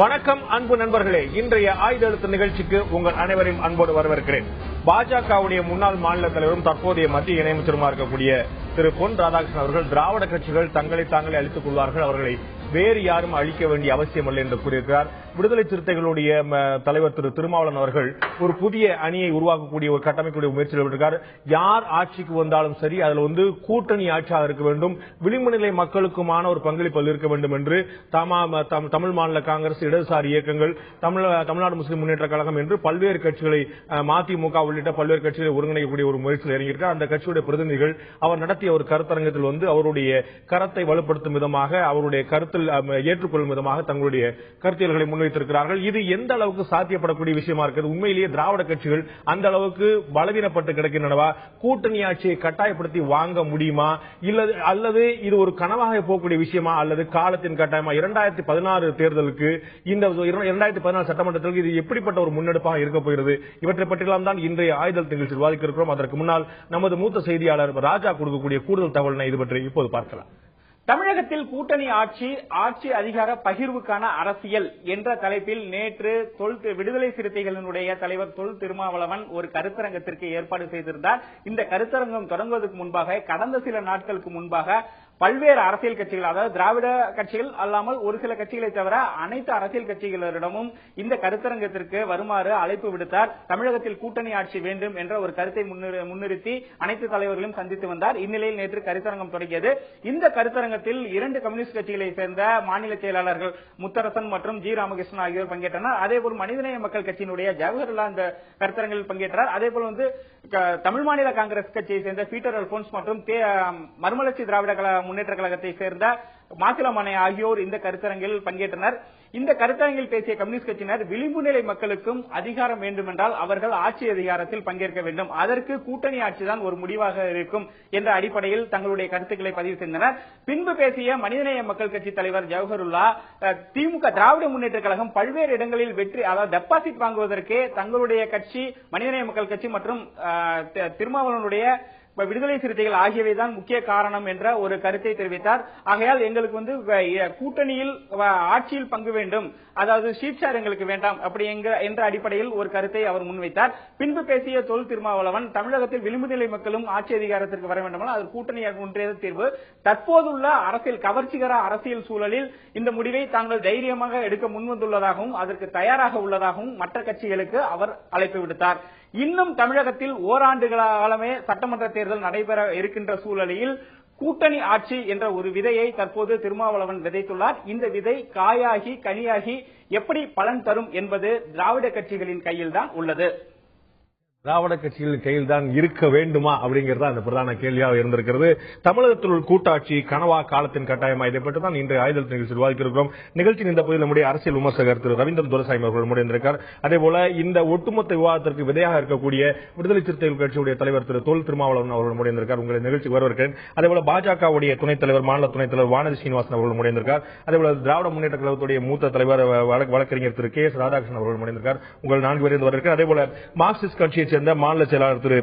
வணக்கம் அன்பு நண்பர்களே, இன்றைய ஆயுத எழுத்து நிகழ்ச்சிக்கு உங்கள் அனைவரையும் அன்போடு வரவேற்கிறேன். பாஜகவுடைய முன்னாள் மாநில தலைவரும் தற்போதைய மத்திய இணையமைச்சருமா இருக்கக்கூடிய திரு பொன் ராதாகிருஷ்ணன் அவர்கள் திராவிட கட்சிகள் தங்களை தாங்களே அழித்துக் கொள்வார்கள், அவர்களை வேறு யாரும் அழிக்க வேண்டிய அவசியம் இல்லை என்று கூறியிருக்கிறார். விடுதலை சிறுத்தைகளுடைய தலைவர் திரு திருமாவளவன் அவர்கள் ஒரு புதிய அணியை உருவாக்கக்கூடிய ஒரு கட்டமைக்கக்கூடிய முயற்சியில் ஈடுபட்டிருக்கிறார். யார் ஆட்சிக்கு வந்தாலும் சரி, அதுல கூட்டணி ஆட்சியாக இருக்க வேண்டும், விளிம்பு நிலை மக்களுக்குமான ஒரு பங்களிப்பு இருக்க வேண்டும் என்று தமிழ் மாநில காங்கிரஸ், இடதுசாரி இயக்கங்கள், தமிழ்நாடு முஸ்லிம் முன்னேற்ற கழகம் என்று பல்வேறு கட்சிகளை, மதிமுக உள்ளிட்ட பல்வேறு கட்சிகளை ஒருங்கிணைக்கக்கூடிய ஒரு முயற்சியில் இறங்கியிருக்கிறார். அந்த கட்சியுடைய பிரதிநிதிகள் அவர் நடத்திய ஒரு கருத்தரங்கத்தில் அவருடைய கரத்தை வலுப்படுத்தும் விதமாக, அவருடைய கருத்தில் ஏற்றுக்கொள்ளும் விதமாக தங்களுடைய கருத்தியல்களை முன்வைத்திருக்கிறார்கள். இது எந்த அளவுக்கு சாத்தியப்படக்கூடிய விஷயமா இருக்கிறது? உண்மையிலேயே திராவிட கட்சிகள் அந்த அளவுக்கு பலவீனப்பட்டு கிடக்கின்றனவா? கூட்டணி ஆட்சியை கட்டாயப்படுத்தி வாங்க முடியுமா, அல்லது இது ஒரு கனவாக போகக்கூடிய விஷயமா, அல்லது காலத்தின் கட்டாயமா? 2016 தேர்தலுக்கு, இந்த 2014 சட்டமன்றத்திற்கு இது எப்படிப்பட்ட ஒரு முன்னெடுப்பாக இருக்க போகிறது? இவற்றை பற்றியெல்லாம் தான் இன்றைய ஆயுத நிகழ்ச்சியில் விவாதிக்க இருக்கிறோம். அதற்கு முன்னால் நமது மூத்த செய்தியாளர் ராஜா கொடுக்கக்கூடிய கூடுதல் தகவல்களை இது பற்றி இப்போது பார்க்கலாம். தமிழகத்தில் கூட்டணி ஆட்சி அதிகார பகிர்வுக்கான அரசியல் என்ற தலைப்பில் நேற்று விடுதலை சிறுத்தைகளினுடைய தலைவர் தொல் திருமாவளவன் ஒரு கருத்தரங்கத்திற்கு ஏற்பாடு செய்திருந்தார். இந்த கருத்தரங்கம் தொடங்குவதற்கு முன்பாக, கடந்த சில நாட்களுக்கு முன்பாக பல்வேறு அரசியல் கட்சிகள், அதாவது திராவிட கட்சிகள் அல்லாமல் ஒரு சில கட்சிகளை தவிர அனைத்து அரசியல் கட்சிகளிடமும் இந்த கருத்தரங்கத்திற்கு வருமாறு அழைப்பு விடுத்தார். தமிழகத்தில் கூட்டணி ஆட்சி வேண்டும் என்ற ஒரு கருத்தை முன்னிறுத்தி அனைத்து தலைவர்களும் சந்தித்து வந்தார். இந்நிலையில் நேற்று கருத்தரங்கம் தொடங்கியது. இந்த கருத்தரங்கத்தில் 2 கம்யூனிஸ்ட் கட்சிகளை சேர்ந்த மாநில செயலாளர்கள் முத்தரசன் மற்றும் ஜி ராமகிருஷ்ணன் ஆகியோர் பங்கேற்றனர். அதேபோல் மனிதநேய மக்கள் கட்சியினுடைய ஜவஹர்லா இந்த கருத்தரங்கில் பங்கேற்றார். அதேபோல் தமிழ் மாநில காங்கிரஸ் கட்சியை சேர்ந்த பீட்டர் அல்போன்ஸ் மற்றும் மறுமலர்ச்சி திராவிட முன்னேற்ற கழகத்தை சேர்ந்த மாசிலமனை ஆகியோர் இந்த கருத்தரங்கில் பங்கேற்றனர். இந்த கருத்தரங்கில் பேசிய கம்யூனிஸ்ட் கட்சியினர், விளிம்பு நிலை மக்களுக்கும் அதிகாரம் வேண்டுமென்றால் அவர்கள் ஆட்சி அதிகாரத்தில் பங்கேற்க வேண்டும், அதற்கு கூட்டணி ஆட்சிதான் ஒரு முடிவாக இருக்கும் என்ற அடிப்படையில் தங்களுடைய கருத்துக்களை பதிவு செய்தனர். பின்பு பேசிய மனிதநேய மக்கள் கட்சி தலைவர் ஜவஹருல்லா, திமுக திராவிட முன்னேற்ற கழகம் பல்வேறு இடங்களில் வெற்றி, அதாவது டெபாசிட் வாங்குவதற்கே தங்களுடைய கட்சி, மனிதநேய மக்கள் கட்சி மற்றும் திருமாவளவனுடைய விடுதலை சிறுத்தைகள் ஆகியவைதான் முக்கிய காரணம் என்ற ஒரு கருத்தை தெரிவித்தார். ஆகையால் எங்களுக்கு கூட்டணியில் ஆட்சியில் பங்கு வேண்டும், அதாவது சீட் ஷேர் எங்களுக்கு வேண்டாம் அப்படி என்ற அடிப்படையில் ஒரு கருத்தை அவர் முன்வைத்தார். பின்பு பேசிய தொல் திருமாவளவன், தமிழகத்தில் விளிம்பு நிலை மக்களும் ஆட்சி அதிகாரத்திற்கு வர வேண்டுமானால் அது கூட்டணி ஒன்றிய தீர்வு, தற்போதுள்ள அரசியல் கவர்ச்சிகர அரசியல் சூழலில் இந்த முடிவை தாங்கள் தைரியமாக எடுக்க முன்வந்துள்ளதாகவும் அதற்கு தயாராக உள்ளதாகவும் மற்ற கட்சிகளுக்கு அவர் அழைப்பு விடுத்தார். இன்னும் தமிழகத்தில் ஓராண்டு காலமே சட்டமன்ற தேர்தல் நடைபெற இருக்கின்ற சூழலில் கூட்டணி ஆட்சி என்ற ஒரு விதையை தற்போது திருமாவளவன் விதைத்துள்ளார். இந்த விதை காயாகி கனியாகி எப்படி பலன் தரும் என்பது திராவிட கட்சிகளின் கையில்தான் உள்ளது. திராவிட கட்சிகளின் கையில் தான் இருக்க வேண்டுமா அப்படிங்கிறது அந்த பிரதான கேள்வியாக இருந்திருக்கிறது. தமிழகத்தில் உள்ள கூட்டாட்சி கனவா, காலத்தின் கட்டாயமா? இதை பற்றி தான் இன்றைய ஆயுத நிகழ்ச்சியில் விவாதிக்கிறோம். நிகழ்ச்சியின் இந்த பகுதியில் நம்முடைய அரசியல் விமர்சகர் திரு ரவீந்திரன் துரைசாமி அவர்கள் முடிந்திருக்கார். அதேபோல இந்த ஒட்டுமொத்த விவாதத்திற்கு விதையாக இருக்கக்கூடிய விடுதலை சிறுத்தைகள் கட்சியுடைய தலைவர் திரு தொல் திருமாவளவன் அவர்கள் முடிந்திருக்கார். உங்களை நிகழ்ச்சி வரவேற்கிறேன். அதேபோல பாஜகவுடைய துணைத் தலைவர், மாநில துணைத் தலைவர் வானதி சீனிவாசன் அவர்கள் முடிந்திருக்கார். அதேபோல திராவிட முன்னேற்ற கழகத்துடைய மூத்த தலைவர் வழக்கறிஞர் திரு கே எஸ் ராதாகிருஷ்ணன் அவர்கள் முடிந்திருக்கார். உங்கள் 4 பேர் வரவேற்கிறேன். அதேபோல மார்க்சிஸ்ட் கட்சியை சேர்ந்த மாநில செயலாளர் திரு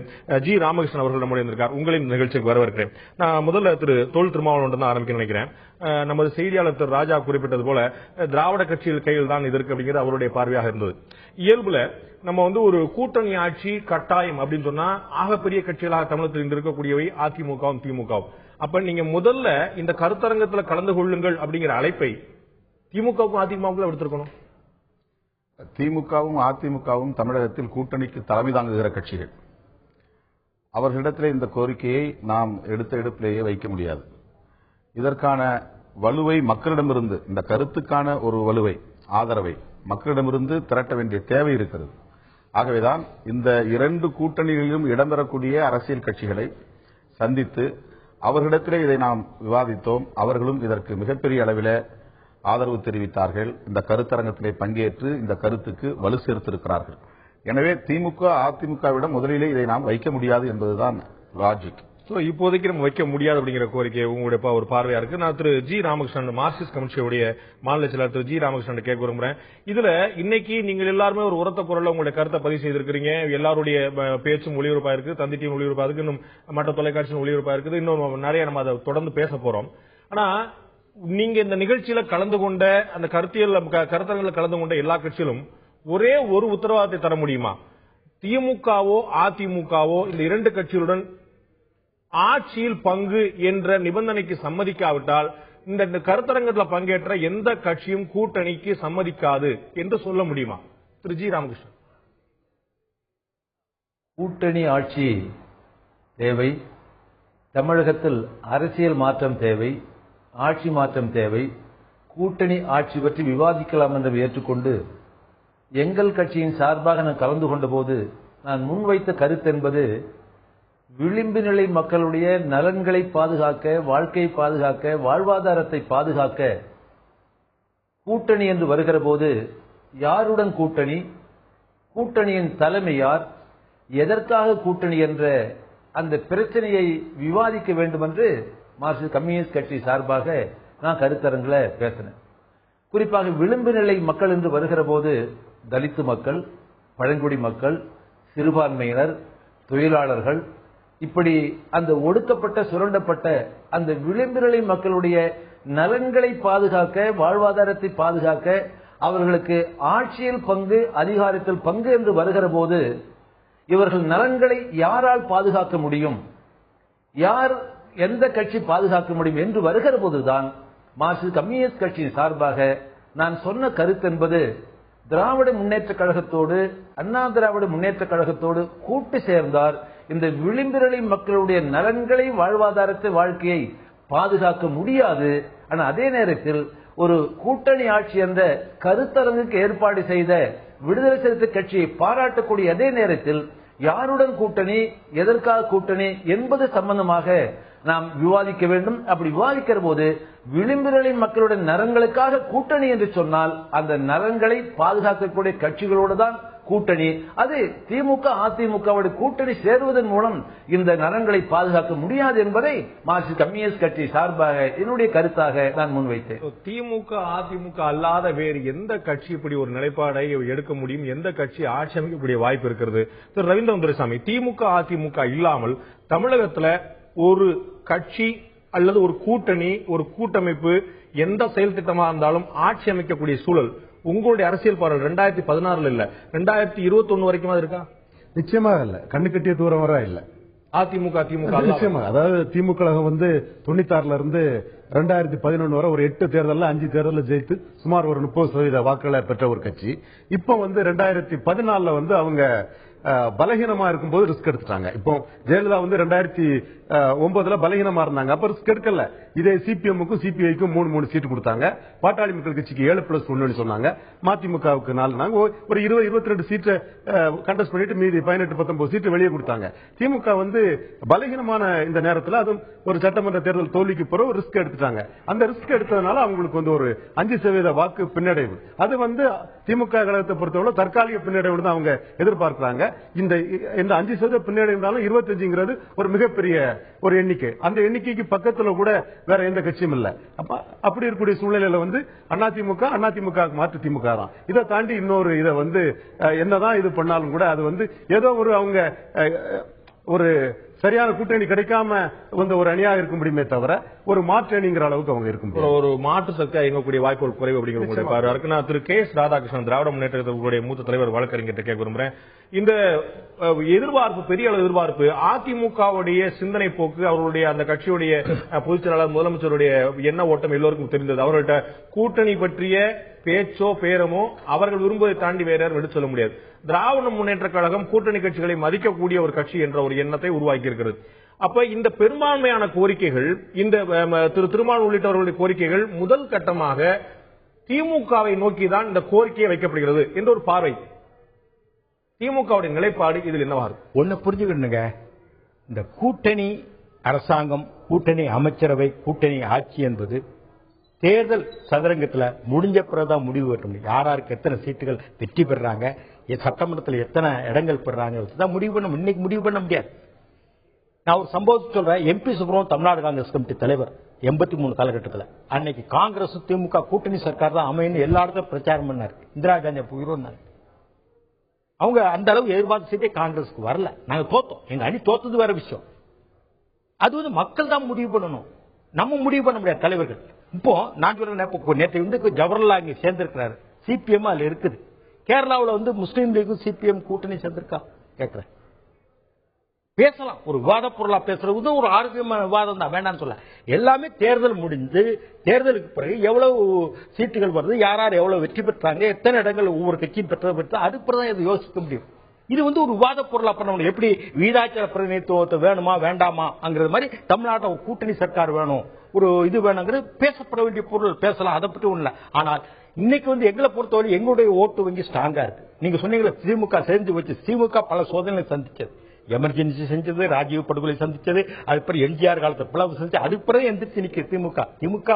ஜி ராமகிருஷ்ணன் அவர்கள் நம்முடைய உங்களின் நிகழ்ச்சிக்கு வரவேற்கிறேன். நான் முதல்ல திரு தொல் திருமாவளவன் தான் ஆரம்பிக்க நினைக்கிறேன். நமது செய்தியாளர் திரு ராஜா குறிப்பிட்டது போல திராவிட கட்சியில் கையில் தான் இது இருக்கு அப்படிங்கிறது அவருடைய பார்வையாக இருந்தது. இயல்புல நம்ம ஒரு கூட்டணி ஆட்சி கட்டாயம் அப்படின்னு சொன்னா ஆகப்பெரிய கட்சிகளாக தமிழகத்தில் இருக்கக்கூடியவை அதிமுகவும் திமுகவும். அப்ப நீங்க முதல்ல இந்த கருத்தரங்கத்தில் கலந்து கொள்ளுங்கள் அப்படிங்கிற அழைப்பை திமுகவுக்கும் அதிமுகவுக்கும் எடுத்திருக்கணும். திமுகவும் அதிமுகவும் தமிழகத்தில் கூட்டணிக்கு தலைமை தாங்குகிற கட்சிகள். அவர்களிடத்தில் இந்த கோரிக்கையை நாம் எடுத்த எடுப்பிலேயே வைக்க முடியாது. இதற்கான வலுவை மக்களிடமிருந்து, இந்த கருத்துக்கான ஒரு வலுவை, ஆதரவை மக்களிடமிருந்து திரட்ட வேண்டிய தேவை இருக்கிறது. ஆகவேதான் இந்த 2 கூட்டணிகளிலும் இடம்பெறக்கூடிய அரசியல் கட்சிகளை சந்தித்து அவர்களிடத்திலே இதை நாம் விவாதித்தோம். அவர்களும் இதற்கு மிகப்பெரிய அளவில் ஆதரவு தெரிவித்தார்கள். இந்த கருத்தரங்கத்திலே பங்கேற்று இந்த கருத்துக்கு வலு சேர்த்திருக்கிறார்கள். எனவே திமுக அதிமுகவிடம் முதலிலே இதை நாம் வைக்க முடியாது என்பதுதான் லாஜிக். இப்போதைக்கு நம்ம வைக்க முடியாது அப்படிங்கிற கோரிக்கை உங்களுடைய ஒரு பார்வையா இருக்கு. நான் திரு ஜி ராமகிருஷ்ணன், மார்க்சிஸ்ட் கம்யூனிஸ்டுடைய மாநில செயலாளர் திரு ஜி ராமகிருஷ்ணன் கேட்க விரும்புறேன். இதுல இன்னைக்கு நீங்கள் எல்லாருமே ஒரு உரத்த குரல்ல உங்களுடைய கருத்தை பதிவு செய்திருக்கிறீங்க. எல்லாருடைய பேச்சும் ஒளிபரப்பா இருக்கு, தந்தி டிவி ஒளிபரப்பா இருக்கு, இன்னும் மற்ற தொலைக்காட்சியும் ஒளிபரப்பா இருக்குது. இன்னும் நிறைய நம்ம அதை தொடர்ந்து பேச போறோம். ஆனா நீங்க இந்த நிகழ்ச்சியில கலந்து கொண்ட அந்த கருத்தரங்கில் கலந்து கொண்ட எல்லா கட்சிகளும் ஒரே ஒரு உத்தரவாதத்தை தர முடியுமா? திமுகவோ அதிமுகவோ இந்த இரண்டு கட்சிகளுடன் ஆட்சியில் பங்கு என்ற நிபந்தனைக்கு சம்மதிக்காவிட்டால் இந்த கருத்தரங்கத்தில் பங்கேற்ற எந்த கட்சியும் கூட்டணிக்கு சம்மதிக்காது என்று சொல்ல முடியுமா? திரு ஜி ராமகிருஷ்ணன். கூட்டணி ஆட்சி தேவை, தமிழகத்தில் அரசியல் மாற்றம் தேவை, ஆட்சி மாற்றம் தேவை. கூட்டணி ஆட்சி பற்றி விவாதிக்கலாம் என்று ஏற்றுக்கொண்டு எங்கள் கட்சியின் சார்பாக நான் கலந்து கொண்ட போது நான் முன்வைத்த கருத்து என்பது விளிம்பு நிலை மக்களுடைய நலன்களை பாதுகாக்க, வாழ்க்கையை பாதுகாக்க, வாழ்வாதாரத்தை பாதுகாக்க கூட்டணி என்று வருகிற போது யாருடன் கூட்டணி, கூட்டணியின் தலைமை யார், எதற்காக கூட்டணி என்ற அந்த பிரச்சனையை விவாதிக்க வேண்டும் என்று மார்க்சிஸ்ட் கம்யூனிஸ்ட் கட்சி சார்பாக நான் கருத்தரங்கில் பேசினேன். குறிப்பாக விளிம்பு நிலை மக்கள் என்று வருகிற போது தலித்து மக்கள், பழங்குடி மக்கள், சிறுபான்மையினர், தொழிலாளர்கள், இப்படி அந்த ஒடுக்கப்பட்ட சுரண்டப்பட்ட அந்த விளிம்பு நிலை மக்களுடைய நலன்களை பாதுகாக்க, வாழ்வாதாரத்தை பாதுகாக்க, அவர்களுக்கு ஆட்சியில் பங்கு, அதிகாரத்தில் பங்கு என்று வருகிற போது இவர்கள் நலன்களை யாரால் பாதுகாக்க முடியும், யார் எந்த கட்சி பாதுகாக்க முடியும் என்று வருகிற போதுதான் மார்க்சிஸ்ட் கம்யூனிஸ்ட் கட்சியின் சார்பாக நான் சொன்ன கருத்து என்பது திராவிட முன்னேற்ற கழகத்தோடு, அண்ணா திராவிட முன்னேற்ற கழகத்தோடு கூட்டு சேர்ந்தார் இந்த விளிம்பிரளி மக்களுடைய நலன்களை, வாழ்வாதாரத்தை, வாழ்க்கையை பாதுகாக்க முடியாது. ஆனால் அதே நேரத்தில் ஒரு கூட்டணி ஆட்சி என்ற கருத்தரங்குக்கு ஏற்பாடு செய்த விடுதலை சிறுத்தை கட்சியை பாராட்டக்கூடிய அதே நேரத்தில் யாருடன் கூட்டணி, எதற்காக கூட்டணி என்பது சம்பந்தமாக நாம் விவாதிக்க வேண்டும். அப்படி விவாதிக்கிற போது விளிம்புநிலை மக்களுடைய நலன்களுக்காக கூட்டணி என்று சொன்னால் அந்த நலன்களை பாதுகாக்கக்கூடிய கட்சிகளோடு தான் கூட்டணி. அது திமுக அதிமுகவோட கூட்டணி சேருவதன் மூலம் இந்த நலன்களை பாதுகாக்க முடியாது என்பதை மார்க்சிஸ்ட் கம்யூனிஸ்ட் கட்சி சார்பாக என்னுடைய கருத்தாக நான் முன்வைத்தேன். திமுக அதிமுக அல்லாத வேறு எந்த கட்சி இப்படி ஒரு நிலைப்பாடை எடுக்க முடியும்? எந்த கட்சி ஆட்சி அமைக்கக்கூடிய வாய்ப்பு இருக்கிறது? திரு ரவீந்திரன் துரைசாமி, திமுக அதிமுக இல்லாமல் தமிழகத்துல ஒரு கட்சி அல்லது ஒரு கூட்டணி, ஒரு கூட்டமைப்பு, எந்த செயல் திட்டமா இருந்தாலும் ஆட்சி அமைக்கக்கூடிய சூழல் உங்களுடைய அரசியல் பார்வை 2016 இல்ல 2021 வரைக்கும் இருக்கா? நிச்சயமாக இல்ல, கண்ணு கட்டிய தூரம் வர இல்ல. அதிமுக திமுக நிச்சயமாக, அதாவது திமுக கழகம் 96 இருந்து 2011 வரை ஒரு 8 தேர்தலில் 5 தேர்தலில் ஜெயித்து சுமார் ஒரு 30% வாக்குகளை பெற்ற ஒரு கட்சி. இப்ப 2014 அவங்க பலகீனமா இருக்கும்போது ரிஸ்க் எடுத்துட்டாங்க. இப்போ ஜெயலலிதா 2009 பலகீனமா இருந்தாங்க, அப்ப ரிஸ்க் எடுக்கல. இதே சிபிஎம்முக்கும் சிபிஐக்கும் 3 சீட்டு கொடுத்தாங்க. பாட்டாளி மக்கள் கட்சிக்கு 7+1 சொன்னாங்க. மதிமுகவுக்கு 4, ஒரு 20-22 சீட்டை கண்டெஸ்ட் பண்ணிட்டு மீதி 18-19 சீட்டு வெளியே கொடுத்தாங்க. திமுக பலகீனமான இந்த நேரத்தில் அதுவும் ஒரு சட்டமன்ற தேர்தல் தோல்விக்கு பிறகு ரிஸ்க் எடுத்துட்டாங்க. அந்த ரிஸ்க் எடுத்ததுனால அவங்களுக்கு ஒரு 5% வாக்கு பின்னடைவு. அது திமுக கழகத்தை பொறுத்தவரை தற்காலிக பின்னடைவு தான் அவங்க எதிர்பார்க்கிறாங்க. இந்த 5% பின்னடைவு இருந்தாலும் 25ங்கிறது ஒரு மிகப்பெரிய ஒரு எண்ணிக்கை. அந்த எண்ணிக்கைக்கு பக்கத்துல கூட வேற எந்த கட்சியும் இல்ல. அப்படி இருக்கக்கூடிய சூழ்நிலையில அதிமுக மாற்று திமுக தான். இதை தாண்டி இன்னொரு இதை என்னதான் இது பண்ணாலும் கூட அது ஏதோ ஒரு அவங்க ஒரு சரியான கூட்டணி கிடைக்காம ஒரு அணியாக இருக்க முடியுமே தவிர ஒரு மாற்று அணிங்கிற அளவுக்கு அவங்க இருக்கும். ஒரு மாற்று சக்தியா இயங்கக்கூடிய வாய்ப்புகள் குறைவு அப்படிங்கிற நான் திரு கே எஸ் ராதாகிருஷ்ணன், திராவிட முன்னேற்றத்தினுடைய மூத்த தலைவர், வழக்கறிஞர் கேட்க விரும்புறேன். இந்த எதிர்பார்ப்பு, பெரிய அளவு எதிர்பார்ப்பு, அதிமுகவுடைய சிந்தனை போக்கு, அவருடைய அந்த கட்சியுடைய பொதுச் செயலாளர், முதலமைச்சருடைய எண்ண ஓட்டம் எல்லோருக்கும் தெரிந்தது. அவர்கள்ட்ட கூட்டணி பற்றிய பேச்சோ பேரமோ அவர்கள் விரும்புவதை தாண்டி வேற யாரும் எடுத்து சொல்ல முடியாது. திராவிட முன்னேற்ற கழகம் கூட்டணி கட்சிகளை மதிக்கக்கூடிய ஒரு கட்சி என்ற ஒரு எண்ணத்தை உருவாக்கி இருக்கிறது. அப்ப இந்த பெரும்பான்மையான கோரிக்கைகள், இந்த திரு திருமாவளவன் உள்ளிட்டவர்களுடைய கோரிக்கைகள் முதல் கட்டமாக திமுகவை நோக்கிதான் இந்த கோரிக்கையை வைக்கப்படுகிறது என்ற ஒரு பார்வை. திமுகவுடைய நிலைப்பாடு இதில் என்னவா இருக்கு? ஒன்னு புரிஞ்சுக்கணுங்க, இந்த கூட்டணி அரசாங்கம், கூட்டணி அமைச்சரவை, கூட்டணி ஆட்சி என்பது தேர்தல் சதுரங்கத்தில் முடிஞ்ச பிறகுதான் முடிவு பெற முடியும். யாருக்கு எத்தனை சீட்டுகள் வெற்றி பெறாங்க, சட்டமன்றத்தில் எத்தனை இடங்கள் பெறாங்க முடிவு பண்ண, இன்னைக்கு முடிவு பண்ண முடியாது. நான் ஒரு சம்பவத்தை சொல்றேன். எம்பி சுப்ரமணியம் தமிழ்நாடு காங்கிரஸ் கமிட்டி தலைவர் 83 காலகட்டத்தில் அன்னைக்கு காங்கிரஸ் திமுக கூட்டணி சர்க்கார் தான் அமைன்னு எல்லா இடத்துல பிரச்சாரம் பண்ணாரு. இந்திரா காந்தி போயிருந்தாங்க. அவங்க அந்த அளவு எதிர்பார்த்த சீட்டே காங்கிரஸுக்கு வரல. நாங்க தோத்தோம். எங்க அணி தோத்தது வேற விஷயம். அது மக்கள் தான் முடிவு பண்ணணும். நம்ம முடிவு பண்ண முடியாது தலைவர்கள். இப்போ நான் சொல்றேன், நேற்று வந்து ஜவஹர்லால் இங்க சேர்ந்திருக்கிறாரு, சிபிஎம் அதுல இருக்குது. கேரளாவில் முஸ்லீம் லீக்கும் சிபிஎம் கூட்டணி சேர்ந்திருக்கா கேட்கிறேன். பேசலாம், ஒரு விவாத பொருளா பேசுறது ஒரு ஆரோக்கியமான விவாதம் தான், வேண்டாம்னு சொல்ல. எல்லாமே தேர்தல் முடிந்து தேர்தலுக்கு பிறகு எவ்வளவு சீட்டுகள் வருது, யார் யார் எவ்வளவு வெற்றி பெற்றாங்க, எத்தனை இடங்கள் ஒவ்வொரு கட்சியும் பெற்றது, அதுக்கப்புறம் இதை யோசிக்க முடியும். இது ஒரு விவாத பொருளா பண்ண முடியும். எப்படி வீதாச்சார பிரதிநிதித்துவத்தை வேணுமா வேண்டாமாங்கிறது மாதிரி தமிழ்நாட்டை ஒரு கூட்டணி சர்க்கார் வேணும், ஒரு இது வேணுங்கிறது பேசப்பட வேண்டிய பொருள், பேசலாம், அதை பற்றி ஒண்ணு இல்லை. ஆனால் இன்னைக்கு எங்களை பொறுத்தவரை எங்களுடைய ஓட்டு வங்கி ஸ்ட்ராங்கா இருக்கு. நீங்க சொன்னீங்களா திமுக செஞ்சு வச்சு, திமுக பல சோதனைகளை சந்திச்சது, எமர்ஜென்சி செஞ்சது, ராஜீவ் படுகொலை சந்திச்சது, அதுக்கப்புறம் எம்ஜிஆர் காலத்தை பிளவு செஞ்சு அதுக்கு பிறகு எந்திரிச்சு நிற்க திமுக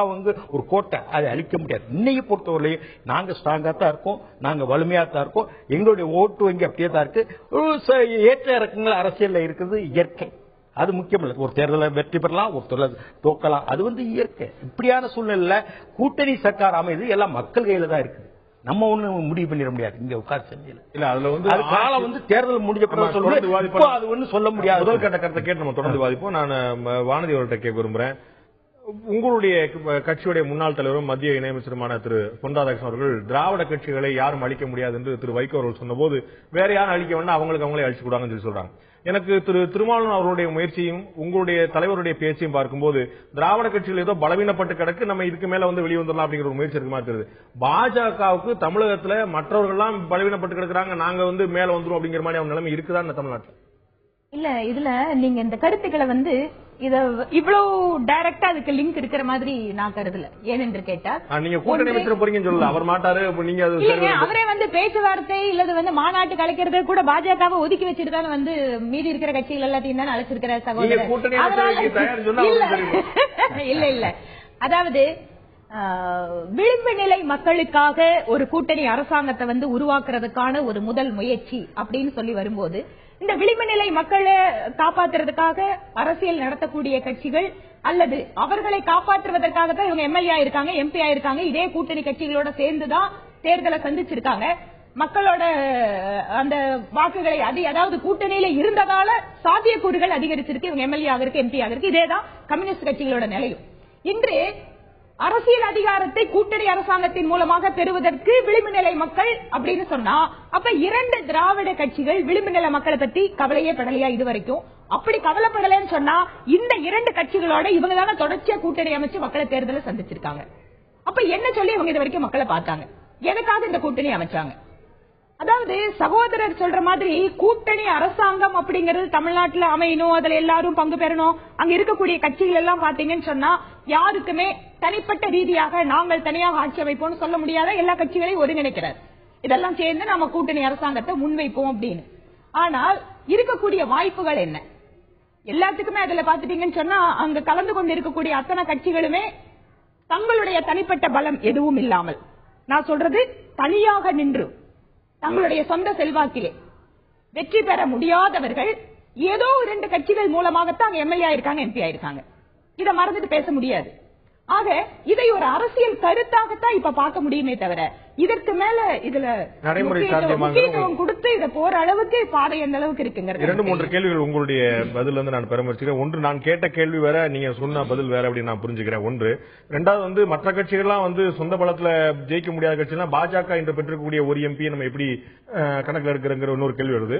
ஒரு கோட்டை, அதை அழிக்க முடியாது. இன்னைக்கு பொறுத்தவரையிலையும் நாங்க ஸ்ட்ராங்கா தான் இருக்கோம், நாங்க வலிமையா தான் இருக்கோம், எங்களுடைய ஓட்டு வங்கி அப்படியே தான் இருக்கு. ஏற்ற இறக்கங்கள் அரசியல் இருக்கிறது இயற்கை, அது முக்கியம் இல்லை. ஒரு தேர்தலை வெற்றி பெறலாம், ஒரு தேர்தலை தோக்கலாம், அது இயற்கை. இப்படியான சூழ்நிலையில கூட்டணி சர்க்கார் அமைது எல்லாம் மக்கள் கையில தான் இருக்குது. நம்ம ஒண்ணு முடிவு பண்ணிட முடியாது இங்க உட்கார் செஞ்சல இல்ல. அதுல காலம் தேர்தல் முடிஞ்ச பிறகு அது ஒண்ணு சொல்ல முடியாது. முதல் கட்ட கருத்தை கேட்டு நம்ம தொடர்ந்து விவாதிப்போம். நான் வானதி அவர்கிட்ட கேட்க விரும்புறேன். உங்களுடைய கட்சியுடைய முன்னாள் தலைவரும் மத்திய இணையமைச்சருமான திரு பொன் ராதாகிருஷ்ணன் அவர்கள் திராவிட கட்சிகளை யாரும் அழிக்க முடியாது என்று திரு வைகோ அவர்கள் சொன்ன போது, வேற யாரும் அழிக்க வேண்டாம், அவங்களே அழிச்சு கூடாங்கன்னு சொல்லி சொல்றாங்க. எனக்கு திரு திருமாவளவன் அவர்களுடைய முயற்சியும் உங்களுடைய தலைவருடைய பேச்சையும் பார்க்கும்போது திராவிட கட்சிகள் ஏதோ பலவீனப்பட்டு கிடக்கு, நம்ம இதுக்கு மேல வெளியே வந்துடலாம் அப்படிங்கிற ஒரு முயற்சி இருக்கு மாதிரி தெரியுது. பாஜகவுக்கு தமிழகத்துல மற்றவர்கள் எல்லாம் பலவீனப்பட்டு கிடக்குறாங்க, நாங்க மேல வந்துரும் அப்படிங்கிற மாதிரி அவங்க நிலைமை இருக்குதான் தமிழ்நாட்டில்? இல்ல, இதுல நீங்க இந்த கருத்துக்களை இத இவ்வளவு டைரக்டா அதுக்கு லிங்க் இருக்கிற மாதிரி நான் கருதல. ஏனென்று கேட்டால் நீங்க கூட்டணி அமைச்சர் போறீங்கன்னு சொல்லல, அவர் மாட்டாரு, நீங்க அவரே பேச்சுவார்த்தை இல்லது மாநாட்டு கலைக்கிறது கூட பாஜகவை ஒதுக்கி வச்சுட்டு தானே மீதி இருக்கிற கட்சிகள் எல்லாத்தையும் தானே அழைச்சிருக்கிற சகோதரர். இல்ல இல்ல, அதாவது விளிம்பு நிலை மக்களுக்காக ஒரு கூட்டணி அரசாங்கத்தை உருவாக்குறதுக்கான ஒரு முதல் முயற்சி அப்படின்னு சொல்லி வரும்போது, இந்த விளிம்பு நிலை மக்களை காப்பாற்றுறதுக்காக அரசியல் நடத்தக்கூடிய கட்சிகள் அல்லது அவர்களை காப்பாற்றுவதற்காகத்தான் இவங்க எம்எல்ஏ ஆயிருக்காங்க, எம்பி ஆயிருக்காங்க, இதே கூட்டணி கட்சிகளோட சேர்ந்துதான் தேர்தலை சந்திச்சிருக்காங்க. மக்களோட அந்த வாக்குகளை அதாவது கூட்டணியில இருந்ததால சாத்தியக்கூறுகள் அதிகரிச்சிருக்கு, இவங்க எம்எல்ஏ ஆகிருக்கு, எம்பி ஆகிருக்கு. இதேதான் கம்யூனிஸ்ட் கட்சிகளோட நிலையும். இன்று அரசியல் அதிகாரத்தை கூட்டணி அரசாங்கத்தின் மூலமாக பெறுவதற்கு விளிம்பு நிலை மக்கள் அப்படின்னு சொன்னா, அப்ப இரண்டு திராவிட கட்சிகள் விளிம்பு நிலை மக்களை பத்தி கவலையே படலையா இதுவரைக்கும்? அப்படி கவலைப்படலன்னு சொன்னா இந்த இரண்டு கட்சிகளோட இவங்க தானே தொடர்ச்சியா கூட்டணி அமைச்சு மக்களை தேர்தலை சந்திச்சிருக்காங்க. அப்ப என்ன சொல்லி இவங்க இது வரைக்கும் மக்களை பார்த்தாங்க? எதுக்காக இந்த கூட்டணி அமைச்சாங்க? அதாவது சகோதரர் சொல்ற மாதிரி கூட்டணி அரசாங்கம் அப்படிங்கிறது தமிழ்நாட்டில் அமையணும், அதுல எல்லாரும் பங்கு பெறணும். அங்க இருக்கக்கூடிய கட்சிகள் எல்லாம் பாத்தீங்கன்னு சொன்னா யாருக்குமே தனிப்பட்ட ரீதியாக நாங்கள் தனியாக ஆட்சி அமைப்போம்னு சொல்ல முடியாத, எல்லா கட்சிகளையும் ஒருங்கிணைக்கிறார். இதெல்லாம் சேர்ந்து நாம கூட்டணி அரசாங்கத்தை முன்வைப்போம் அப்படின்னு. ஆனால் இருக்கக்கூடிய வாய்ப்புகள் என்ன? எல்லாத்துக்குமே அதுல பாத்துட்டீங்கன்னு சொன்னா அங்க கலந்து கொண்டு இருக்கக்கூடிய அத்தனை கட்சிகளுமே தங்களுடைய தனிப்பட்ட பலம் எதுவும் இல்லாமல், நான் சொல்றது தனியாக நின்று தங்களுடைய சொந்த செல்வாக்கிலே வெற்றி பெற முடியாதவர்கள் ஏதோ இரண்டு கட்சிகள் மூலமாகத்தான் எம்எல்ஏ ஆயிருக்காங்க, எம்பி ஆயிருக்காங்க. இதை மறந்துட்டு பேச முடியாது. ஆக இதை ஒரு அரசியல் கருத்தாகத்தான் இப்ப பார்க்க முடியுமே தவிர இதற்கு மேல இதுல முக்கியத்துவம் கொடுத்து இதை போற அளவுக்கு பாதை எந்த அளவுக்கு இருக்குங்கிறது. 2-3 கேள்விகள் உங்களுடைய பதில நான் பெற முயற்சிக்கிறேன். ஒன்று, நான் கேட்ட கேள்வி வேற, நீங்க சொன்ன பதில் வேற அப்படின்னு நான் புரிஞ்சுக்கிறேன். ஒன்று. ரெண்டாவது மற்ற கட்சிகள்லாம் சொந்த பலத்துல ஜெயிக்க முடியாத கட்சினா பாஜக இன்று பெற்றிருக்கக்கூடிய ஒரு எம்பி நம்ம எப்படி கணக்கில் இருக்கிறங்கிற இன்னொரு கேள்வி வருது.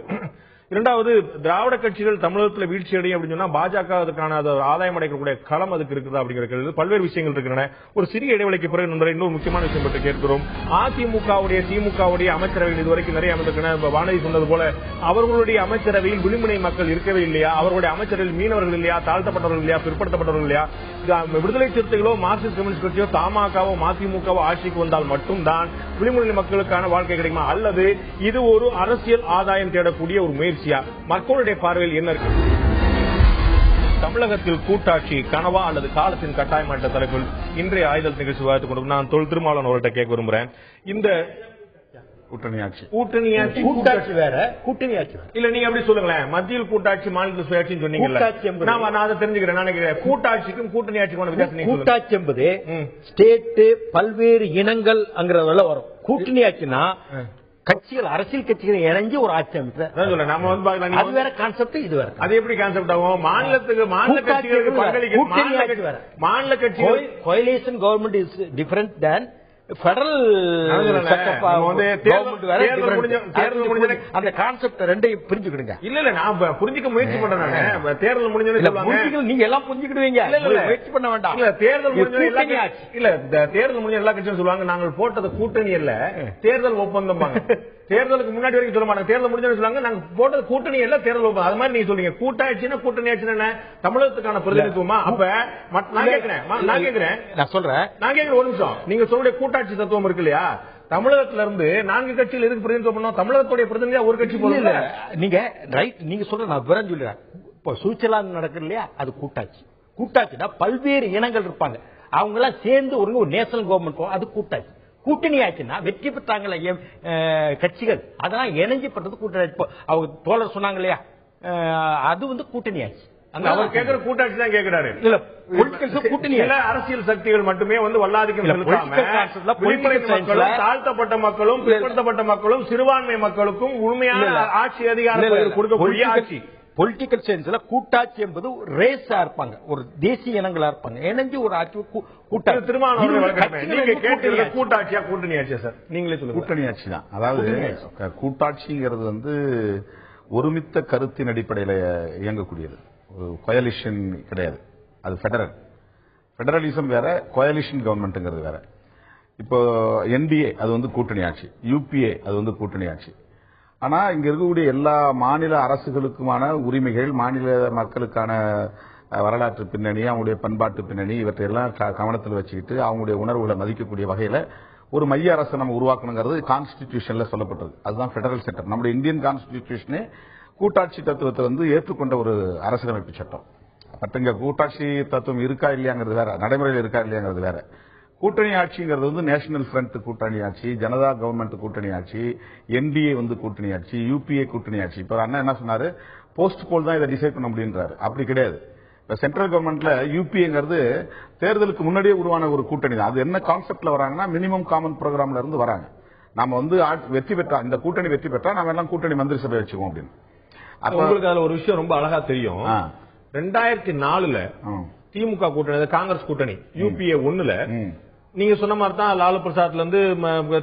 இரண்டாவது, திராவிட கட்சிகள் தமிழகத்தில் வீழ்ச்சி அடையும் அப்படின்னு சொன்னா பாஜக அதுக்கான ஆதாயம் அடைக்கக்கூடிய களம் அதுக்கு இருக்குதா அப்படிங்கிற கேள்வி. பல்வேறு விஷயங்கள் இருக்கின்றன. ஒரு சிறிய இடைவெளிக்கு பிறகு நண்பரை இன்னொரு முக்கியமான விஷயம் பற்றி கேட்கிறோம். திமுகவுடைய அமைச்சரவையில் இதுவரைக்கும் நிறைய அமைந்திருக்கின்றன. வானதி சொன்னது போல அவர்களுடைய அமைச்சரவையில் விளிம்புனை மக்கள் இருக்கவே இல்லையா? அவர்களுடைய அமைச்சரவையில் மீனவர்கள் இல்லையா? தாழ்த்தப்பட்டவர்கள் இல்லையா? பிற்படுத்தப்பட்டவர்கள் இல்லையா? விடுதலை சிறுத்தைகளோ மார்க்சிஸ்ட் கம்யூனிஸ்ட் கட்சியோ தமாகவோ மதிமுகவோ ஆட்சிக்கு வந்தால் மட்டும்தான் விளிம்புநிலை மக்களுக்கான வாழ்க்கை கிடைக்குமா? அல்லது இது ஒரு அரசியல் ஆதாயம் தேடக்கூடிய ஒரு முயற்சியா? மக்களுடைய பார்வையில் என்ன இருக்கு? தமிழகத்தில் கூட்டாட்சி கனவா அல்லது காலத்தின் கட்டாயம் என்ற தலைப்பில் இன்றைய ஆயுதல் நிகழ்ச்சி விவாதித்துக் கொண்டு நான் திருமாவளவன் அவர்கிட்ட கேட்க விரும்புகிறேன். இந்த கூட்டாட்சி வேற, கூட்டணி ஆட்சி வேற. இல்ல, நீங்க அப்படி சொல்லுங்களேன். மத்தியில் கூட்டாட்சி, மாநில சுயாட்சின்னு சொன்னீங்கல்ல, நான் அதை தெரிஞ்சுக்கிறேன். நினைக்கிறேன் கூட்டாட்சிக்கும் கூட்டணி ஆட்சிக்கும் வித்தியாசம். கூட்டாட்சி என்பது ஸ்டேட் பல்வேறு இனங்கள் அங்கிறதுல வரும். கூட்டணி ஆட்சினா கட்சிகள் அரசியல் கட்சிகள் இணைஞ்சு ஒரு ஆட்சி அமைப்பு. நம்ம வந்து அது வேற கான்செப்ட், இது வேற. அது எப்படி கான்செப்ட் ஆகும்? மாநிலத்துக்கு மாநில கட்சிகளுக்கு பங்களிக்க மாநில கட்சிகள் coalition government is different than federal அந்த கான்செப்ட் ரெண்டையும் புரிஞ்சுக்கிடுங்க. இல்ல நான் புரிஞ்சுக்க முயற்சி பண்றேன். தேர்தல் முடிஞ்சது நீங்க எல்லாம் புரிஞ்சுக்கிடுவீங்க, முயற்சி பண்ண வேண்டாம். இல்ல தேர்தல் முடிஞ்ச இல்ல தேர்தல் முடிஞ்ச எல்லா கட்சியும் சொல்லுவாங்க நாங்கள் போட்டது கூட்டணி இல்ல தேர்தல் ஒப்பந்தம். தேர்தலுக்கு முன்னாடி வரைக்கும் சொல்ல மாட்டாங்க, தேர்தல் முடிஞ்சு சொல்லுவாங்க நாங்க போட்டது கூட்டணி இல்ல தேர்தல் ஒப்பந்தம். அது மாதிரி நீங்க சொல்றீங்க கூட்டாட்சினா கூட்டணி ஆட்சினா தமிழகத்துக்கான பிரதிநிதித்துவமா? அப்ப நான் கேட்கிறேன் ஒரு நிமிஷம். நீங்க சொல்ற கூட்டாட்சி தத்துவம் இருக்கு இல்லையா, தமிழகத்துல இருந்து 4 கட்சியில் எதுக்கு பிரதிநிதித்துவம் பண்ணோம்? தமிழகத்துடைய பிரதிநிதியா ஒரு கட்சி போல நீங்க ரைட் நீங்க சொல்ற நான் விவரம் சொல்றேன். இப்போ சுவிட்சர்லாந்து நடக்குது இல்லையா, அது கூட்டாட்சி. கூட்டாட்சினா பல்வேறு இனங்கள் இருப்பாங்க, அவங்க எல்லாம் சேர்ந்து ஒரு நேஷனல் கவர்மெண்ட், அது கூட்டாட்சி. கூட்டணி ஆச்சுன்னா வெற்றி பெற்றாங்கள கட்சிகள் அதெல்லாம் இணைஞ்சு பண்றது கூட்டணி. அவங்க தோழர் சொன்னாங்க இல்லையா, அது வந்து கூட்டணி ஆச்சு. அவர் கேட்கிற கூட்டாட்சி தான் கேட்கிறாரு. இல்ல கூட்டணி அரசியல் சக்திகள் மட்டுமே வந்து வல்லாதிக்கம் தாழ்த்தப்பட்ட மக்களும் பிற்படுத்தப்பட்ட மக்களும் சிறுபான்மை மக்களுக்கும் உண்மையான ஆட்சி அதிகாரம் கொடுக்கக்கூடிய ஆட்சி. பொலிட்டிக்கல் சயின்ஸ்ல கூட்டாட்சி என்பது ரேஸா இருப்பாங்க, ஒரு தேசிய இனங்களா இருப்பாங்க, இணைஞ்சு ஒரு ஆட்சி கூட்டாட்சி. கூட்டாட்சியா கூட்டணி ஆட்சியா சார்? நீங்களே சொல்லுங்க. கூட்டணி ஆட்சி தான். அதாவது கூட்டாட்சிங்கிறது வந்து ஒருமித்த கருத்தின் அடிப்படையில் இயங்கக்கூடியது, கோயலிஷன் கிடையாது. அது பெடரலிசம் வேற, கோயலிஷன் கவர்மெண்ட்ங்கிறது வேற. இப்போ NDA அது வந்து கூட்டணி ஆட்சி, UPA அது வந்து கூட்டணி ஆட்சி. ஆனா இங்க இருக்கக்கூடிய எல்லா மாநில அரசுகளுக்குமான உரிமைகள், மாநில மக்களுக்கான வரலாற்று பின்னணி, அவங்களுடைய பண்பாட்டு பின்னணி, இவற்றையெல்லாம் கவனத்தில் வச்சுக்கிட்டு அவங்களுடைய உணர்வுகளை மதிக்கக்கூடிய வகையில ஒரு மைய அரசை நம்ம உருவாக்கணுங்கிறது கான்ஸ்டிடியூஷன்ல சொல்லப்பட்டது. அதுதான் பெடரல் செட்டப். நம்முடைய இந்தியன் கான்ஸ்டிடியூஷனே கூட்டாட்சி தத்துவத்தை வந்து ஏற்றுக்கொண்ட ஒரு அரசியலமைப்பு சட்டம். பட் இங்க கூட்டாட்சி தத்துவம் இருக்கா இல்லையாங்கிறது வேற, நடைமுறையில் இருக்கா இல்லையாங்கிறது வேற. கூட்டணி ஆட்சிங்கிறது வந்து நேஷனல் ஃப்ரண்ட் கூட்டணி ஆட்சி, ஜனதா கவர்மெண்ட் கூட்டணி ஆட்சி, NDA வந்து கூட்டணி ஆட்சி, UPA கூட்டணி ஆட்சி. இப்ப அண்ணா என்ன சொன்னாரு, போஸ்ட் போல் தான் இதை டிசைட் பண்ண முடியுன்றாரு. அப்படி கிடையாது. இப்ப சென்ட்ரல் கவர்மெண்ட்ல UPAங்கிறது தேர்தலுக்கு முன்னாடியே உருவான ஒரு கூட்டணி தான். அது என்ன கான்செப்ட்ல வராங்கன்னா, மினிமம் காமன் ப்ரோக்ராம்ல இருந்து வராங்க. நாம வந்து வெற்றி பெற்றா, இந்த கூட்டணி வெற்றி பெற்றா நாம எல்லாம் கூட்டணி மந்திரி சபை வச்சுக்குவோம் அப்படின்னு. அப்ப உங்களுக்கு அதுல ஒரு விஷயம் ரொம்ப அழகா தெரியும். 2004 திமுக கூட்டணி, காங்கிரஸ் கூட்டணி UPA 1ல நீங்க சொன்ன மாதிரி தான் லாலு பிரசாத்ல இருந்து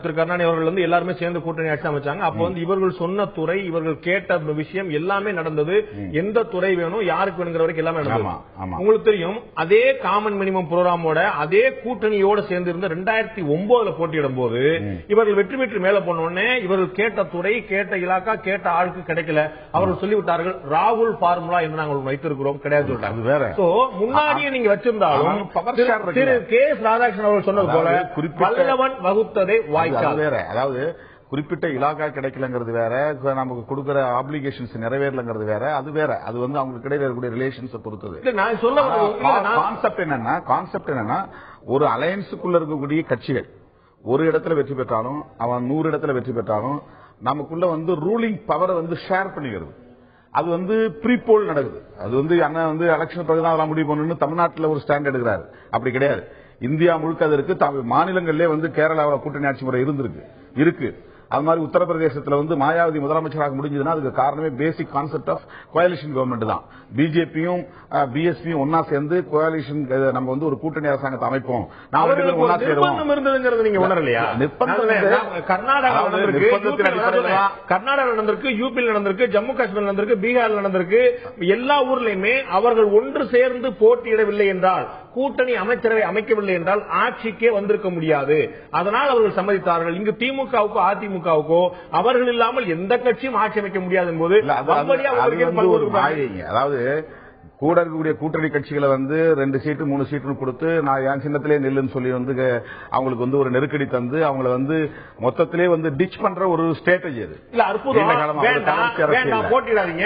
திரு கருணாநிதி அவர்கள் வந்து எல்லாருமே சேர்ந்து கூட்டணி ஆட்சி அமைச்சாங்க. அப்ப வந்து இவர்கள் சொன்ன துறை, இவர்கள் கேட்ட விஷயம் எல்லாமே நடந்தது. எந்த துறை வேணும், யாருக்கு வேணுங்கிற வரைக்கும் எல்லாமே நடந்தது. உங்களுக்கு தெரியும், அதே காமன் மினிமம் புரோகிராமோட அதே கூட்டணியோட சேர்ந்து இருந்த 2009 போட்டியிடும் போது இவர்கள் வெற்றி பெற்று மேல போனோடனே இவர்கள் கேட்ட துறை, கேட்ட இலாக்கா, கேட்ட ஆளுக்கு கிடைக்கல. அவர்கள் சொல்லிவிட்டார்கள் ராகுல் பார்முலா என்று நாங்கள் வைத்திருக்கிறோம், கிடையாது சொல்லிட்டாங்க. முன்னாடியே நீங்க வச்சிருந்தாலும் திரு K.S. ராதாகிருஷ்ணன் அவர்கள் அதாவது குறிப்பிட்ட இலாக்கா கிடைக்கலங்கிறது வேற, நமக்கு கொடுக்கிற ஆப்ளிகேஷன்ஸ் நிறைவேறலங்கிறது வேற, அது வேற. அது வந்து அவங்களுக்கு இடையில இருக்கக்கூடிய ரிலேஷன்ஸ் பொறுத்தது. கான்செப்ட் என்னன்னா ஒரு அலையன்ஸுக்குள்ள இருக்கக்கூடிய கட்சிகள் ஒரு இடத்துல வெற்றி பெற்றாலும், அவன் 100 இடத்துல வெற்றி பெற்றாலும், நமக்குள்ள வந்து ரூலிங் பவரை வந்து ஷேர் பண்ணிக்கிறது. அது வந்து ப்ரீபோல் நடக்குது. அது வந்து அண்ணன் வந்து எலெக்ஷன் பிறகுதான் அதெல்லாம் முடிவு பண்ணணும்னு தமிழ்நாட்டில் ஒரு ஸ்டாண்ட் எடுக்கிறாரு. அப்படி கிடையாது. இந்தியா முழுக்க அது இருக்கு. மாநிலங்களிலே வந்து கேரளாவில் கூட்டணி ஆட்சி முறை இருக்கு. அது மாதிரி உத்தரப்பிரதேசத்தில் வந்து மாயாவதி முதலமைச்சராக முடிஞ்சதுன்னா அதுக்கு காரணமே basic concept of coalition government தான். பிஜேபியும் பிஎஸ்பியும் ஒன்னா சேர்ந்து கோயலிஷன் நம்ம வந்து ஒரு கூட்டணி அரசாங்கத்தை அமைப்போம். நீங்க உணரலையா? கர்நாடகா நடந்திருக்கு, யூபியில் நடந்திருக்கு, ஜம்மு காஷ்மீர் நடந்திருக்கு, பீகார் நடந்திருக்கு. எல்லா ஊர்லயுமே அவர்கள் ஒன்று சேர்ந்து போட்டியிடவில்லை என்றால், கூட்டணி அமைச்சரவை அமைக்கவில்லை என்றால் ஆட்சிக்கே வந்திருக்க முடியாது. அதனால் அவர்கள் சம்மதித்தார்கள். இங்கு திமுகவுக்கோ அதிமுகவுக்கோ அவர்கள் இல்லாமல் எந்த கட்சியும் ஆட்சி அமைக்க முடியாது என்பது அதாவது கூட இருக்கக்கூடிய கூட்டணி கட்சிகளை வந்து 2 சீட்டு 3 சீட்டு கொடுத்து நான் என் சின்னத்திலே நெல்லுன்னு சொல்லி வந்து அவங்களுக்கு வந்து ஒரு நெருக்கடி தந்து அவங்களை வந்து மொத்தத்திலே வந்து டிச் பண்ற ஒரு ஸ்ட்ராட்டஜி அது. இல்ல அற்புதம். போட்டிடாதீங்க.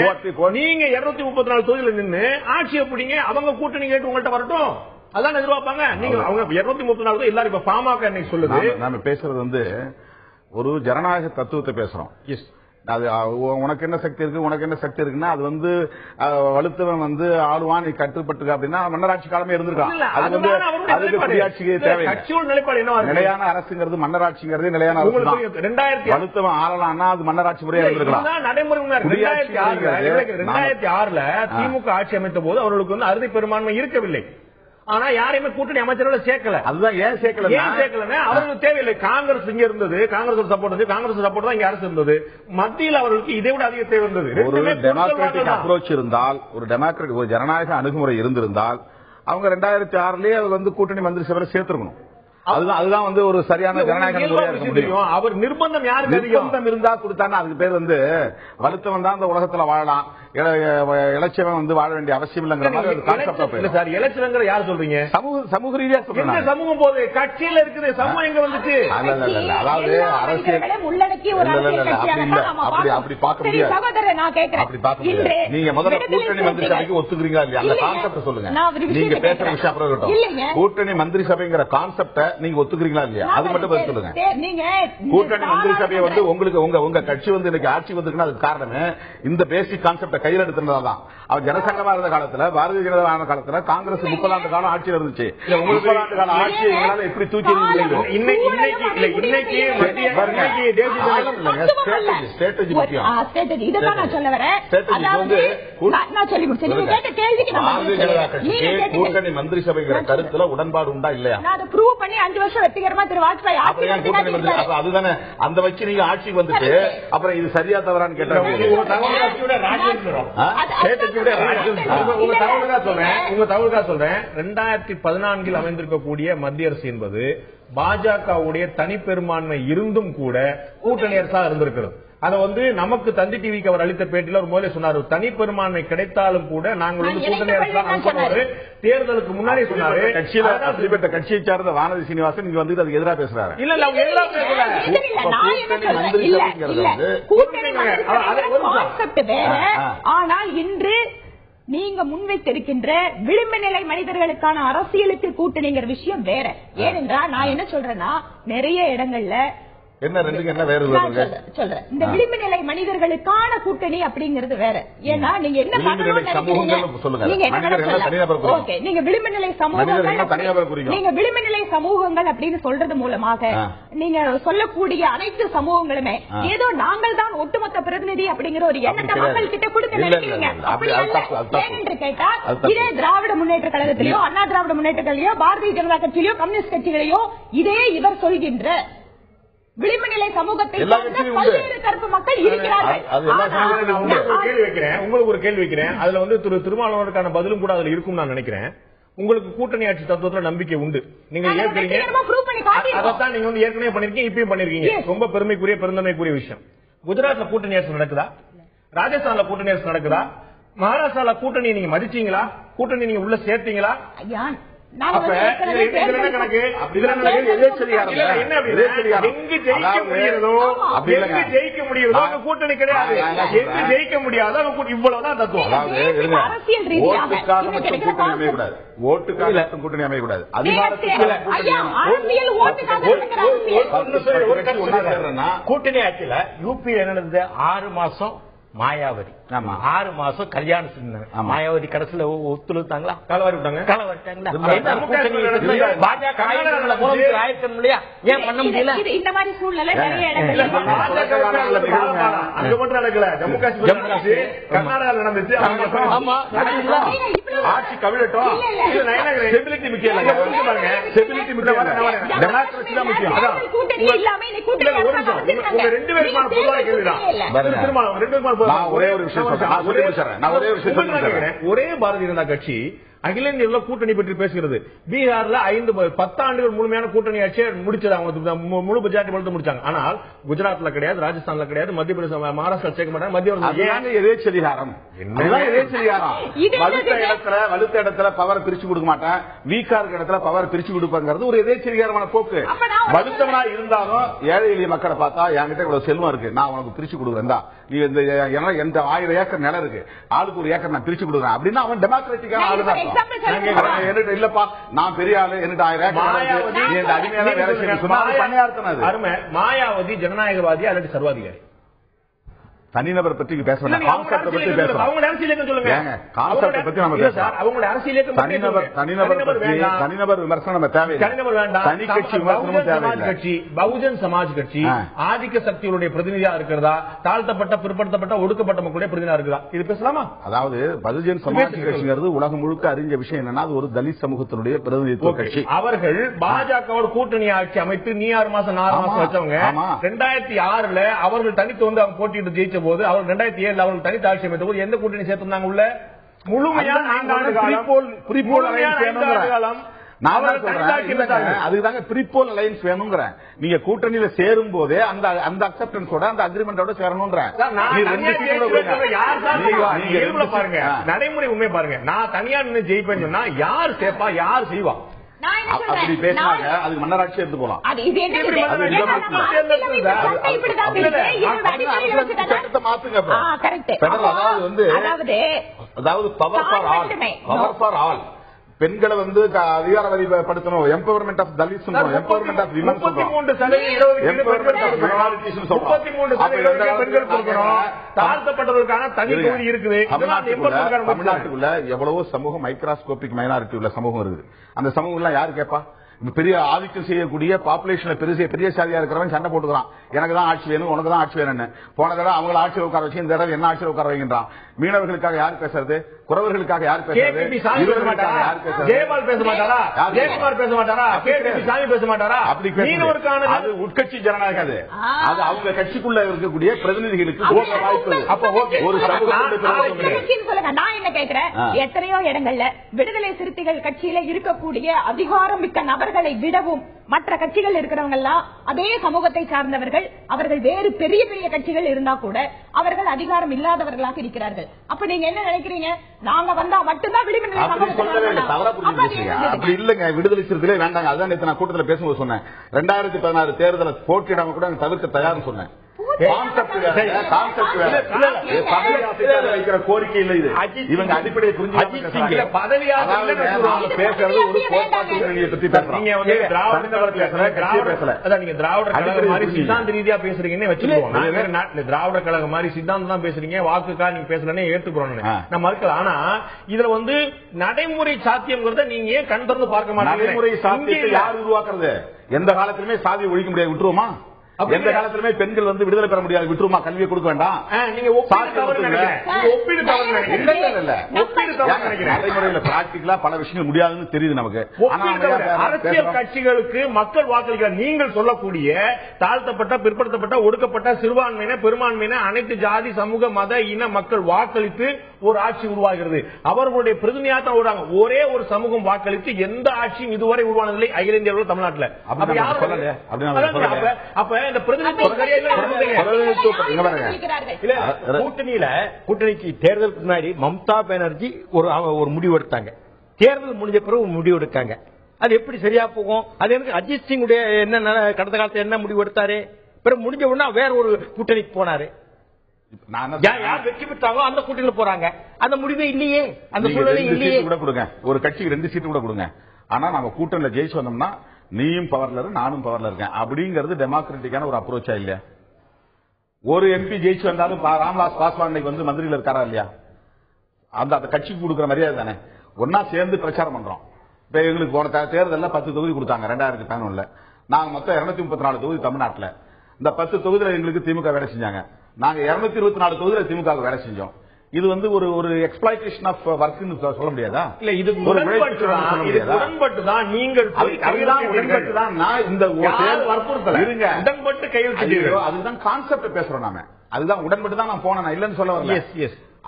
நீங்க 234 தொகுதியில் நின்று ஆட்சியை பிடிங்க, அவங்க கூட்டணி கேட்டு உங்கள்கிட்ட வரட்டும், அதான் எதிர்பார்ப்பாங்க. நீங்க அவங்க 234 எல்லாரும் இப்ப பாமக சொல்லுது. நாம பேசுறது வந்து ஒரு ஜனநாயக தத்துவத்தை பேசுறோம். அது உனக்கு என்ன சக்தி இருக்கு உனக்கு என்ன சக்தி இருக்குன்னா அது வந்து வலுத்தவன் வந்து ஆளுவான் நீ கட்டுப்பட்டு அப்படின்னா மன்னராட்சி காலமே இருந்திருக்கான். அது வந்து அதுக்கு குடியாட்சிக்கு தேவையில்லை. நிலையான அரசுங்கிறது மன்னராட்சிங்கிறது நிலையான அரசு தான். வலுத்தவன் ஆளலாம்னா அது மன்னராட்சி முறையா இருந்திருக்கலாம். நடைமுறை 2006 திமுக ஆட்சி அமைத்த போது அவர்களுக்கு வந்து அறுதி பெரும்பான்மை இருக்கவில்லை. ஆனா யாரையுமே கூட்டணி அமைச்சரோட சேர்க்கல. அதுதான் ஏன் சேர்க்கல அவர்களுக்கு தேவையில்லை. காங்கிரஸ் இங்க இருந்தது, காங்கிரஸ் சப்போர்ட் இருந்தது, காங்கிரஸ் சப்போர்ட் தான் இங்க அரசு இருந்தது. மத்தியில் அவர்களுக்கு இதை விட அதிக தேவை இருந்தது. ஒரு டெமோக்ராட்டிக் அப்ரோச் இருந்தால், ஒரு டெமோக்ராட்டிக் ஒரு ஜனநாயக அணுகுமுறை இருந்திருந்தால் அவங்க 2006லயே வந்து கூட்டணி மந்திரி சபையில சேர்த்திருக்கணும். அதுதான் வந்து ஒரு சரியான ஜனநாயக முறையா இருக்க முடியும். அவர் நிர்பந்தம் யாருக்கு நிர்பந்தம் இருந்தா கொடுத்தாங்க. அதுக்கு பேர் வந்து வலுத்தவன் தான் இந்த உலகத்துல வாழலாம், இலட்சியம் வந்து வாழ வேண்டிய அவசியம் இல்லங்கிற மாதிரி சார். இலட்சியங்கிற யார் சொல்றீங்க? சமூக ரீதியா சொல்றீங்க. சமூகம் போது கட்சியில இருக்குது, சமூகம் எங்க வந்துச்சு? அதாவது அரசியல் அப்படி பார்க்க முடியாது. அப்படி பார்க்க முடியாது. நீங்க முதல்ல கூட்டணி மந்திரி சபைக்கு ஒத்துக்கிறீங்களா இல்லையா? அந்த கான்செப்ட் சொல்லுங்க. நீங்க பேசுற விஷயம் அப்புறம் இருக்கட்டும். கூட்டணி மந்திரி சபைங்கிற கான்செப்ட நீங்க ஒத்துக்கிறீங்களா இல்லையா? அது மட்டும் பதில் சொல்லுங்க. கூட்டணி மந்திரி சபையை வந்து உங்களுக்கு உங்க கட்சி வந்து இன்னைக்கு ஆட்சி வந்திருக்குன்னா அதுக்கு காரணமே இந்த பேசிக் கான்செப்ட கையில் எடுத்துதான். அவர் ஜனசங்கமா இருந்த காலத்துல, பாரதிய ஜனதா ஆன காலத்துல காங்கிரஸ் 30 ஆண்டு காலம் ஆட்சியில் இருந்துச்சு. 30 ஆண்டு கால ஆட்சியை எப்படி தூக்கி ஸ்ட்ராட்டஜி முக்கியம். கூட்டணி மந்திரி சபைங்கிற கருத்துல உடன்பாடு உண்டா இல்லையா? அதுதானே அந்த வச்சு நீங்க ஆட்சிக்கு வந்துட்டு அப்புறம் இது சரியா தவறான்னு கேட்டாங்க. உங்க தகவலுக்காக சொல்றேன். 2014 அமைந்திருக்கக்கூடிய மத்திய அரசு என்பது பாஜகவுடைய தனிப்பெரும்பான்மை இருந்தும் கூட கூட்டணி அரசா இருந்திருக்கிறது. அதை வந்து நமக்கு தந்தி டிவிக்கு அவர் அளித்த பேட்டியில் ஒரு முதலே சொன்னார், தனி பெரும்பான்மை கிடைத்தாலும் கூட நாங்கள் வந்து கூட்டணி அரசு தேர்தலுக்கு முன்னாடி சொன்னாரு. கட்சியில கட்சியை சார்ந்த வானதி சீனிவாசன் இங்க வந்து அதுக்கு எதிராக பேசுறாரு. இல்ல இல்ல அவங்க எதிராக பேசல. ஆனால் இன்று நீங்க முன்வைத்திருக்கின்ற விளிம்பு நிலை மனிதர்களுக்கான அரசியலுக்கு கூட்டணிங்கிற விஷயம் வேற. ஏனென்றால் நான் என்ன சொல்றேன்னா, நிறைய இடங்கள்ல என்ன வேறு சொல்றேன், இந்த விளிம்பு நிலை மனிதர்களுக்கான கூட்டணி அப்படிங்கிறது வேற. ஏன்னா நீங்க என்ன நீங்க விளிம்பு நிலை சமூகங்கள், நீங்க விளிம்பு நிலை சமூகங்கள் அப்படின்னு சொல்றது மூலமாக நீங்க சொல்லக்கூடிய அனைத்து சமூகங்களுமே ஏதோ நாங்கள் தான் ஒட்டுமொத்த பிரதிநிதி அப்படிங்கிற ஒரு எண்ணத்தை மக்கள் கிட்ட கொடுக்க நினைக்கிறீங்க. ஏனென்று கேட்டால் இதே திராவிட முன்னேற்ற கழகத்திலேயோ, அண்ணா திராவிட முன்னேற்ற கழகத்திலேயோ, பாரதிய ஜனதா கட்சியிலோ, கம்யூனிஸ்ட் கட்சிகளையோ இதே இவர் சொல்கின்ற விளிம்பு நிலை சமூகத்தை பல்வேறு தரப்பு மக்கள் இருக்கிறார்கள். உங்களுக்கு ஒரு கேள்வி வைக்கிறேன். அதுல வந்து திருமாவளவனுக்கான பதிலும் கூட அதுல இருக்கும் நான் நினைக்கிறேன். உங்களுக்கு கூட்டணி ஆட்சி தத்துவத்துல நம்பிக்கை உண்டு. நீங்க ஏற்கனவே அதான் நீங்க வந்து ஏற்கனவே பண்ணிருக்கீங்க, இப்பயும் பண்ணிருக்கீங்க. ரொம்ப பெருமைக்குரிய விஷயம். குஜராத்ல கூட்டணி ஆட்சி நடக்குதா? ராஜஸ்தான்ல கூட்டணி ஆட்சி நடக்குதா? மகாராஷ்டிரால கூட்டணி நீங்க மதிச்சீங்களா? கூட்டணி நீங்க உள்ள சேர்த்தீங்களா? ஜெயிக்க முடியுதோ கூட்டணி கிடையாது, எங்கு ஜெயிக்க முடியாதோ இவ்வளவுதான் தத்துவம். ஓட்டுக்காக கூட்டணி அமையக்கூடாது. கூட்டணி ஆட்சியில யூபி என்ன நடந்தது? 6 மாசம் மாயாவதி, 6 மாசம் கல்யாணம் செஞ்சாங்க. மாயாவதி கடைசியில ஒத்துழைத்தாங்களா? களவாரி விட்டாங்க. பாஜக இல்லையா? ஏன் பண்ண முடியல? இந்த மாதிரி சூழ்நிலை நிறைய அங்க மட்டும் நடக்கல, ஜம்மு காஷ்மீர், கர்நாடகா நடந்துச்சு. ஆட்சி கவிழட்டும். ஸ்டெபிலிட்டி முக்கியம் இல்ல, ஸ்டெபிலிட்டி முக்கியம், டெமோக்ரஸி தான் முக்கியம். உங்க 2 பேருக்கான பொதுவான கேள்விதான். ஒரே ஒரு விஷயம் ஒரே பாரதிய ஜனதா கட்சி அகில இந்திய கூட்டணி பற்றி பேசுகிறது. பீகார்ல 10 ஆண்டுகள் முழுமையான கூட்டணி ஆட்சியை முடிச்சது, அவங்க முழு மெஜாரிட்டி மட்டும் முடிச்சாங்க. ஆனால் குஜராத்ல கிடையாது, ராஜஸ்தான்ல கிடையாது, மத்திய பிரதேச, மகாராஷ்டிரா சேர்க்க மாட்டாங்க. மத்திய எதேச்சதிகாரம், வலுத்த இடத்துல பவர் பிரிச்சு கொடுக்க மாட்டேன், வீக்கா இருக்க இடத்துல பவர் பிரிச்சு கொடுப்பாங்கிறது ஒரு எதேச்சதிகாரமான போக்கு. வலுத்தவனா இருந்தாலும் ஏழை எளிய மக்களை பார்த்தா என்கிட்ட இவ்வளவு செல்வம் இருக்கு, நான் உனக்கு பிரிச்சு கொடுக்குறேன், நீ எந்த 1000 ஏக்கர் நிலம் இருக்கு, ஆளுக்கு ஒரு ஏக்கர் நான் பிரிச்சு கொடுக்குறேன் அப்படின்னா அவன் டெமோக்ராட்டிக்கான ஆளுதான். இல்லப்பா நான் பெரிய ஆளு, எனக்கு 1000 அருமை. மாயாவதி ஜனநாயகவாதி அல்லது சர்வாதிகாரி? தனிநபர் பற்றி பேச வேண்டாம், கான்செப்ட் பத்தி பேசலாம். அவங்க அரசியல் இயக்கம் சொல்லுங்க. கான்செப்ட் பத்தி நம்ம பேசலாம். அவங்க அரசியல் இயக்கம் தனிநபர் பற்றி தனிநபர் விமர்சனம் நம்ம தேவையில்லை. தனிநபர் வேண்டாம். தனி கட்சி விமர்சனம் தேவையில்லை. கட்சி பகுஜன் சமாஜ் கட்சி ஆதிக்க சக்திகளுடைய பிரதிநிதியா இருக்கிறதா, தாழ்த்தப்பட்ட பிற்படுத்தப்பட்ட ஒடுக்கப்பட்ட மக்களுடைய பிரதிநிதியா இருக்குதா, இது பேசலாமா? அதாவது பகுஜன் சமாஜ் கட்சிங்கிறது உலகம் முழுக்க அறிஞ்ச விஷயம் என்னன்னா, அது ஒரு தலித் சமூகத்தினுடைய பிரதிநிதித்துவ கட்சி. அவர்கள் பாஜகவோட கூட்டணி ஆட்சி அமைத்து நீ 6 மாசம் 4 மாசம் வச்சவங்க. 2006 அவர்கள் தனித்து வந்து அவங்க போட்டிட்டு ஜெயிச்ச போது, அவர் 2007 அவர்கள் தனித்து ஆட்சி அமைத்த போது எந்த கூட்டணி சேர்த்திருந்தாங்க உள்ள? முழுமையான 5 ஆண்டு காலம். அதுதாங்க ப்ரீபோல் அலையன்ஸ் வேணுங்கிறேன். நீங்க கூட்டணியில சேரும் போதே அந்த அக்செப்டன்ஸோட அந்த அக்ரிமெண்டோட சேரணும்ன்ற பாருங்க, நடைமுறை உண்மை பாருங்க. நான் தனியா நின்று ஜெயிப்பேன்னு சொன்னா யார் சேப்பா, யார் செய்வா? அப்படி பேசினாங்க, அதுக்கு மன்னராட்சி எடுத்து போலாம். அதாவது பவர் ஃபார் ஆல், பெண்களை வந்து அதிகாரப்படுத்தணும், empowerment of Dalit, empowerment of women, 33% தாழ்த்தப்பட்டதற்கான தனி தொகுதி இருக்குது. தமிழ்நாட்டுக்குள்ள எவ்வளவோ சமூகம் மைக்ரோஸ்கோபிக் மைனாரிட்டி உள்ள சமூகம் இருக்குது. அந்த சமூகம் எல்லாம் யாரு கேட்பா? பெரிய ஆதிக்கம் செய்யக்கூடிய பாப்புலேஷன்ல பெரிய சாதியா இருக்கிறவன் சண்டை போட்டுக்கிறான், எனக்கு தான் ஆட்சி வேணும், உனக்கு தான் ஆட்சி வேணும்னு. போன தடவை அவங்களை ஆட்சியில் உட்கார வச்சு இந்த தடவை என்ன ஆட்சியில் உட்கார வைக்கின்றான். மீனவர்களுக்காக யார் பேசுறது? குறவர்களுக்காக யார் பேசுறது? ஜெயபால் பேச மாட்டாரா? ஜெயக்குமார் பேச மாட்டாரா? சாமி பேச மாட்டாரா? அப்படி அது உட்கட்சி ஜனநாயகம். அது அவங்க கட்சிக்குள்ள இருக்கக்கூடிய பிரதிநிதிகளுக்கு வாய்ப்பு. அப்ப ஒரு நான் என்ன கேட்கிறேன், எத்தனையோ இடங்கள்ல விடுதலை சிறுத்தைகள் கட்சியில இருக்கக்கூடிய அதிகாரம் மிக்க நபர்களை விடவும் மற்ற கட்சிகள் இருக்கிறவங்க எல்லாம் அதே சமூகத்தை சார்ந்தவர்கள், அவர்கள் வேறு பெரிய பெரிய கட்சிகள் இருந்தா கூட அவர்கள் அதிகாரம் இல்லாதவர்களாக இருக்கிறார்கள். அப்ப நீங்க என்ன நினைக்கிறீங்க? நாங்க வந்தா மட்டும்தான் அப்படி இல்லங்க. விடுதலை சிறுத்தைகளே வேண்டாங்க. அதான் நேற்று நான் கூட்டத்தில் பேசும்போது சொன்னேன், 2016 தேர்தலை போட்டியிடாம கூட தவிர்க்க தயார்னு சொன்னேன். கோரிக்கை இல்ல இது. இவங்க அடிப்படையை புரிஞ்சு பேசுறது ஒரு பத்தி சித்தாந்த ரீதியா பேசுறீங்கன்னு வச்சுக்கோங்க. திராவிட கழகம் மாதிரி சித்தாந்தம் தான் பேசுறீங்க, வாக்குக்கா நீங்க பேசலன்னு ஏற்றுக்கிறோம், நான் மறுக்கல. ஆனா இதுல வந்து நடைமுறை சாத்தியம்ங்கிறத நீங்க ஏன் கண் திறந்து பார்க்க மாட்டீங்க? நடைமுறை சாத்தியத்தை யார் உருவாக்குறது? எந்த காலத்திலுமே சாதியை ஒழிக்க முடியாது, விட்டுருவோமா? எந்த காலத்திலுமே பெண்கள் வந்து விடுதலை பெற முடியாது, விட்டுருமா? கல்வியை கொடுக்க வேண்டாம். நீங்க நடைமுறையில பிராக்டிகலா பல விஷயங்கள் முடியாதுன்னு தெரியுது நமக்கு. அரசியல் கட்சிகளுக்கு மக்கள் வாக்களிக்க நீங்கள் சொல்லக்கூடிய தாழ்த்தப்பட்ட பிற்படுத்தப்பட்ட ஒடுக்கப்பட்ட சிறுபான்மையின பெரும்பான்மையின அனைத்து ஜாதி சமூக மத இன மக்கள் வாக்களித்து ஒரு ஆட்சி உருவாகிறது. அவர்களுடைய பிரதிநிதியாக விடுறாங்க. ஒரே ஒரு சமூகம் வாக்களித்து எந்த ஆட்சியும் இதுவரை உருவானதில்லை அகில இந்திய அளவில் தமிழ்நாட்டில். அப்ப இந்த கூட்டணிக்கு தேர்தலுக்கு முன்னாடி மம்தா பானர்ஜி ஒரு முடிவு எடுத்தாங்க, தேர்தல் முடிஞ்ச பிறகு முடிவு எடுக்காங்க. அது எப்படி சரியா போகும்? அது எனக்கு அஜித் சிங் என்ன கடந்த காலத்தில் என்ன முடிவு எடுத்தாரு, பிறகு முடிஞ்ச உடனே வேற ஒரு கூட்டணிக்கு போனாரு. யார் வெற்றி பெற்றாங்களோ அந்த கூட்டணியில் போறாங்க. அந்த முடிவே இல்லையே, அந்த சூழ்நிலை இல்லையே. கூட கொடுங்க, ஒரு கட்சிக்கு 2 சீட்டு கூட கொடுங்க. ஆனா நம்ம கூட்டணியில ஜெயிச்சு வந்தோம்னா நீயும் பவர்ல இரு, நானும் பவர்ல இருக்கேன் அப்படிங்கிறது டெமோக்ராட்டிக்கான ஒரு அப்ரோச்சா இல்லையா? ஒரு எம்பி ஜெயிச்சு வந்தாலும் ராம்விலாஸ் பாஸ்வான் வந்து மந்திரியில் இருக்காரா இல்லையா? அந்த கட்சிக்கு கொடுக்குற மரியாதை தானே. ஒன்னா சேர்ந்து பிரச்சாரம் பண்றோம். இப்ப எங்களுக்கு போன தேர்தலில் 10 தொகுதி கொடுத்தாங்க 2011. நாங்க மொத்தம் 234 தொகுதி தமிழ்நாட்டில். இந்த 10 தொகுதியில் எங்களுக்கு திமுக வேலை செஞ்சாங்க. நாங்க 224 தொகுதியில் திமுக வேலை செஞ்சோம். இது வந்து ஒரு எக்ஸ்பிளாய்டேஷன் ஆஃப் வர்க்னு சொல்ல முடியாதா? இல்ல, இது உடன்பட்டு தான். நீங்கள் உடன்பட்டு தான். நான் இந்த வற்புறுத்தல இருங்க, உடன்பட்டு கையெழுத்து. அதுதான் கான்செப்ட் பேசுறோம் நாம. அதுதான் உடன்பட்டு தான் நான் போனேன், நான் இல்லன்னு சொல்ல வரல.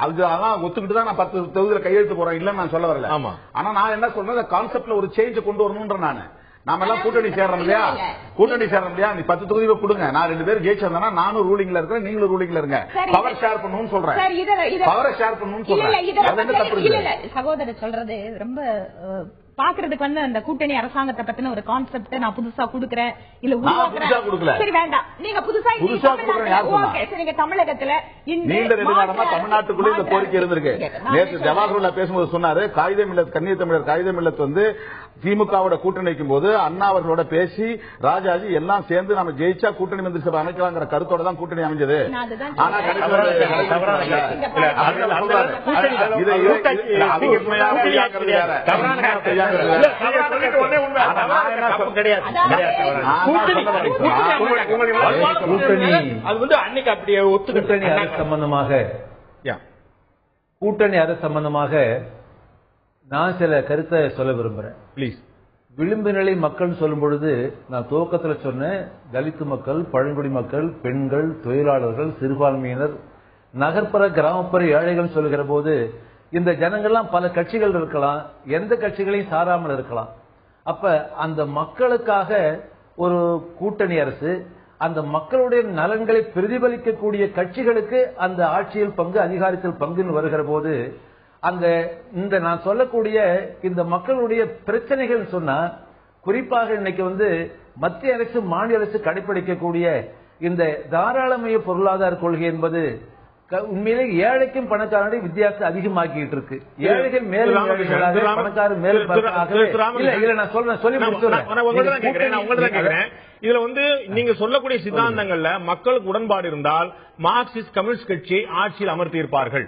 அதுதான் ஒத்துக்கிட்டு தான் நான் 10 தொகுதியில் கையெழுத்து போறேன், இல்லன்னு நான் சொல்ல வரல. ஆனா நான் என்ன சொல்றேன், கான்செப்ட்ல ஒரு சேஞ்ச் கொண்டு வரணும்ன்ற நானு. நாம எல்லாம் கூட்டணி சேரணும் இல்லையா? கூட்டணி சேரணும் இல்லையா? நீ 10 தொகுதியை கொடுங்க, நான் 2 பேரும் ஜெயிச்சு வந்தா நானும் ரூலிங்ல இருக்கிறேன், நீங்களும் ரூலிங்ல இருங்க. பவர் ஷேர் பண்ணணும்னு சொல்றேன். பவர் ஷேர் பண்ணணும்னு சொல்றேன். சகோதரர் சொல்றது ரொம்ப பாக்குறதுக்கு வந்து அந்த கூட்டணி அரசாங்கத்தை பத்தின ஒரு கான்செப்ட் நான் புதுசா குடுக்கறேன் இல்ல புதுசா உருவாக்குறேன். கொடுக்கல. சரி வேண்டாம், நீங்க புதுசா நீங்க தமிழகத்துல நீண்ட நெடுங்காலமா தமிழ்நாட்டுக்குள்ளே இந்த கோரிக்கை இருந்திருக்கு. நேற்று ஜவாஹர்லால் பேசும்போது சொன்னாரு, காகிதம் இல்லத் கண்ணிய தமிழர் காகிதம் இல்லத் வந்து திமுகவோட கூட்டணி வைக்கும் போது அண்ணா அவர்களோட பேசி ராஜாஜி எல்லாம் சேர்ந்து நம்ம ஜெயிச்சா கூட்டணி மந்திரி சபை அமைக்கலாங்கிற கருத்தோட தான் கூட்டணி அமைஞ்சது. ஆனா கூட்டணி அரசு சம்பந்தமாக நான் சில கருத்தை சொல்ல விரும்புறேன். பிளீஸ். விளிம்பு நிலை மக்கள் சொல்லும் பொழுது நான் துவக்கத்தில் சொன்னேன், தலித்து மக்கள், பழங்குடி மக்கள், பெண்கள், தொழிலாளர்கள், சிறுபான்மையினர், நகர்ப்புற கிராமப்புற ஏழைகள் சொல்லுகிற போது இந்த ஜனங்கள்லாம் பல கட்சிகள் இருக்கலாம், எந்த கட்சிகளையும் சாராமல் இருக்கலாம். அப்ப அந்த மக்களுக்காக ஒரு கூட்டணி அரசு, அந்த மக்களுடைய நலன்களை பிரதிபலிக்கக்கூடிய கட்சிகளுக்கு அந்த ஆட்சியில் பங்கு, அதிகாரத்தில் பங்குன்னு வருகிற போது அந்த இந்த நான் சொல்லக்கூடிய இந்த மக்களுடைய பிரச்சனைகள் சொன்னா, குறிப்பாக இன்னைக்கு வந்து மத்திய அரசு மாநில அரசு கடைபிடிக்கக்கூடிய இந்த தாராளமய பொருளாதார கொள்கை என்பது உண்மையிலே ஏழைக்கும் பணக்காரனுடைய வித்தியாசம் அதிகமாக்கிட்டு இருக்கு. ஏழைகள் மேலும் பணக்காரர் மேலும் நான் சொல்றேன். இதுல வந்து நீங்க சொல்லக்கூடிய சித்தாந்தங்கள்ல மக்களுக்கு உடன்பாடு இருந்தால் மார்க்சிஸ்ட் கம்யூனிஸ்ட் கட்சியை ஆட்சியில் அமர்த்தி இருப்பார்கள்.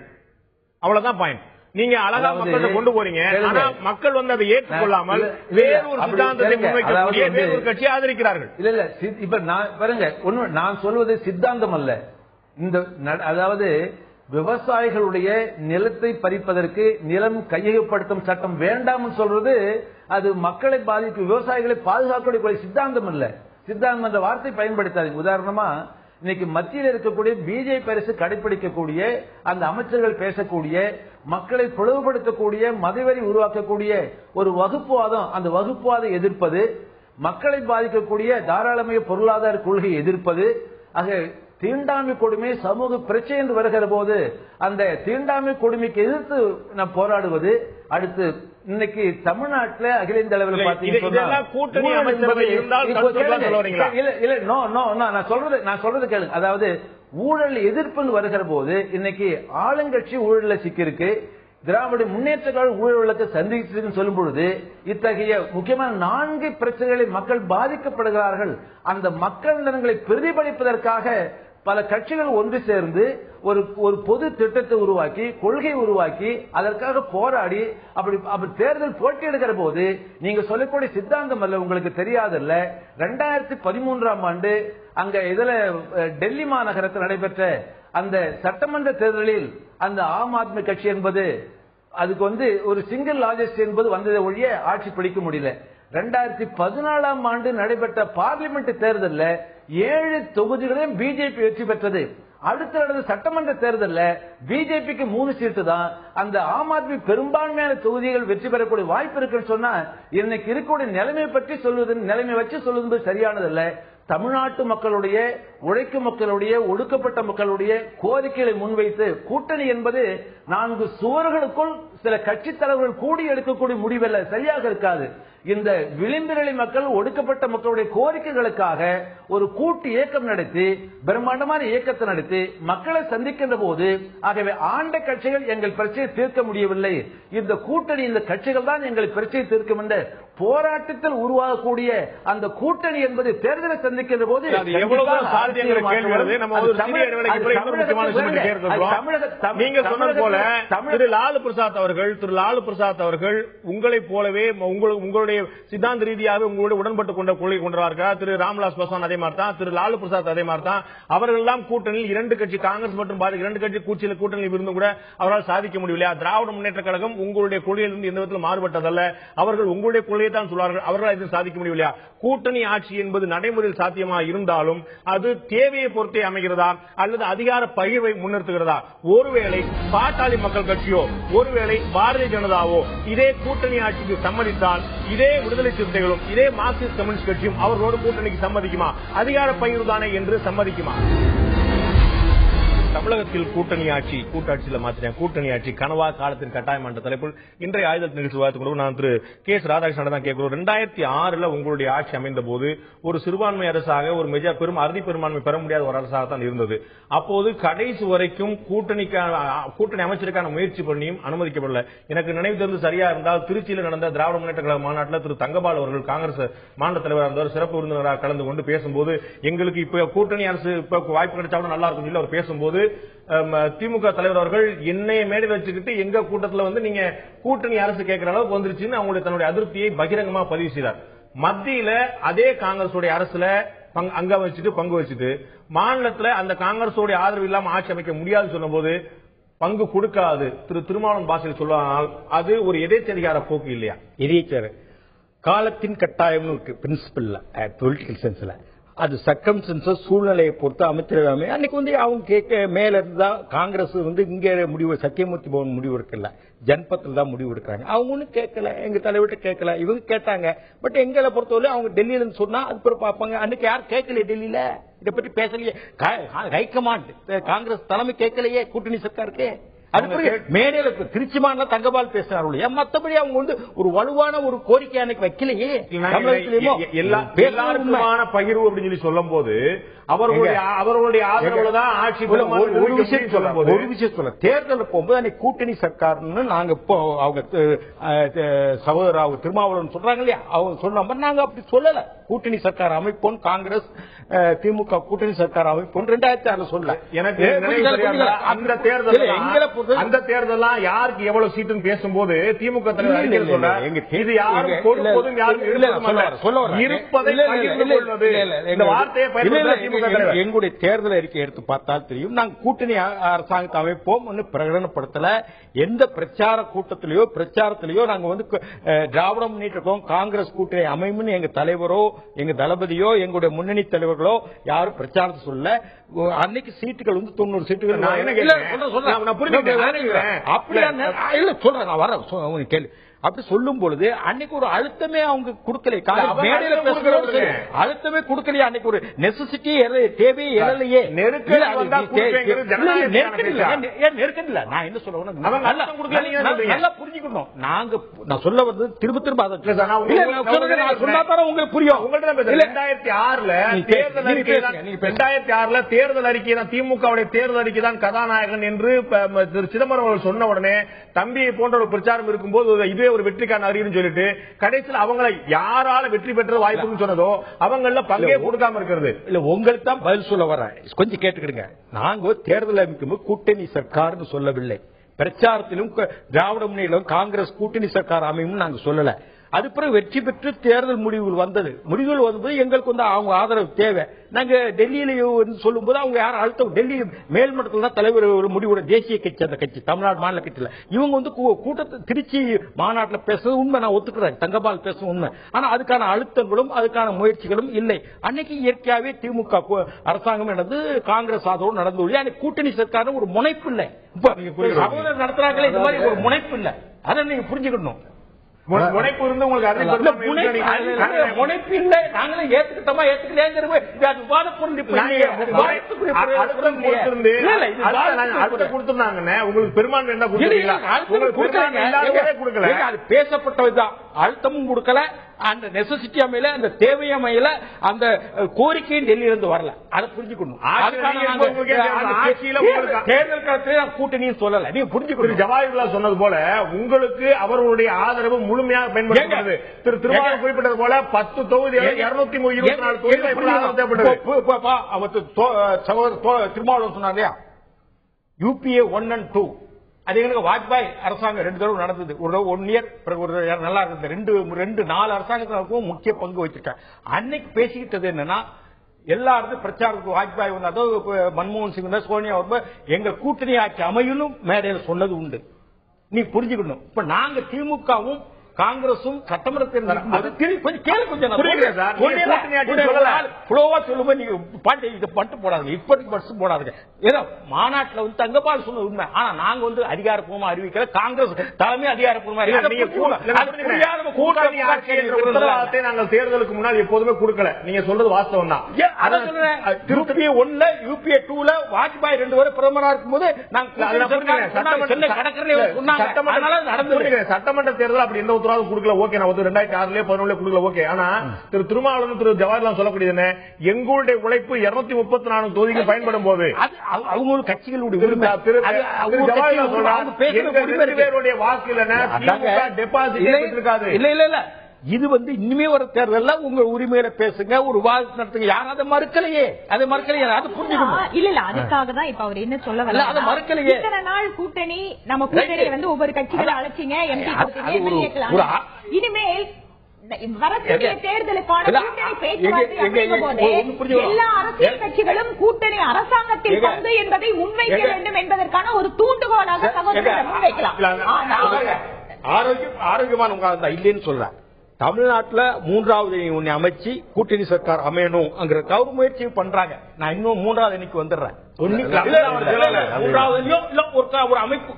அவ்வளவுதான் பாயிண்ட். நீங்க அழகா மக்கள்கிட்ட கொண்டு போறீங்க, ஆனா மக்கள் வந்து அதை ஏற்றுக்கொள்ளாமல் வேறொரு சித்தாந்தத்தை முன்வைக்கக்கூடிய வேறொரு கட்சியை ஆதரிக்கிறார்கள். இல்ல இல்ல, இப்ப நான் பாருங்க, ஒண்ணு நான் சொல்வது சித்தாந்தம் அல்ல. இந்த அதாவது விவசாயிகளுடைய நிலத்தை பறிப்பதற்கு நிலம் கையகப்படுத்தும் சட்டம் வேண்டாம் சொல்றது அது மக்களை பாதிக்கும், விவசாயிகளை பாதுகாக்கக்கூடிய சித்தாந்தம் இல்ல. சித்தாந்தம் என்ற வார்த்தை பயன்படுத்தாது. உதாரணமா இன்னைக்கு மத்தியில் இருக்கக்கூடிய பிஜேபி அரசு கடைபிடிக்கக்கூடிய அந்த அமைச்சர்கள் பேசக்கூடிய மக்களை பிளவுபடுத்தக்கூடிய மதவெறி உருவாக்கக்கூடிய ஒரு வகுப்புவாதம், அந்த வகுப்புவாதை எதிர்ப்பது, மக்களை பாதிக்கக்கூடிய தாராளமய பொருளாதார கொள்கையை எதிர்ப்பது, ஆக தீண்டாமை கொடுமை சமூக பிரச்சனை என்று வருகிற போது அந்த தீண்டாமை கொடுமைக்கு எதிர்த்து நாம் போராடுவது. அடுத்து இன்னைக்கு தமிழ்நாட்டில் அகில இந்திய அளவில் பாத்தீங்கன்னா நான் சொல்றது கேளுங்க. அதாவது ஊழல் எதிர்ப்புன்னு வருகிற போது இன்னைக்கு ஆளுங்கட்சி ஊழல சிக்கிருக்கு, திராவிட முன்னேற்ற கழக ஊழலுக்கு சந்திச்சு சொல்லும் பொழுது இத்தகைய முக்கியமான 4 பிரச்சனைகளில் மக்கள் பாதிக்கப்படுகிறார்கள். அந்த மக்கள் நலன்களை பிரதிபலிப்பதற்காக பல கட்சிகள் ஒன்று சேர்ந்து ஒரு பொது திட்டத்தை உருவாக்கி, கொள்கை உருவாக்கி, அதற்காக போராடி அப்படி தேர்தல் போட்டி எடுக்கிற போது நீங்க சொல்லக்கூடிய சித்தாந்தம் அல்ல, உங்களுக்கு தெரியாதல்ல. 2013ஆம் ஆண்டு அங்க இதுல டெல்லி மாநகரத்தில் நடைபெற்ற அந்த சட்டமன்ற தேர்தலில் அந்த ஆம் ஆத்மி கட்சி என்பது அதுக்கு வந்து ஒரு சிங்கிள் லார்ஜஸ்ட் என்பது வந்ததை ஒழிய ஆட்சி பிடிக்க முடியல. 2014ஆம் ஆண்டு நடைபெற்ற பார்லிமெண்ட் தேர்தலில் 7 தொகுதிகளையும் பிஜேபி வெற்றி பெற்றது. அடுத்த நடந்த சட்டமன்ற தேர்தலில் பிஜேபிக்கு 3 சீட்டு தான். அந்த ஆம் ஆத்மி பெரும்பான்மையான தொகுதிகள் வெற்றி பெறக்கூடிய வாய்ப்பு இருக்குன்னு சொன்னா இன்னைக்கு இருக்கக்கூடிய நிலைமை பற்றி சொல்வது, நிலைமை வச்சு சொல்வது சரியானதல்ல. தமிழ்நாட்டு மக்களுடைய, உழைக்கும் மக்களுடைய, ஒடுக்கப்பட்ட மக்களுடைய கோரிக்கைகளை முன்வைத்து கூட்டணி என்பது 4 சுவர்களுக்குள் சில கட்சி தலைவர்கள் கூடி எடுக்கக்கூடிய முடிவல்ல, சரியாக இருக்காது. இந்த விளிம்பு நிலை மக்கள், ஒடுக்கப்பட்ட மக்களுடைய கோரிக்கைகளுக்காக ஒரு கூட்டு இயக்கம் நடத்தி, பிரம்மாண்டமான இயக்கத்தை நடத்தி மக்களை சந்திக்கின்ற போது, ஆகவே ஆண்ட கட்சிகள் எங்கள் பிரச்சனையை தீர்க்க முடியவில்லை, இந்த கூட்டணி, இந்த கட்சிகள் தான் எங்கள் பிரச்சனையை தீர்க்கும் என்ற போராட்டத்தில் உருவாகக்கூடிய அந்த கூட்டணி என்பது தேர்தலை சந்திக்கின்ற போது நீங்க சொன்னது போல திரு லாலு பிரசாத் அவர்கள் உங்களைப் போலவே உங்களுடைய சித்தாந்த ரீதியாக உங்களுடைய உடன்பட்டு கொண்ட கொள்கை கொண்டார்கள். திரு ராம்விலாஸ் பாஸ்வான் அதே மாதிரி தான், திரு லாலு பிரசாத் அதே மாதிரி தான். அவர்கள் எல்லாம் கூட்டணியில் 2 கட்சி, காங்கிரஸ் மற்றும் பாஜக 2 கட்சி கூட்டணியில் இருந்து கூட அவரால் சாதிக்க முடியவில்லை. திராவிட முன்னேற்ற கழகம் உங்களுடைய கொள்கையிலிருந்து எந்த விதத்தில் மாறுபட்டதல்ல. அவர்கள் உங்களுடைய கொள்கையை தான் சொல்வார்கள், அவர்களால் இதை சாதிக்க முடியவில்லையா? கூட்டணி ஆட்சி என்பது நடைமுறையில் சாத்தியமாக இருந்தாலும் அது தேவையை பொறுத்தே அமைகிறதா அல்லது அதிகார பகிர்வை முன்னிறுத்துகிறதா? ஒருவேளை பாட்டாளி மக்கள் கட்சியோ ஒருவேளை பாரதிய ஜனதாவோ இதே கூட்டணி ஆட்சிக்கு சம்மதித்தால் இதே விடுதலை சிறுத்தைகளும் இதே மார்க்சிஸ்ட் கம்யூனிஸ்ட் கட்சியும் அவர்களோடு கூட்டணிக்கு சம்மதிக்குமா? அதிகார பகிர்வு தானே என்று சம்மதிக்குமா? தமிழகத்தில் கூட்டணி ஆட்சி கூட்டாட்சியில மாத்திரம் கூட்டணி ஆட்சி கனவா காலத்தின் கட்டாயம் என்ற தலைப்பில் இன்றைய ஆயுத நிகழ்ச்சி வாழ்த்துக்கிறோம். நான் திரு கே எஸ் ராதாகிருஷ்ணன் தான் கேட்கிறோம். 2006 உங்களுடைய ஆட்சி அமைந்த போது ஒரு சிறுபான்மை அரசாக ஒரு அறுதி பெரும்பான்மை பெற முடியாத ஒரு அரசாக தான் இருந்தது. அப்போது கடைசி வரைக்கும் கூட்டணி அமைச்சருக்கான முயற்சி பண்ணியும் அனுமதிக்கப்படல. எனக்கு நினைவு தெரிந்து சரியா இருந்தால் திருச்சியில் நடந்த திராவிட முன்னேற்ற கழக மாநாட்டில் திரு தங்கபால் அவர்கள் காங்கிரஸ் மாநில தலைவராக இருந்தவர் சிறப்பு விருந்தினராக கலந்து கொண்டு பேசும்போது எங்களுக்கு இப்ப கூட்டணி அரசு வாய்ப்பு கிடைச்சாலும் நல்லா இருக்கும் அவர் பேசும்போது திமுக தலைவர் அவர்கள் என்னைய மேடையில் வச்சுக்கிட்டு எங்க கூட்டத்தில் நீங்க கூட்டணி அரசு கேட்கிற அளவுக்கு வந்துருச்சுன்னு அவங்களுடைய தன்னுடைய அதிருப்தியை பகிரங்கமா பதிவு செய்தார். மத்தியில அதே காங்கிரஸ் அரசுல அங்க வச்சுட்டு பங்கு வச்சுட்டு மாநிலத்தில் அந்த காங்கிரஸ் ஆதரவு இல்லாம ஆட்சி அமைக்க முடியாது சொன்ன போது பங்கு கொடுக்காது திரு திருமாவளவன் பாஷையில் சொல்லுவாங்க. அது ஒரு எதேச்சதிகார போக்கு இல்லையா? எதேச்சர் காலத்தின் கட்டாயம் பிரின்சிபல் பொலிட்டிக்கல் சென்ஸ்ல அது சர்க்கம்ஸ்டன்சஸ் சூழ்நிலையை பொறுத்து அமைச்சரவை அன்னைக்கு அவங்க கேட்க மேல இருந்தா காங்கிரஸ் இங்க முடிவு சத்தியமூர்த்தி பவன் முடிவு எடுக்கல, ஜன்பத்தில் தான் முடிவு எடுக்கிறாங்க. அவங்க ஒன்னும் கேட்கல, எங்க தலைவர்கிட்ட கேட்கல, இவங்க கேட்டாங்க. பட் எங்களை பொறுத்தவரை அவங்க டெல்லியில இருந்து சொன்னா அது பிறகு பார்ப்பாங்க. அன்னைக்கு யாரும் கேட்கலையே, டெல்லியில இதை பற்றி பேசலையே, ஹைகமாண்ட் காங்கிரஸ் தலைமை கேட்கலையே கூட்டணி சர்க்காருக்கு. மேடையில திருச்சி மாநில தங்கபால் பேசினார். மற்றபடி அவங்க ஒரு வலுவான ஒரு கோரிக்கை அன்னைக்கு வைக்கலையே. எல்லாருக்குமான பகிர்வு அப்படின்னு சொல்லி சொல்லும் போது அவர்களுடைய ஆதரவுல தான் ஆட்சி. ஒரு விஷயம் சொல்ல தேர்தலில் போகும்போது அன்னைக்கு கூட்டணி சர்க்கார்னு நாங்க இப்போ அவங்க சகோதரர் திருமாவளவன் சொல்றாங்க இல்லையா, அவங்க சொன்ன நாங்க அப்படி சொல்லல. கூட்டணி சர்க்கார் அமைப்போம், காங்கிரஸ் திமுக கூட்டணி சர்க்கார் அமைப்போம் 2006 சொல்ல. எனக்கு அந்த தேர்தல் யாருக்கு எவ்வளவு சீட்டுன்னு பேசும்போது திமுக தலைவர் இது யாரும் கொடுப்பதும் யாரும் இருப்பதை இந்த வார்த்தையை எங்களுடைய தேர்தல் அறிக்கை எடுத்து பார்த்தால் தெரியும். நாங்கள் கூட்டணி அரசாங்கத்தை அமைப்போம் பிரகடனப்படுத்தல. எந்த பிரச்சார கூட்டத்திலேயோ பிரச்சாரத்திலேயோ நாங்க திராவிட முன்னேற்ற காங்கிரஸ் கூட்டணி அமையும் எங்க தலைவரோ எங்க தளபதியோ எங்களுடைய முன்னணி தலைவர்களோ யாரும் பிரச்சாரத்தை சொல்ல. அன்னைக்கு சீட்டுகள் 90 சீட்டுகள் கேள்வி அப்படி சொல்லும் பொழுது அன்னைக்கு ஒரு அழுத்தமே அவங்க கொடுக்கல, அழுத்தமே கொடுக்கலையே. அன்னைக்கு ஒரு நெசசிட்டி தேவையே எழலையே. நெருக்கடி இல்ல. நான் என்ன சொல்ல நல்லா புரிஞ்சுக்கணும். நான் சொல்ல வந்து திரும்ப திரும்ப உங்களுக்கு புரியும். 2006 தேர்தல் அறிக்கை தான் திமுகவுடைய தேர்தல் அறிக்கை தான் கதாநாயகன் என்று திரு சிதம்பரம் அவர்கள் சொன்ன உடனே தம்பியை போன்ற ஒரு பிரச்சாரம் இருக்கும்போது இதே ஒரு வெற்றிக்கான அறிகுறின்னு சொல்லிட்டு கடைசியில் அவங்களை யாரால வெற்றி பெற்ற வாய்ப்புன்னு சொன்னதோ அவங்கள பங்கே கொடுக்காம இருக்கிறது இல்ல. உங்களுக்கு தான் பதில் சொல்ல வரேன், கொஞ்சம் கேட்டுக்கிடுங்க. நாங்க தேர்தல் அமைக்கும் கூட்டணி சர்க்கார்னு சொல்லவில்லை. பிரச்சாரத்திலும் திராவிட முன்னேற்ற காங்கிரஸ் கூட்டணி சர்க்கார் அமையும் நாங்க சொல்லல. அது பிறகு வெற்றி பெற்று தேர்தல் முடிவுகள் வந்தது. முடிவுகள் வரும்போது எங்களுக்கு அவங்க ஆதரவு தேவை. நாங்க டெல்லியில சொல்லும் போது அவங்க யாரும் அழுத்தம் டெல்லி மேல்மட்டத்தில் தான் தலைவர் ஒரு முடிவோட தேசிய கட்சி அந்த கட்சி தமிழ்நாடு மாநில கட்சியில இவங்க கூட்டத்தை திருச்சி மாநாட்டில் பேசுறது உண்மை, நான் ஒத்துக்கிறேன். தங்கபால் பேசுறது உண்மை. ஆனா அதுக்கான அழுத்தங்களும் அதுக்கான முயற்சிகளும் இல்லை. அன்னைக்கு இயற்கையாவே திமுக அரசாங்கம் நடந்து காங்கிரஸ் ஆதரவு நடந்து அன்னைக்கு கூட்டணி சர்க்கார் ஒரு முனைப்பு இல்லை. சகோதரர் நடத்துறாங்களே இந்த மாதிரி ஒரு முனைப்பு இல்லை. அதை நீங்க புரிஞ்சுக்கணும். முனைப்பு இருந்து உங்களுக்கு முனைப்பு இல்லை. நாங்களே ஏத்துக்கிட்டோமா ஏத்துக்கலையாங்கிற உங்களுக்கு பெரும்பான்மை என்ன அது பேசப்பட்டதுதான். அழுத்தமும் கொடுக்கல, அந்த நெசசிட்டி அமையல, அந்த தேவை அமையல, அந்த கோரிக்கையும் டெல்லியிலிருந்து வரல. அதை புரிஞ்சுக்கணும். தேர்தல் காலத்திலே கூட்டணியும் சொல்லல. நீங்க புரிஞ்சுக்கணும். ஜவாஹிர்லால் சொன்னது போல உங்களுக்கு அவர்களுடைய ஆதரவு முழுமையாக பயன்படுத்தப்படுது. திரு திருமாவளவன் குறிப்பிட்டது போல 10 தொகுதிகள் 224 சகோதரர் திருமாவளவன் சொன்னார் இல்லையா, UPA 1 and 2 அது எங்களுக்கு வாஜ்பாய் அரசாங்கம் 2 தடவை நடந்தது. ஒரு 1 இயர் நல்லா இருந்தது. 4 அரசாங்கத்தினருக்கும் முக்கிய பங்கு வச்சிருக்காங்க. அன்னைக்கு பேசிக்கிட்டது என்னன்னா எல்லாரும் பிரச்சாரத்துக்கு வாஜ்பாய் வந்ததோ மன்மோகன் சிங் சோனியா எங்க கூட்டணி ஆட்சி அமையும் மேடையில் சொன்னது உண்டு. நீ புரிஞ்சுக்கணும். இப்ப நாங்க திமுகவும் காங்கிரசும் சட்டமன்ற தேர்தல் கொஞ்சம் கேளு கொஞ்சம் சொல்லும்போது நீங்க பாட்டு இதை பட்டு போடாதுங்க, இப்படிக்கு பட்ஸ் போடாதுங்க. ஏதோ மாநாட்டில் வந்து தங்கபால் சொன்ன உண்மை. ஆனா நாங்க வந்து அதிகாரப்பூர்வமா அறிவிக்கிற காங்கிரஸ் தலைமை அதிகாரப்பூர்வமா நாங்கள் தேர்தலுக்கு முன்னாடி எப்போதுமே கொடுக்கல. நீங்க சொல்றது வாஸ்தவம் தான். யூபிஏ 1ல யூபிஏ 2ல வாஜ்பாய் 2 பேரும் பிரதமரா இருக்கும்போது சட்டமன்ற தேர்தல் அப்படி எந்த உத்தரவாதம் கொடுக்கல. ஓகே, நான் 2006 11 கொடுக்கல. ஓகே, ஆனா திரு திருமாவளவன் திரு ஜவஹர்லால் சொல்லக்கூடியது என்ன, எங்களுடைய உழைப்பு 234 தொகுதிக்கு பயன்படும் போது அவங்க கட்சிகளுடைய உரிமை வாக்கு டெபாசிட் இல்ல இல்ல இல்ல. இது வந்து இனிமே ஒரு தேர்தல் உங்க உரிமையில பேசுங்க, ஒரு விவாதம் நடத்துங்க. யாரும் அதை மறுக்கலையே, அதை மறுக்கலையே, அது புரிஞ்சுக்கணும். இல்ல இல்ல, அதுக்காக தான் இப்ப அவர் என்ன சொல்ல வரல, அதை மறுக்கலையே. இத்தனை நாள் கூட்டணி நம்ம கூட்டணி வந்து ஒவ்வொரு கட்சிகளை அழைச்சிங்க, இனிமேல் வரக்கூடிய தேர்தலுக்கான கூட்டணி பேச்சுவார்த்தை எல்லா அரசியல் கட்சிகளும் கூட்டணி அரசாங்கத்தில் பங்கு என்பதை முன்வைக்க வேண்டும் என்பதற்கான ஒரு தூண்டுகோலாக சகோதரர்கள் முன்வைக்கலாம். ஆரோக்கியமான இல்லைன்னு சொல்றேன். தமிழ்நாட்டுல 3வது அணி அமைச்சு கூட்டணி சர்க்கார் அமையணும்ங்கிற கவுர் முயற்சி பண்றாங்க. நான் இன்னும் 3வது அணிக்கு வந்துடுறேன். 3வது அணியும் இல்ல ஒரு அமைப்பு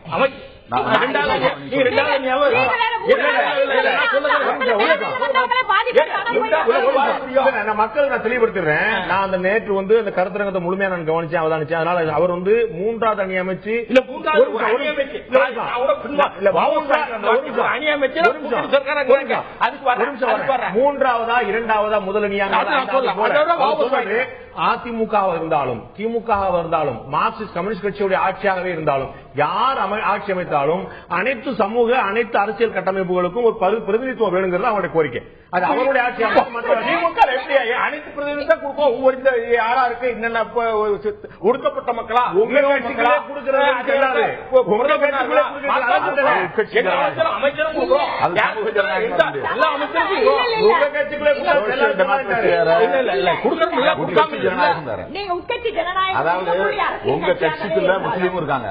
மக்கள் நான் தெளிவுபடுத்துறேன். நான் அந்த நேற்று வந்து அந்த கருத்தரங்கத்தை முழுமையா நான் கவனிச்சேன், அவதானிச்சேன். அதனால அவர் வந்து 3வது அணி அமைச்சு மூன்றாவதா 2வதா முதலணியா அதிமுக இருந்தாலும் திமுக இருந்தாலும் மார்க்சிஸ்ட் கம்யூனிஸ்ட் கட்சியுடைய ஆட்சியாகவே இருந்தாலும் யார் ஆட்சி அமைத்தாலும் அனைத்து சமூக அனைத்து அரசியல் கட்டமைப்புகளுக்கும் ஒரு பிரதிநிதித்துவம் வேணுங்கிறது அவருடைய கோரிக்கை. அது அவருடைய ஆட்சி. அனைத்து பிரதிநிதித்துவம் கொடுப்போம். ஒவ்வொரு யாரா இருக்கு என்னென்ன ஒடுக்கப்பட்ட மக்களா அதாவது உங்க கட்சிக்குள்ள முஸ்லீம் இருக்காங்க,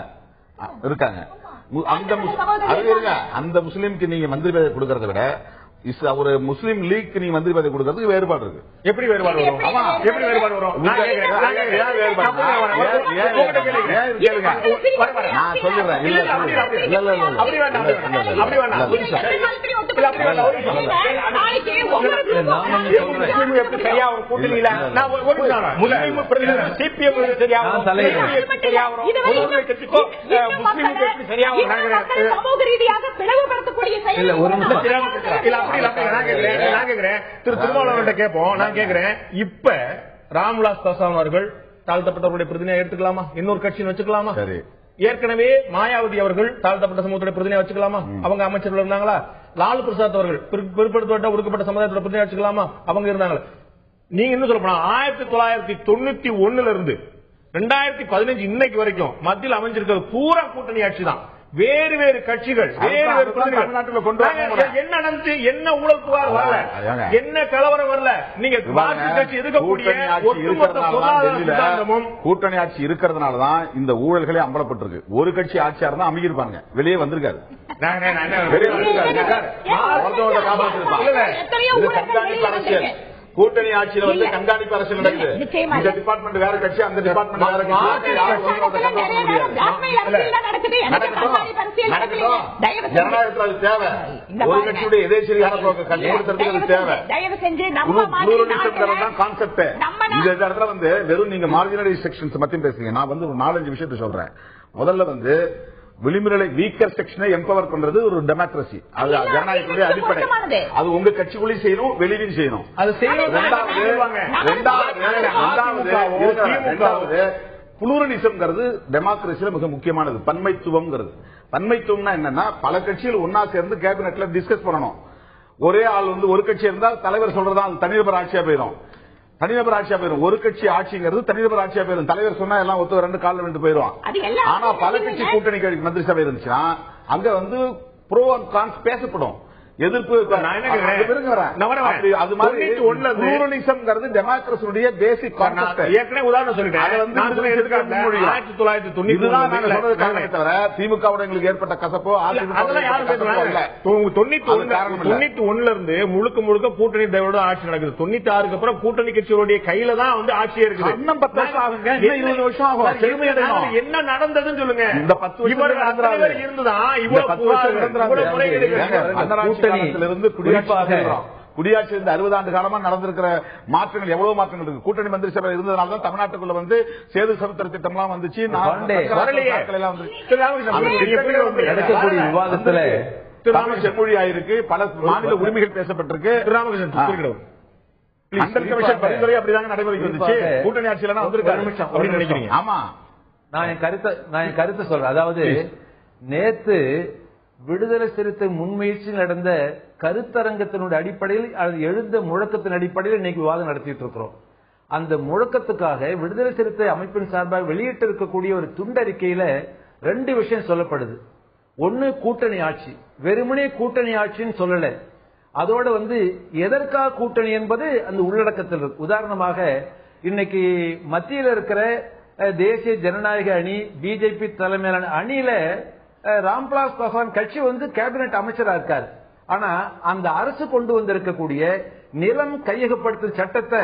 அந்த முஸ்லீமுக்கு நீங்க மந்திரி பதவி கொடுக்கறத விட ஒரு முஸ்லீம் லீக் நீங்க மந்திரி பதவி கொடுக்கறதுக்கு வேறுபாடு இருக்கு. எப்படி வேறுபாடு வரும்? எப்படி வேறுபாடு வரும்? நான் சொல்லுறேன். திரு திருமாவளவன் கேட்போம். நான் கேட்கிறேன், இப்ப ராம்விலாஸ் பாஸ்வான் அவர்கள் தாழ்த்தப்பட்டவர்களுடைய பிரதிநிதியை எடுத்துக்கலாமா? இன்னொரு கட்சின்னு வச்சுக்கலாமா? ஏற்கனவே மாயாவதி அவர்கள் தாழ்த்தப்பட்ட சமூகத்துடைய பிரதிநிதியை வச்சுக்கலாமா? அவங்க அமைச்சர்கள் இருந்தாங்களா? லாலு பிரசாத் அவர்கள் பிற்படுத்தப்பட்ட ஒடுக்கப்பட்ட சமுதாயத்தோட பிரதிநிதியை வச்சுக்கலாமா? அவங்க இருந்தாங்களா? நீங்க என்ன சொல்ல போனா 1991 இருந்து 2015 இன்னைக்கு வரைக்கும் மத்தியில் அமைஞ்சிருக்கிறது பூரா கூட்டணி ஆட்சி தான். வேறு வேறு கட்சிகள் தமிழ்நாட்டில் கொண்டு என்ன நடந்துச்சு, என்ன ஊழல் புகார் வரல, என்ன கலவரம் வரல. நீங்க கட்சி இருக்கக்கூடிய கூட்டணி ஆட்சி இருக்கிறதுனாலதான் இந்த ஊழல்களே அம்பலப்பட்டிருக்கு. ஒரு கட்சி ஆட்சியா இருந்தா அமைக்கிருப்பாங்க, வெளியே வந்திருக்காரு. கூட்டணி ஆட்சியில வந்து கண்காணிப்பு அரசு நடக்குது. இந்த டிபார்ட்மெண்ட் வேற கட்சி, அந்த டிபார்ட்மெண்ட் வேற கட்சி. ஜனநாயகத்தில் அது தேவை. ஒரு கட்சியுடைய எதேச்சரியான கட்டுப்படுத்துறதுக்கு அது தேவை. கான்செப்ட் இந்த இடத்துல வந்து வெறும் நீங்க மார்ஜினலைஸ் செக்ஷன்ஸ் மட்டும் பேசுறீங்க. நான் வந்து ஒரு 4-5 விஷயத்தை சொல்றேன். முதல்ல வந்து விளிம்புநிலை வீக்கர் செக்ஷனை எம்பவர் பண்றது ஒரு டெமோக்ரசி, அது ஜனநாயகத்துடைய அடிப்படை. அது உங்க கட்சிக்குள்ளேயும் செய்யணும், வெளியிலும் செய்யணும். அது ரெண்டாவது புளூரலிசம்ங்கிறது டெமோக்ரஸியில மிக முக்கியமானது. பன்மைத்துவம்ங்கிறது. பன்மைத்துவம்னா என்னன்னா, பல கட்சிகள் ஒன்னா சேர்ந்து கேபினெட்ல டிஸ்கஸ் பண்ணணும். ஒரே ஆள் வந்து ஒரு கட்சி இருந்தால் தலைவர் சொல்றதா தனிநபர் ஆட்சியா போயிடும். ஒரு கட்சி ஆட்சிங்கிறது தனிநபர் ஆட்சியா போயிடும். தலைவர் சொன்னா எல்லாம் ஒத்து 2 காலில் விட்டு போயிடுவான். ஆனா பல கட்சி கூட்டணி மந்திரி சபை இருந்துச்சுன்னா அங்க வந்து ப்ரோ அண்ட் கான்ஸ் பேசப்படும். எதிர்ப்பு அது மாதிரி புளூரலிசம்ங்கிறது டெமோக்ரஸியுடைய பேசிக் கான்செப்ட். ஏற்கனவே உதாரணம் சொல்லிட்டேன். தவிர திமுகவோட எங்களுக்கு ஏற்பட்ட கசப்போ 91 இருந்து முழுக்க முழுக்க கூட்டணி தயவோட ஆட்சி நடக்குது. 96க்கு அப்புறம் கூட்டணி கட்சிகளுடைய கையில தான் வந்து ஆட்சியே இருக்குது. இன்னும் 10 வருஷம் ஆகுங்க, 20 வருஷம் ஆகும். என்ன நடந்ததுன்னு சொல்லுங்க. இந்த 10 வருஷம் இருந்துதான் குடியாட்சி இருந்து 60 ஆண்டு காலமா நடந்திருக்கிற மாற்றங்கள் எவ்வளவு மாற்றங்கள் இருக்கு. கூட்டணி மந்திரி சபை இருந்ததுனால தான் தமிழ்நாட்டுக்குள்ள வந்து சேது சமுத்திர திட்டம் எல்லாம் வந்துச்சு. நடக்கக்கூடிய விவாதத்துல செம்மொழி ஆயிருக்கு, பல மாநில உரிமைகள் பேசப்பட்டிருக்கு. பரிந்துரை அப்படிதாங்க நடைமுறைக்கு வந்துச்சு. கூட்டணி ஆட்சியில வந்திருக்காரு நினைக்கிறீங்க? ஆமா, நான் என் கருத்தை சொல்றேன். அதாவது நேத்து விடுதலை சிறுத்தை முன்முயற்சியில் நடந்த கருத்தரங்கத்தினுடைய அடிப்படையில் எழுந்த முழக்கத்தின் அடிப்படையில் இன்னைக்கு விவாதம் நடத்திட்டு இருக்கிறோம். அந்த முழக்கத்துக்காக விடுதலை சிறுத்தை அமைப்பின் சார்பாக வெளியிட்டு இருக்கக்கூடிய ஒரு துண்டறிக்கையில 2 விஷயம் சொல்லப்படுது. ஒன்னு, கூட்டணி ஆட்சி, வெறுமனே கூட்டணி ஆட்சின்னு சொல்லல. அதோட வந்து எதற்காக கூட்டணி என்பது அந்த உள்ளடக்கத்தில் இருக்கு. உதாரணமாக இன்னைக்கு மத்தியில் இருக்கிற தேசிய ஜனநாயக அணி, பிஜேபி தலைமையிலான அணியில ராம்விலாஸ் பாஸ்வான் கட்சி வந்து கேபினெட் அமைச்சரா இருக்காரு. ஆனா அந்த அரசு கொண்டு வந்திருக்கக்கூடிய நிலம் கையகப்படுத்தும் சட்டத்தை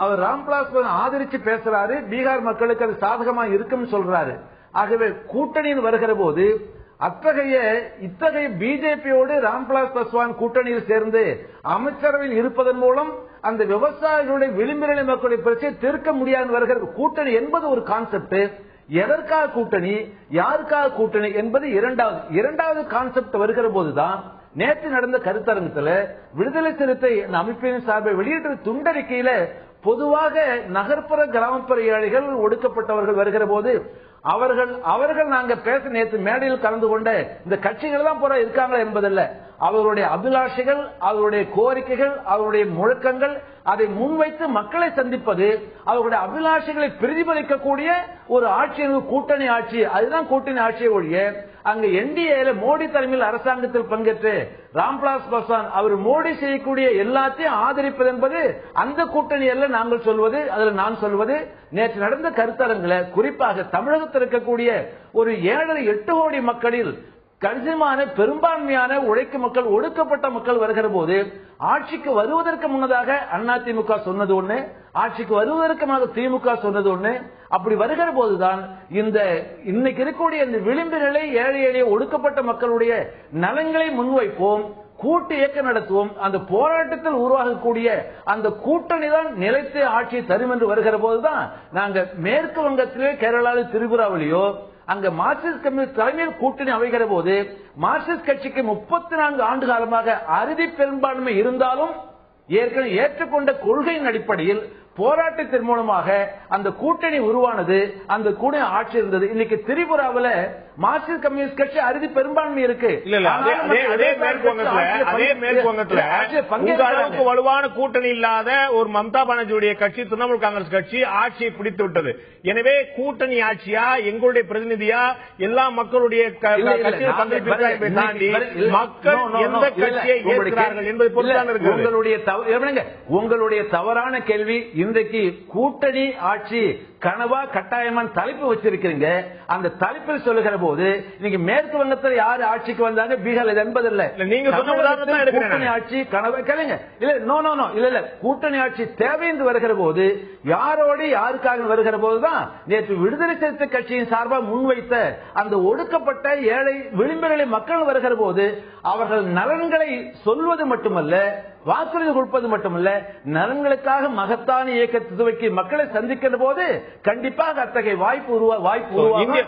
அவர் ராம்விலாஸ் ஆதரிச்சு பேசுறாரு. பீகார் மக்களுக்கு அது சாதகமா இருக்குன்னு சொல்றாரு. ஆகவே கூட்டணியில் வருகிற போது இத்தகைய பிஜேபியோடு ராம்விலாஸ் பாஸ்வான் கூட்டணியில் சேர்ந்து அமைச்சரவையில் இருப்பதன் மூலம் அந்த விவசாயிகளுடைய விளிம்புநிலை மக்களுடைய பிரச்சனை தீர்க்க முடியாது வருகிறது. கூட்டணி என்பது ஒரு கான்செப்ட். எதற்காக கூட்டணி, யாருக்காக கூட்டணி என்பது இரண்டாவது கான்செப்ட் வருகிற போதுதான் நேற்று நடந்த கருத்தரங்கத்தில் விடுதலை சிறுத்தை அமைப்பின் சார்பை வெளியிட்ட துண்டறிக்கையில பொதுவாக நகர்ப்புற கிராமப்புற ஏழைகள் ஒடுக்கப்பட்டவர்கள் வருகிற போது அவர்கள் நாங்க பேச நேற்று மேடையில் கலந்து கொண்ட இந்த கட்சிகள் தான் போற இருக்காங்க என்பதல்ல, அவருடைய அபிலாஷைகள், அவருடைய கோரிக்கைகள், அவருடைய முழக்கங்கள், அதை முன்வைத்து மக்களை சந்திப்பது, அவருடைய அபிலாஷைகளை பிரதிபலிக்கக்கூடிய ஒரு ஆட்சி, கூட்டணி ஆட்சி. அதுதான் கூட்டணி ஆட்சியை ஒழிய அங்க என்டிஏல மோடி தலைமையில் அரசாங்கத்தில் பங்கேற்று ராம்விலாஸ் பாஸ்வான் அவர் மோடி செய்யக்கூடிய எல்லாத்தையும் ஆதரிப்பது என்பது அந்த கூட்டணி அல்ல. நாங்கள் சொல்வது, அதில் நான் சொல்வது, நேற்று நடந்த கருத்தரங்கில் குறிப்பாக தமிழகத்தில் இருக்கக்கூடிய ஒரு 7-8 கோடி மக்களில் கணிசமான பெரும்பான்மையான உழைக்கும் மக்கள், ஒடுக்கப்பட்ட மக்கள் வருகிற போது ஆட்சிக்கு வருவதற்கு முன்னதாக அதிமுக சொன்னது ஒண்ணு, ஆட்சிக்கு வருவதற்கு திமுக சொன்னது ஒண்ணு. அப்படி வருகிற போதுதான் இன்னைக்கு இருக்கக்கூடிய இந்த விளிம்பு நிலை ஏழை எளிய ஒடுக்கப்பட்ட மக்களுடைய நலன்களை முன்வைப்போம், கூட்டு இயக்கம் நடத்துவோம், அந்த போராட்டத்தில் உருவாகக்கூடிய அந்த கூட்டணி தான் நிலைத்த ஆட்சியை தரும் என்று வருகிற போதுதான் நாங்க மேற்கு வங்கத்திலே, கேரளாவில், திரிபுராவிலேயோ அங்க மார்க்சிஸ்ட் கம்யூனிஸ்ட் தலைமையில் கூட்டணி அமைகிற போது மார்க்சிஸ்ட் கட்சிக்கு 34 ஆண்டு காலமாக அறுதி பெரும்பான்மை இருந்தாலும் ஏற்கனவே ஏற்றுக்கொண்ட கொள்கையின் அடிப்படையில் போராட்டத்தின் மூலமாக அந்த கூட்டணி உருவானது, அந்த கூட்டணி ஆட்சி இருந்தது. இன்னைக்கு திரிபுராவில் மார்க்சிஸ்ட் கம்யூனிஸ்ட் கட்சி அறுதி பெரும்பான்மை இருக்கு. வலுவான கூட்டணி இல்லாத ஒரு மம்தா பானர்ஜியுடைய கட்சி, திரிணாமுல் காங்கிரஸ் கட்சி ஆட்சியை பிடித்து விட்டது. எனவே கூட்டணி ஆட்சியா, எங்களுடைய பிரதிநிதியா, எல்லா மக்களுடைய தாண்டி மக்கள் எந்த கட்சியை ஏற்கிறார்கள் என்பதை பொறுத்து உங்களுடைய தவறான கேள்வி. இன்றைக்கு கூட்டணி ஆட்சி கனவா கட்டாயமான தலைப்பு வச்சிருக்கிறீங்க. அந்த தலைப்பில் சொல்லுகிற போது இன்னைக்கு மேற்கு வங்கத்தில் யாரு ஆட்சிக்கு வந்தாங்க, பீகார் என்பதில்லை. நீங்க கூட்டணி ஆட்சி கனவா கேளுங்க. இல்ல கூட்டணி ஆட்சி தேவை என்று வருகிற போது யாரோடு யாருக்காக வருகிற போதுதான் நேற்று விடுதலை சிறுத்தை கட்சியின் சார்பாக முன்வைத்த அந்த ஒடுக்கப்பட்ட ஏழை விளிம்புநிலை மக்கள் வருகிற போது அவர்கள் நலன்களை சொல்வது மட்டுமல்ல, வாக்குறுதி கொடுப்பது மட்டுமல்ல, நலன்களுக்காக மகத்தான இயக்கத்தை துவக்கி மக்களை சந்திக்கிற போது கண்டிப்பாக அத்தகைய வாய்ப்பு இந்திய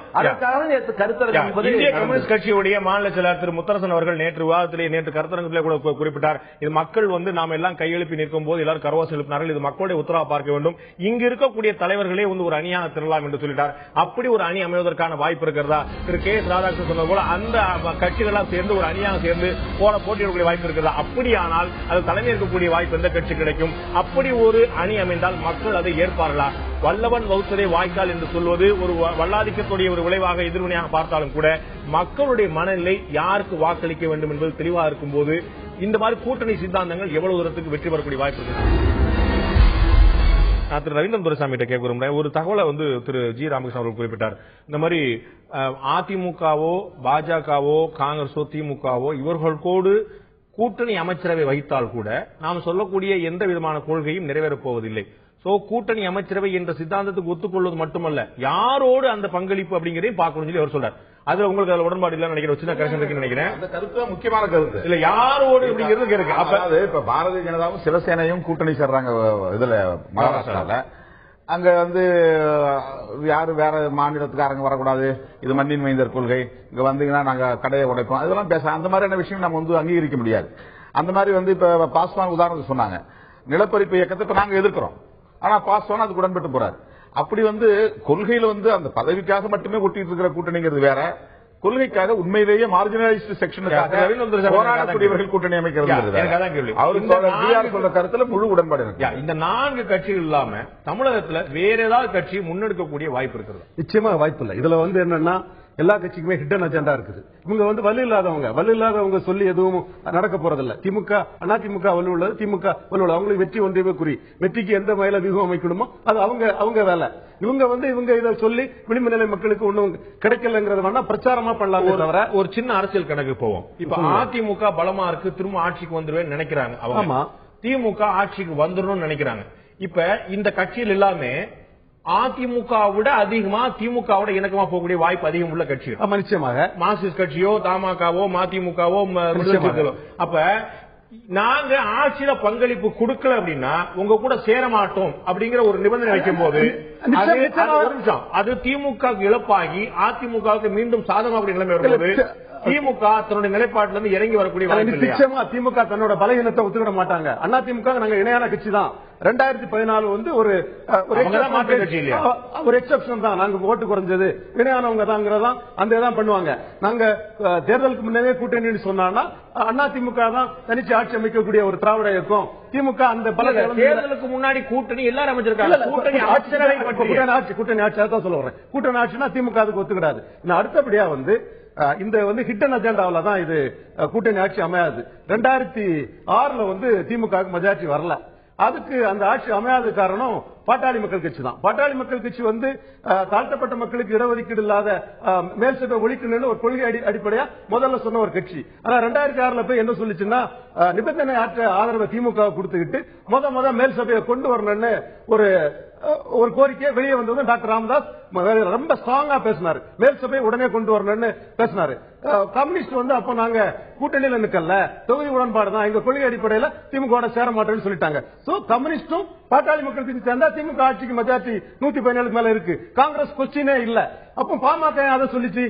கம்யூனிஸ்ட் கட்சியுடைய மாநில செயலாளர் திரு முத்தரசன் அவர்கள் நேற்று கருத்தரங்கத்திலே கூட குறிப்பிட்டார். இது மக்கள் நாம் எல்லாம் கையெழுப்பி நிற்கும் போது எல்லாரும் கரவாசம் எழுப்பினார்கள். இது மக்களுடைய உத்தரவா பார்க்க வேண்டும். இங்கு இருக்கக்கூடிய தலைவர்களே ஒரு அணியாக திரளலாம் என்று சொல்லிட்டார். அப்படி ஒரு அணி அமைவதற்கான வாய்ப்பு இருக்கிறதா? திரு கே எஸ் ராதாகிருஷ்ணன் சொன்னது போல அந்த கட்சிகளெல்லாம் சேர்ந்து ஒரு அணியாக சேர்ந்து போட்டியிடக்கூடிய வாய்ப்பு இருக்கிறதா? அப்படியானால் அது தலைமை இருக்கக்கூடிய வாய்ப்பு எந்த கட்சி கிடைக்கும்? அப்படி ஒரு அணி அமைந்தால் மக்கள் அதை ஏற்பார்களா? வல்லவன் வகுத்ததை வாய்க்கால் என்று சொல்வது ஒரு வல்லாதிக்கத்துடைய ஒரு விளைவாக எதிர்வினையாக பார்த்தாலும் கூட மக்களுடைய மனநிலை யாருக்கு வாக்களிக்க வேண்டும் என்பது தெளிவாக இருக்கும் போது இந்த மாதிரி கூட்டணி சித்தாந்தங்கள் எவ்வளவு தூரத்துக்கு வெற்றி பெறக்கூடிய வாய்ப்பு இருக்கு? நான் திரு ரவீந்திரன் துரைசாமி கிட்ட கேட்க விரும்புறேன். ஒரு தகவலை திரு ஜி ராமகிருஷ்ணன் அவர்கள் குறிப்பிட்டார். இந்த மாதிரி அதிமுகவோ பாஜகவோ காங்கிரஸோ திமுகவோ இவர்களோடு கூட்டணி அமைச்சரவை வைத்தால் கூட நாம் சொல்லக்கூடிய எந்த விதமான கொள்கையும் நிறைவேறப் போவதில்லை. சோ கூட்டணி அமைச்சரவை என்ற சித்தாந்தத்துக்கு ஒத்துக்கொள்வது மட்டுமல்ல, யாரோடு அந்த பங்களிப்பு அப்படிங்கறதையும் பார்க்கணும்னு சொல்லி அவர் சொல்றார். அது உங்களுக்கு அதுல உடன்பாடு இல்ல நினைக்கிறேன், சின்ன கரெக்ஷன் இருக்குன்னு நினைக்கிறேன். அந்த கருத்து முக்கியமான கருத்து இல்ல, யாரோடு அப்படிங்கிறது இருக்கு. அதாவது இப்ப பாரதிய ஜனதாவும் சிவசேனையும் கூட்டணி சேர்றாங்க இதுல மகாராஷ்டிரால. அங்க யாரு வேற மாநிலத்துக்காரங்க வரக்கூடாது, இது மண்ணின் மைந்தர் கொள்கை, இங்க வந்தீங்கன்னா நாங்க கடையை உடைப்போம், அதெல்லாம் பேச அந்த மாதிரியான விஷயம் நம்ம அங்கீகரிக்க முடியாது. அந்த மாதிரி இப்ப பாஸ்வான் உதாரணத்துக்கு சொன்னாங்க, நிலப்பரிப்பு இயக்கத்தை இப்ப நாங்க எதிர்க்கிறோம், ஆனா பாஸ்வான் அதுக்கு உடன்பட்டு போறாரு. அப்படி கொள்கையில அந்த பதவிக்காக மட்டுமே ஒட்டிட்டு இருக்கிற கூட்டணிங்கிறது வேற, கொள்கைக்காக உண்மையிலேயே மார்ஜினலைஸ்டு செக்ஷனுக்காக போராடக்கூடியவர்கள் கூட்டணி அமைக்கிறது. அவர் சொல்ற கருத்துல முழு உடன்பாடு இருக்கு. இந்த 4 கட்சிகள் இல்லாம தமிழகத்துல வேற ஏதாவது கட்சி முன்னெடுக்கக்கூடிய வாய்ப்பு இருக்கிறது? நிச்சயமா வாய்ப்பு இல்லை. இதுல என்னன்னா எல்லா கட்சிக்குமே ஹிடன் அஜெண்டா இருக்குது. இவங்க வலு இல்லாதவங்க சொல்லி எதுவும் நடக்க போறதில்ல. திமுக அதிமுக வலு உள்ளது, திமுக வலு உள்ளது. அவங்களுக்கு வெற்றி ஒன்றே குறி, வெற்றிக்கு எந்த வகையில வியூகம் அமைக்கணுமோ அது அவங்க வேலை. இவங்க இதை சொல்லி விளிம்பு நிலை மக்களுக்கு ஒண்ணும் கிடைக்கலங்கிறது வேணா பிரச்சாரமா பண்ணலாம் தவிர. ஒரு சின்ன அரசியல் கணக்கு போவோம். இப்ப அதிமுக பலமா இருக்கு, திரும்ப ஆட்சிக்கு வந்துருவேன் நினைக்கிறாங்க அவங்க. திமுக ஆட்சிக்கு வந்துடணும்னு நினைக்கிறாங்க. இப்ப இந்த கட்சியில் எல்லாமே அதிமுக விட அதிகமா திமுக இணக்கமா போகக்கூடிய வாய்ப்பு அதிகம் உள்ள கட்சிகள். நிச்சயமாக மார்க்சிஸ்ட் கட்சியோ தமாகவோ மதிமுகவோ. அப்ப நாங்க ஆட்சியில பங்களிப்பு கொடுக்கல அப்படின்னா உங்க கூட சேர மாட்டோம் அப்படிங்கிற ஒரு நிபந்தனை வைக்கும் போது அது திமுக இழப்பாகி அதிமுகவுக்கு மீண்டும் சாதகமாக நிலைமை வரும்போது திமுக தன்னுடைய நிலைப்பாட்டில இருந்து இறங்கி வரக்கூடிய நிச்சயமா திமுக தன்னோட பலகீனத்தை ஒத்துக்கிட மாட்டாங்க. அதிமுக நாங்க இணையான கட்சி தான். 2014 ஒரு எக்ஸப்ஷன் தான். நாங்க ஓட்டு குறைஞ்சது இணையானவங்க தாங்கிறதான் அந்த பண்ணுவாங்க. நாங்க தேர்தலுக்கு முன்னே கூட்டணி சொன்னா அதிமுக தான் தனிச்சு ஆட்சி அமைக்கக்கூடிய ஒரு திராவிட இயக்கம். திமுக அந்த பல தேர்தலுக்கு முன்னாடி கூட்டணி எல்லாரும் அமைச்சிருக்காங்க. கூட்டணி ஆட்சியாக தான் சொல்ல வரேன். கூட்டணி ஆட்சினா திமுக அதுக்கு ஒத்துக்கிடாது. அடுத்தபடியா இந்த ஹிடன் அஜெண்டாவில தான் இது கூட்டணி ஆட்சி அமையாது. 2006 திமுக மெஜாரிட்டி வரல. அதுக்கு அந்த ஆட்சி அமையாத காரணம் பாட்டாளி மக்கள் கட்சி தான். பாட்டாளி மக்கள் கட்சி தாழ்த்தப்பட்ட மக்களுக்கு இடஒதுக்கீடு இல்லாத மேல் சபை ஒழிக்கணும்னு ஒரு கொள்கை அடிப்படையா முதல்ல சொன்ன ஒரு கட்சி. ஆனா 2006 போய் என்ன சொல்லிச்சுன்னா நிபந்தனை ஆற்ற ஆதரவை திமுக கொடுத்துக்கிட்டு முத மேல் சபையை கொண்டு வரணும்னு ஒரு கோரிக்கை வெளியே வந்தது. டாக்டர் ராமதாஸ் ரொம்ப ஸ்ட்ராங்கா பேசினாரு, மேல் சபையை உடனே கொண்டு வரணும்னு பேசினாரு. கம்யூனிஸ்ட் அப்ப நாங்க கூட்டணியில நிக்கல, தொகுதி உடன்பாடு தான், எங்க கொள்கை அடிப்படையில திமுக சேர மாட்டேன்னு சொல்லிட்டாங்க. சோ கம்யூனிஸ்டும் பாட்டாளி மக்களுக்கு சேர்ந்தா திமுக ஆட்சிக்கு மெஜாரிட்டி 117 மேல இருக்கு. காங்கிரஸ் கொஸ்டினே இல்ல. அப்ப பாமக அதை சொல்லிச்சு,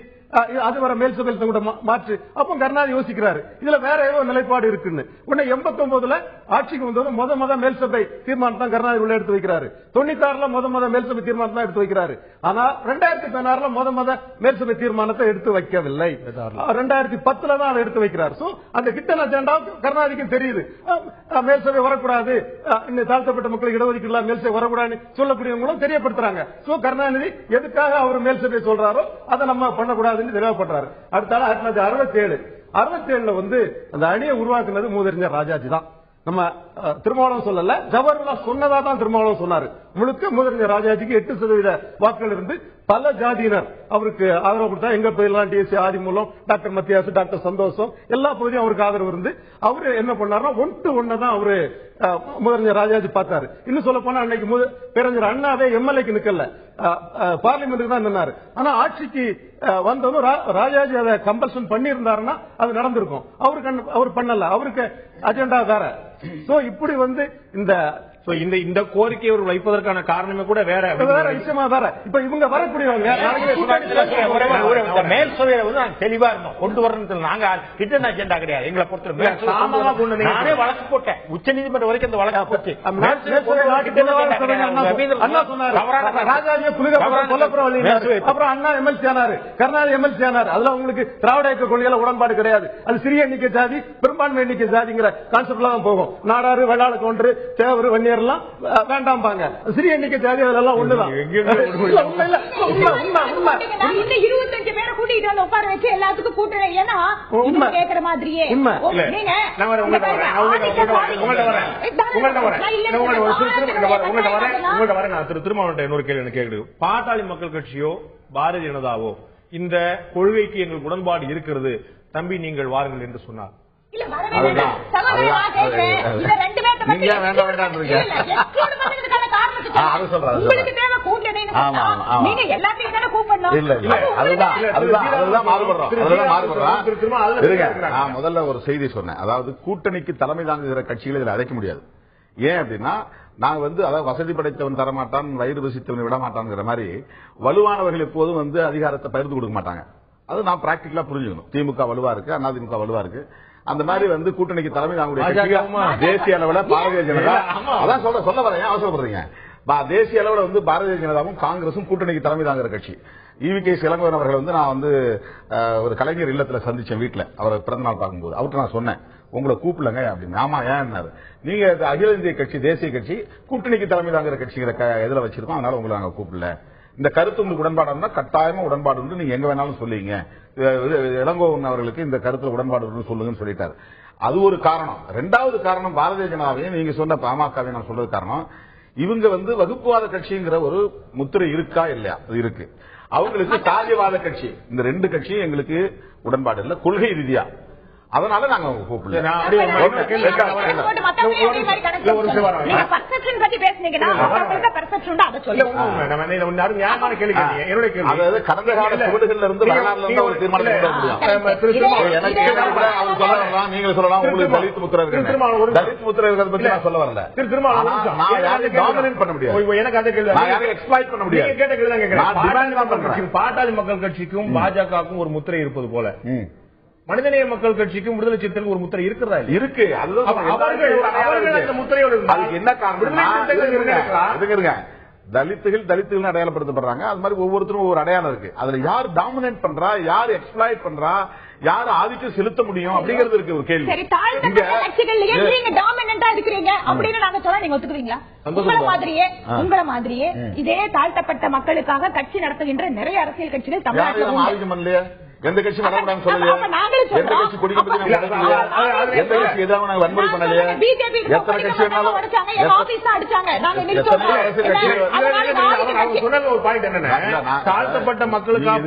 அது வர மேல் சபையில் கூட மாற்று. அப்ப கருணாநிதி யோசிக்கிறாரு, இதுல வேற ஏதோ நிலைப்பாடு இருக்குன்னு. உடனே 89 ஆட்சிக்கு வந்தது முத மேல் சபை தீர்மானம் தான் கருணாநிதி உள்ள எடுத்து வைக்கிறாரு. 96 முத மேல் சபை தீர்மானம் தான் எடுத்து வைக்கிறாரு. ஆனா 2016 முத மேல் சபை தீர்மானத்தை எடுத்து வைக்கவில்லை. 2010 தான் அதை எடுத்து வைக்கிறார். சோ அந்த ஹிடன் அஜெண்டா கருணாநிதிக்கு தெரியுது. மேல் சபை வரக்கூடாது, தாழ்த்தப்பட்ட மக்களுக்கு இடஒதுக்கீடு மேல் சபை வரக்கூடாதுன்னு சொல்லக்கூடியவங்களும் தெரியப்படுத்துறாங்க. சோ கருணாநிதி எதுக்காக அவர் மேல் சபையை சொல்றாரோ அதை நம்ம பண்ணக்கூடாது தெளிவுபடுறாரு. அடுத்தால 1967 அந்த அணியை உருவாக்குனது மூதறிஞர் ராஜாஜி தான். நம்ம திருமாவளவன் சொல்லல, ஜவஹர்லால் சொன்னதா தான் திருமாவளவன் சொன்னாரு. முழுக்க மூதறிஞர் ராஜாஜிக்கு 8% வாக்குகள் இருந்து பல ஜாதியினர் அவருக்கு ஆதரவு கொடுத்தா. எங்க பகுதியெல்லாம் டிஎஸ்சி ஆதிமூலம், டாக்டர் மத்தியாசு, டாக்டர் சந்தோஷம் எல்லா பகுதியும் அவருக்கு ஆதரவு இருந்து அவரு என்ன பண்ணாருன்னா 1-1 தான் அவரு முதலமைச்சர் ராஜாஜி பார்த்தாரு. இன்னும் சொல்ல போனா அன்னைக்கு பேரறிஞர் அண்ணாவே எம்எல்ஏக்கு நிக்கல, பார்லிமெண்ட்டுக்கு தான் நின்னாரு. ஆனா ஆட்சிக்கு வந்ததும் ராஜாஜி அதை கம்பல்ஷன் பண்ணி இருந்தாருன்னா அது நடந்திருக்கும். அவர் பண்ணல, அவருக்கு அஜெண்டா வேற. சோ இப்படி இந்த கோரிக்கை வைப்பதற்கான காரணமே கூட வேற விஷயமா வேற. இப்ப இவங்க வரக்கூடியவங்க மேல் சபையில தெளிவா இருந்தோம், கொண்டு வரணும். நாங்க ஹிடன் அஜெண்டா கிடையாது. எங்களை பொறுத்த நானே வழக்கு போட்டேன், உச்ச நீதிமன்றம் வரைக்கும் அந்த வழக்கு போச்சு. அப்புறம் அண்ணா எம்எல்சி ஆனாரு, கருணாநிதி எம்எல்சி ஆனாரு. அதுல உங்களுக்கு திராவிட இயக்க கொள்கையில உடன்பாடு கிடையாது. அது சிறிய எண்ணிக்கை ஜாதி, பெரும்பான்மை எண்ணிக்கை ஜாதிங்கிற கான்செப்ட்ல தான் போகும். நாடாறு, வெள்ளாள கவுண்டர், தேவர், வன்னியர் தேதியெல்லாம் வேண்டாம்பாங்க. சிறிய எண்ணிக்கை தேதிகள் எல்லாம் ஒண்ணுதான். இந்த 25 பேரை கூட்டிட்டு வந்து உட்கார வச்சு எல்லாத்துக்கும் கூட்டுறேன். ஏன்னா கேட்கிற மாதிரியே திருமாவளவன் இன்னொரு கேள்வி கேக்குது. பாட்டாளி மக்கள் கட்சியோ பாரதிய ஜனதாவோ இந்த கொள்கைக்கு எங்களுக்கு உடன்பாடு இருக்கிறது, தம்பி நீங்கள் வாருங்கள் என்று சொன்னார். முதல்ல ஒரு செய்தி சொன்னேன். அதாவது கூட்டணிக்கு தலைமை தாங்குகிற கட்சிகளை இதில் அழைக்க முடியாது. ஏன் அப்படின்னா நாங்க அதாவது வசதி படைத்தவன் தரமாட்டான், வயிறு வசித்தவன் விட மாட்டான்ங்கிற மாதிரி வலுவானவர்கள் எப்போதும் அதிகாரத்தை பகிர்ந்து கொடுக்க மாட்டாங்க. அது நான் பிராக்டிகலா புரிஞ்சுக்கணும். திமுக வலுவா இருக்கு, அதிமுக வலுவா இருக்கு. அந்த மாதிரி கூட்டணிக்கு தலைமை தாங்கக்கூடிய தேசிய அளவில் பாரதிய ஜனதா, அதான் சொல்ல வரேன், அவசரப்படுறீங்க. தேசிய அளவில் பாரதிய ஜனதாவும் காங்கிரசும் கூட்டணிக்கு தலைமை தாங்குற கட்சி. ஈவி.கே. இளங்கோவன் அவர்கள் நான் ஒரு கலைஞர் இல்லத்துல சந்திச்சேன் வீட்டுல, அவர் பிறந்தநாள் பார்க்கும்போது அவர்கிட்ட நான் சொன்னேன், உங்களை கூப்பிடலங்க அப்படின்னு. ஆமா ஏன், நீங்க அகில இந்திய கட்சி, தேசிய கட்சி, கூட்டணிக்கு தலைமை தாங்குற கட்சிங்கிற எதுல வச்சிருக்கோம், அதனால உங்களை நாங்க கூப்பிடல. இந்த கருத்து உங்களுக்கு உடன்பாடு கட்டாயமா உடன்பாடு உண்டு, நீங்க எங்க வேணாலும் சொல்லுவீங்க. இளங்கோவன் அவர்களுக்கு இந்த கருத்துல உடன்பாடு சொல்லுங்கன்னு சொல்லிட்டாரு. அது ஒரு காரணம். இரண்டாவது காரணம், பாரதிய ஜனதாவையும் நீங்க சொன்ன பாமகவையும் நான் சொல்றது காரணம், இவங்க வகுப்புவாத கட்சிங்கிற ஒரு முத்திரை இருக்கா இல்லையா? அது இருக்கு. அவங்களுக்கு சாதியவாத கட்சி, இந்த ரெண்டு கட்சியும் எங்களுக்கு உடன்பாடு இல்லை கொள்கை ரீதியா. அதனால நாங்க கூப்பிடல. கடந்த கால சுவடுகள்ல இருந்து ஒரு தீர்மானம் நீங்க சொல்லலாம். உங்களுக்கு தலித் முத்திரை பத்தி நான் சொல்ல வரல. பண்ண முடியாது. எனக்கு எக்ஸ்ப்ளாய்ட் பண்ண முடியாது. பாட்டாளி மக்கள் கட்சிக்கும் பாஜகவுக்கும் ஒரு முத்திரை இருப்பது போல மனிதநேய மக்கள் கட்சிக்கும் விடுதலை சிறுத்தைகளுக்கு ஒரு முத்திரை இருக்கிறதா? இருக்கு. என்ன காரணம்? தலித்துகள் அடையாளப்படுத்தப்படுறாங்க. அது மாதிரி ஒவ்வொருத்தரும் ஒவ்வொரு அடையாளம் இருக்கு. அதுல யார் டாமினேட் பண்றா, யார் எக்ஸ்ப்ளாய்ட் பண்றா, யார் ஆதிக்கம் செலுத்த முடியும் அப்படிங்கிறது இருக்கு ஒரு கேள்வி. உங்களை மாதிரியே இதே தாழ்த்தப்பட்ட மக்களுக்காக கட்சி நடத்துகின்ற நிறைய அரசியல் கட்சிகள் தமிழ்நாட்டில் எந்த கட்சி வரக்கூடாதுன்னு சொல்லலையா? எந்த கட்சி குடிக்க பத்தி எந்த கட்சி ஏதாவது வன்முறை பண்ணலையா? எத்தனை கட்சி வேணாலும் ஒரு பாயிண்ட் என்னன்னா, தாழ்த்தப்பட்ட மக்களுக்காக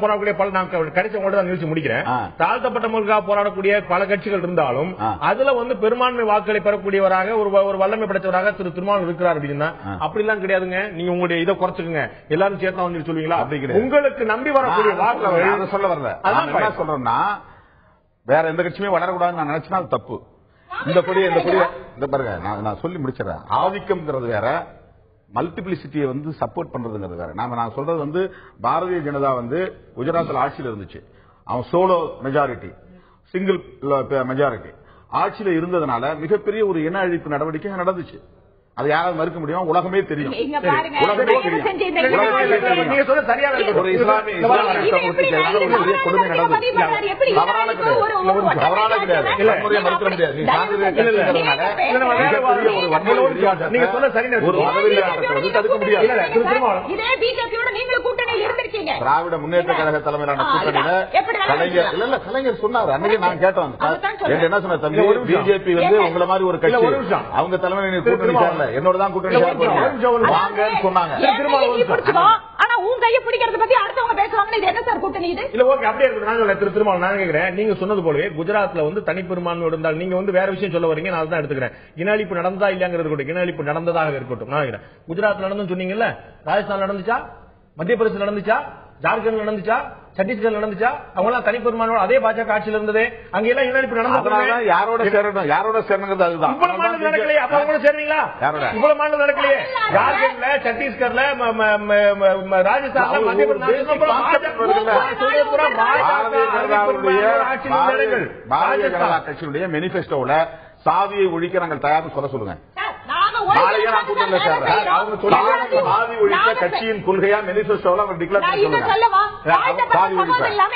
போராடக்கூடிய பல, நான் கடைசி உங்கள்ட்ட நிகழ்ச்சி முடிக்கிறேன். தாழ்த்தப்பட்ட மக்களுக்காக போராடக்கூடிய பல கட்சிகள் இருந்தாலும் அதுல பெரும்பான்மை வாக்களை பெறக்கூடியவராக ஒரு வல்லமை படைத்தவராக திரு திருமாவளவன் இருக்கிறார் அப்படின்னா அப்படி எல்லாம் கிடையாதுங்க. நீங்க உங்களுடைய இதை குறைச்சுக்குங்க, எல்லாரும் சேர்த்தா வந்து சொல்லுவீங்களா? அப்படி உங்களுக்கு நம்பி வரக்கூடிய வாக்குகள் சொல்ல வரல. என்ன சொல்றேன்னா, வேற எந்த கட்சியுமே வளரக்கூடாதுன்னு நான் நினைச்சா அது தப்பு. இந்த பாருங்க, நான் சொல்லி முடிச்சிடறேன். ஆதிக்கம்ங்கிறது வேற, மல்டிபிளிசிட்டியை சப்போர்ட் பண்றதுங்கிறது வேற. நான் சொல்றது பாரதிய ஜனதா குஜராத்தில் ஆட்சியில் இருந்துச்சு. அவன் சோலோ மெஜாரிட்டி, சிங்கிள் மெஜாரிட்டி ஆட்சியில் இருந்ததுனால மிகப்பெரிய ஒரு இன அழிப்பு நடவடிக்கை நடந்துச்சு. அது யாராவது மறுக்க முடியும்? உலகமே தெரியும். ஒரு இஸ்லாமிய கொடுமை நடந்தது. தவறான கிடையாது. மறுக்க முடியாது. தடுக்க முடியாது. திராவிட முன்னேற்ற கழக தலைமையிலான கூட்டணியில கலைஞர் சொன்னார். அன்னைக்கு நான் கேட்டோம், என்ன சொன்ன தம்பி, பிஜேபி உங்களை மாதிரி ஒரு கட்சி, அவங்க தலைமையில கூட்டணி சேரல, என்னோட தான் கூட்டணி சொன்னாங்க. நீங்க சொன்னது போலவே குஜராத்ல தனிப்பெரும்பான்மை இருந்தால் நீங்க வேற விஷயம் சொல்ல வரீங்க, நான் தான் எடுத்துக்கிறேன். இன அழிப்பு நடந்ததா இல்லையாங்கிறது கூட, இன அழிப்பு நடந்ததாக இருக்கட்டும். நான் குஜராத் நடந்து சொன்னீங்கல்ல, ராஜஸ்தான் நடந்துச்சா, மத்திய பிரதேசம் நடந்துச்சா, ஜார்க்கண்ட் நடந்துச்சா, சத்தீஸ்கர் நடந்துச்சா? அவங்க எல்லாம் தனிப்பெருமானோட அதே பாஜக ஆட்சியில் இருந்ததே. அங்க எல்லாம் இன அழிப்பு நடந்தது. யாரோட சேரணுங்கிறது அதுதான். இவ்வளவு மாநிலம் நடக்கலையே, அப்ப அவங்க சேர்ந்தீங்களா? இவ்வளவு மாநிலம் நடக்கலையே. ஜார்க்கண்ட்ல, சத்தீஸ்கர்ல, ராஜஸ்தான்ல, மத்திய பிரதேசம் பாரதிய ஜனதா கட்சியினுடைய மேனிபெஸ்டோல சாதியை ஒழிக்க நாங்கள் தயார் சொல்ல சொல்லுங்க. கட்சியின் கொள்கையா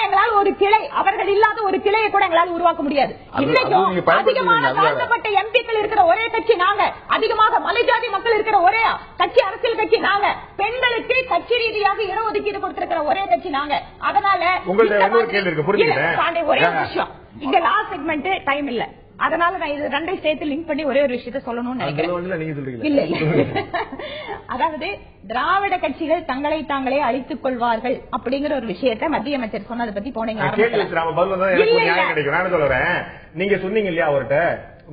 எங்களால் ஒரு கிளை அவர்கள் இல்லாத ஒரு கிளையை கூட எங்களால் உருவாக்க முடியாது. இன்னைக்கும் அதிகமான தாழ்த்தப்பட்ட எம்பிக்கள் இருக்கிற ஒரே கட்சி நாங்க, அதிகமாக மலைஜாதி மக்கள் இருக்கிற ஒரே கட்சி அரசியல் கட்சி நாங்க, பெண்களுக்கு கட்சி ரீதியாக இடஒதுக்கீடு கொடுத்திருக்கிற ஒரே கட்சி நாங்க. அதனால ஒரே விஷயம் இங்க லாஸ்ட் செக்மெண்ட் டைம் இல்ல, அதனால நான் இது ரெண்டையும் சேர்த்து லிங்க் பண்ணி ஒரே ஒரு விஷயத்த சொல்லணும்னு நினைக்கிறேன். இல்ல அதாவது திராவிட கட்சிகள் தங்களை தாங்களே அழித்துக் கொள்வார்கள் அப்படிங்கிற ஒரு விஷயத்த மத்திய அமைச்சர் சொன்னதை பத்தி போனீங்க. நீங்க சொன்னீங்க இல்லையா அவர்கிட்ட,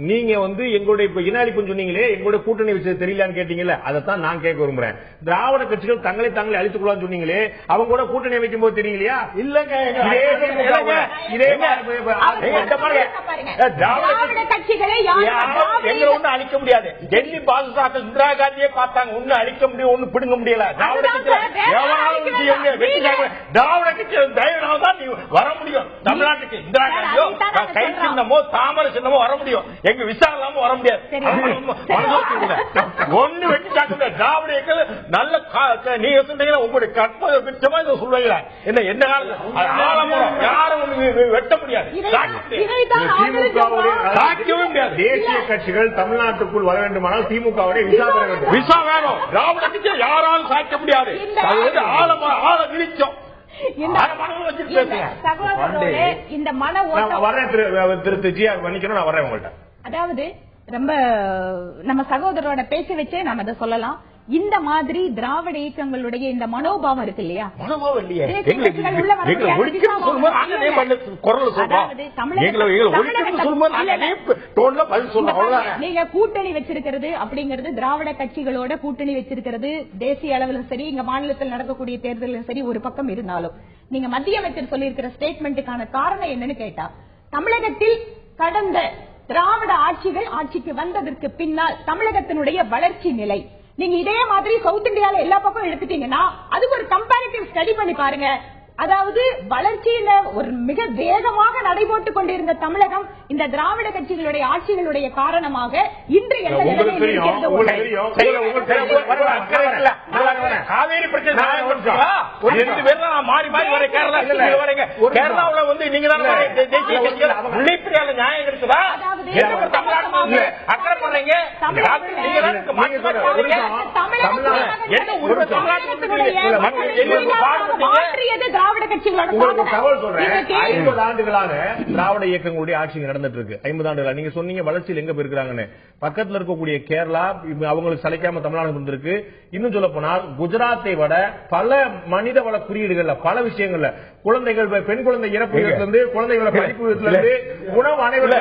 நீங்க எங்களுடைய இப்ப இனாலிப்புன்னு சொன்னீங்களே, எங்களுடைய கூட்டணி வச்சது தெரியலான்னு கேட்டீங்கல்ல, அதைத்தான் நான் கேட்க விரும்புறேன். திராவிட கட்சிகள் தங்களை தாங்களே அழித்துக் கொள்ளலாம்னு சொன்னீங்களே, அவங்க கூட கூட்டணி வைக்கும் போது தெரியலையா? இல்லங்க, எங்களை ஒண்ணு அழிக்க முடியாது. டெல்லி பாதுகாக்கள் இந்திரா காந்தியே பார்த்தாங்க, ஒண்ணு அழிக்க முடியும், ஒண்ணு பிடுங்க முடியல. திராவிட கட்சிகள் தயவுனால்தான் நீ வர முடியும் தமிழ்நாட்டுக்கு. இந்திரா காந்தியோ கை சின்னமோ தாமரை சின்னமோ வர முடியும், எங்க விசா இல்லாம வர முடியாது. ஒண்ணு வச்சுட்டாங்க திராவிட நல்ல நீங்க சொன்னீங்கன்னா உங்களுடைய கற்பனை பிச்சமா இதை சொல்றீங்களா? என்ன என்ன யாரும் வெட்ட முடியாது, சாக்கவே முடியாது. தேசிய கட்சிகள் தமிழ்நாட்டுக்குள் வர வேண்டுமானால் திமுகவுடைய விசா பெற வேண்டும். விசா வேணும். திராவிட கட்சியை யாராலும் சாய்க்க முடியாது. ஆழ விழிச்சோம். இந்த மன அதாவது ரொம்ப நம்ம சகோதரோட பேச வச்சே நம்ம அதை சொல்லலாம். இந்த மாதிரி திராவிட இயக்கங்களுடைய இந்த மனோபாவம் இருக்கு இல்லையா, நீங்க கூட்டணி வச்சிருக்கிறது அப்படிங்கிறது, திராவிட கட்சிகளோட கூட்டணி வச்சிருக்கிறது தேசிய அளவிலும் சரி, இங்க மாநிலத்தில் நடக்கக்கூடிய தேர்தலும் சரி ஒரு பக்கம் இருந்தாலும், நீங்க மத்திய அமைச்சர் சொல்லியிருக்கிற ஸ்டேட்மெண்ட்டுக்கான காரணம் என்னன்னு கேட்டா, தமிழகத்தில் கடந்த திராவிட ஆட்சிகள் ஆட்சிக்கு வந்ததற்கு பின்னால் தமிழகத்தினுடைய வளர்ச்சி நிலை, நீங்க இதே மாதிரி சவுத் இந்தியால எல்லா பக்கம் எடுத்துட்டீங்கன்னா அதுக்கு ஒரு கம்பேரிட்டிவ் ஸ்டடி பண்ணி பாருங்க. அதாவது வளர்ச்சியில ஒரு மிக வேகமாக நடைபோட்டுக் கொண்டிருந்த தமிழகம் இந்த திராவிட கட்சிகளுடைய ஆட்சிகளுடைய காரணமாக இன்று காவேரி பிரச்சனை மாறி மாறி வர கேரளாவில் நீங்க நியாயம் இருக்குதா? அக்கறை பண்றீங்க. திராவிட கட்சிகளோட தகவல் சொல்றேன். 50 ஆண்டுகளாக திராவிட இயக்கங்களுடைய ஆட்சி நடந்துட்டு இருக்கு. 50 ஆண்டுகளா நீங்க சொன்னீங்க வளர்ச்சியில் எங்க போயிருக்காங்கன்னு. பக்கத்துல இருக்கக்கூடிய கேரளா அவங்களுக்கு சளைக்காம தமிழ்நாடு இருந்திருக்கு. இன்னும் சொல்ல போனால் குஜராத்தை விட பல மனித வள குறியீடுகள்ல பல விஷயங்கள்ல குழந்தைகள் பெண் குழந்தை இறப்பு இருந்து குழந்தைகளை படிப்பு இருந்து உணவு அனைவரும்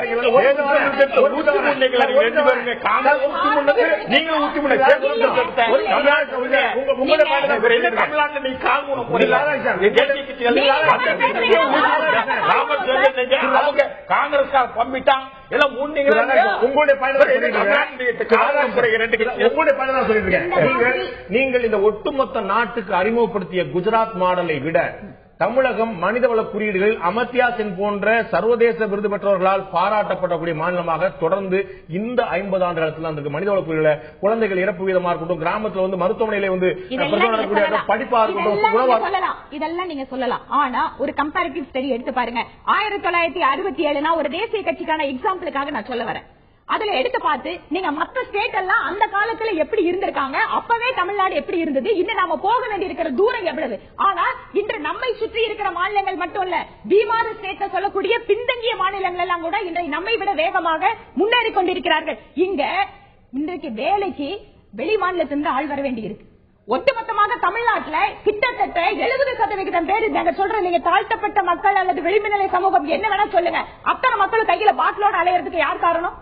காங்கிரஸ் பம்பிட்டான். நீங்கள் இந்த ஒட்டுமொத்த நாட்டுக்கு அறிமுகப்படுத்திய குஜராத் மாடலை விட தமிழகம் மனிதவள குறியீடுகள் அமர்த்தியா சென் போன்ற சர்வதேச விருது பெற்றவர்களால் பாராட்டப்படக்கூடிய மாநிலமாக தொடர்ந்து இந்த 50 ஆண்டு காலத்தில் மனிதவள குறியீடுல குழந்தைகள் இறப்பு வீதமா இருக்கட்டும், கிராமத்துல மருத்துவமனையில படிப்பா இருக்கட்டும், இதெல்லாம் நீங்க சொல்லலாம். ஆனா ஒரு கம்பேரிட்டிவ் ஸ்டடி எடுத்து பாருங்க. 1967 ஒரு தேசிய கட்சிக்கான எக்ஸாம்பிளுக்காக நான் சொல்ல வரேன். அதுல எடுத்து பார்த்து நீங்க மற்ற ஸ்டேட் எல்லாம் அந்த காலத்துல எப்படி இருந்திருக்காங்க, அப்பவே தமிழ்நாடு எப்படி இருந்தது, இன்னும் நாம போக வேண்டி இருக்கிற தூரம் எவ்வளவு. ஆனா இன்று நம்மை சுற்றி இருக்கிற மாநிலங்கள் மட்டும் இல்ல, பீமார் ஸ்டேட் சொல்லக்கூடிய பின்தங்கிய மாநிலங்கள் எல்லாம் கூட இன்றைக்கு நம்மை விட வேகமாக முன்னேறி கொண்டிருக்கிறார்கள். இங்க இன்றைக்கு வேலைக்கு வெளி மாநிலத்திலிருந்து ஆள் வர வேண்டி இருக்கு. ஒட்டுமொத்தமாக தமிழ்நாட்டில் கிட்டத்தட்ட 70% பேர் நாங்க சொல்ற நீங்க தாழ்த்தப்பட்ட மக்கள் அல்லது வெளிமநிலை சமூகம் என்ன வேணா சொல்லுங்க, அத்தனை மக்கள் கையில பாட்டிலோட அலையறதுக்கு யார் காரணம்?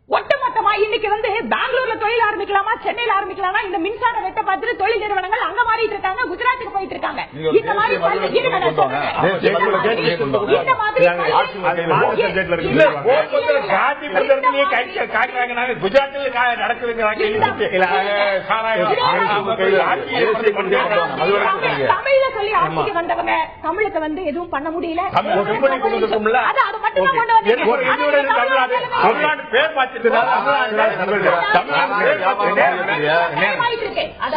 ஒட்டுமொத்தமா இன்னைக்கு பெங்களூர்ல தொழில் ஆரம்பிக்கலாமா, சென்னையில ஆரம்பிக்கலாமா, இந்த மின்சார வெட்ட பார்த்துட்டு தொழில் நிறுவனங்கள் அங்க மாறிட்டு இருக்காங்க, குஜராத்துக்கு போயிட்டு இருக்காங்க. இந்த மாதிரி தமிழ்ல சொல்லி ஆட்சிக்கு வந்தவங்க தமிழுக்கு எதுவும் பண்ண முடியல. அது மட்டும் கொண்டு வந்தீங்க.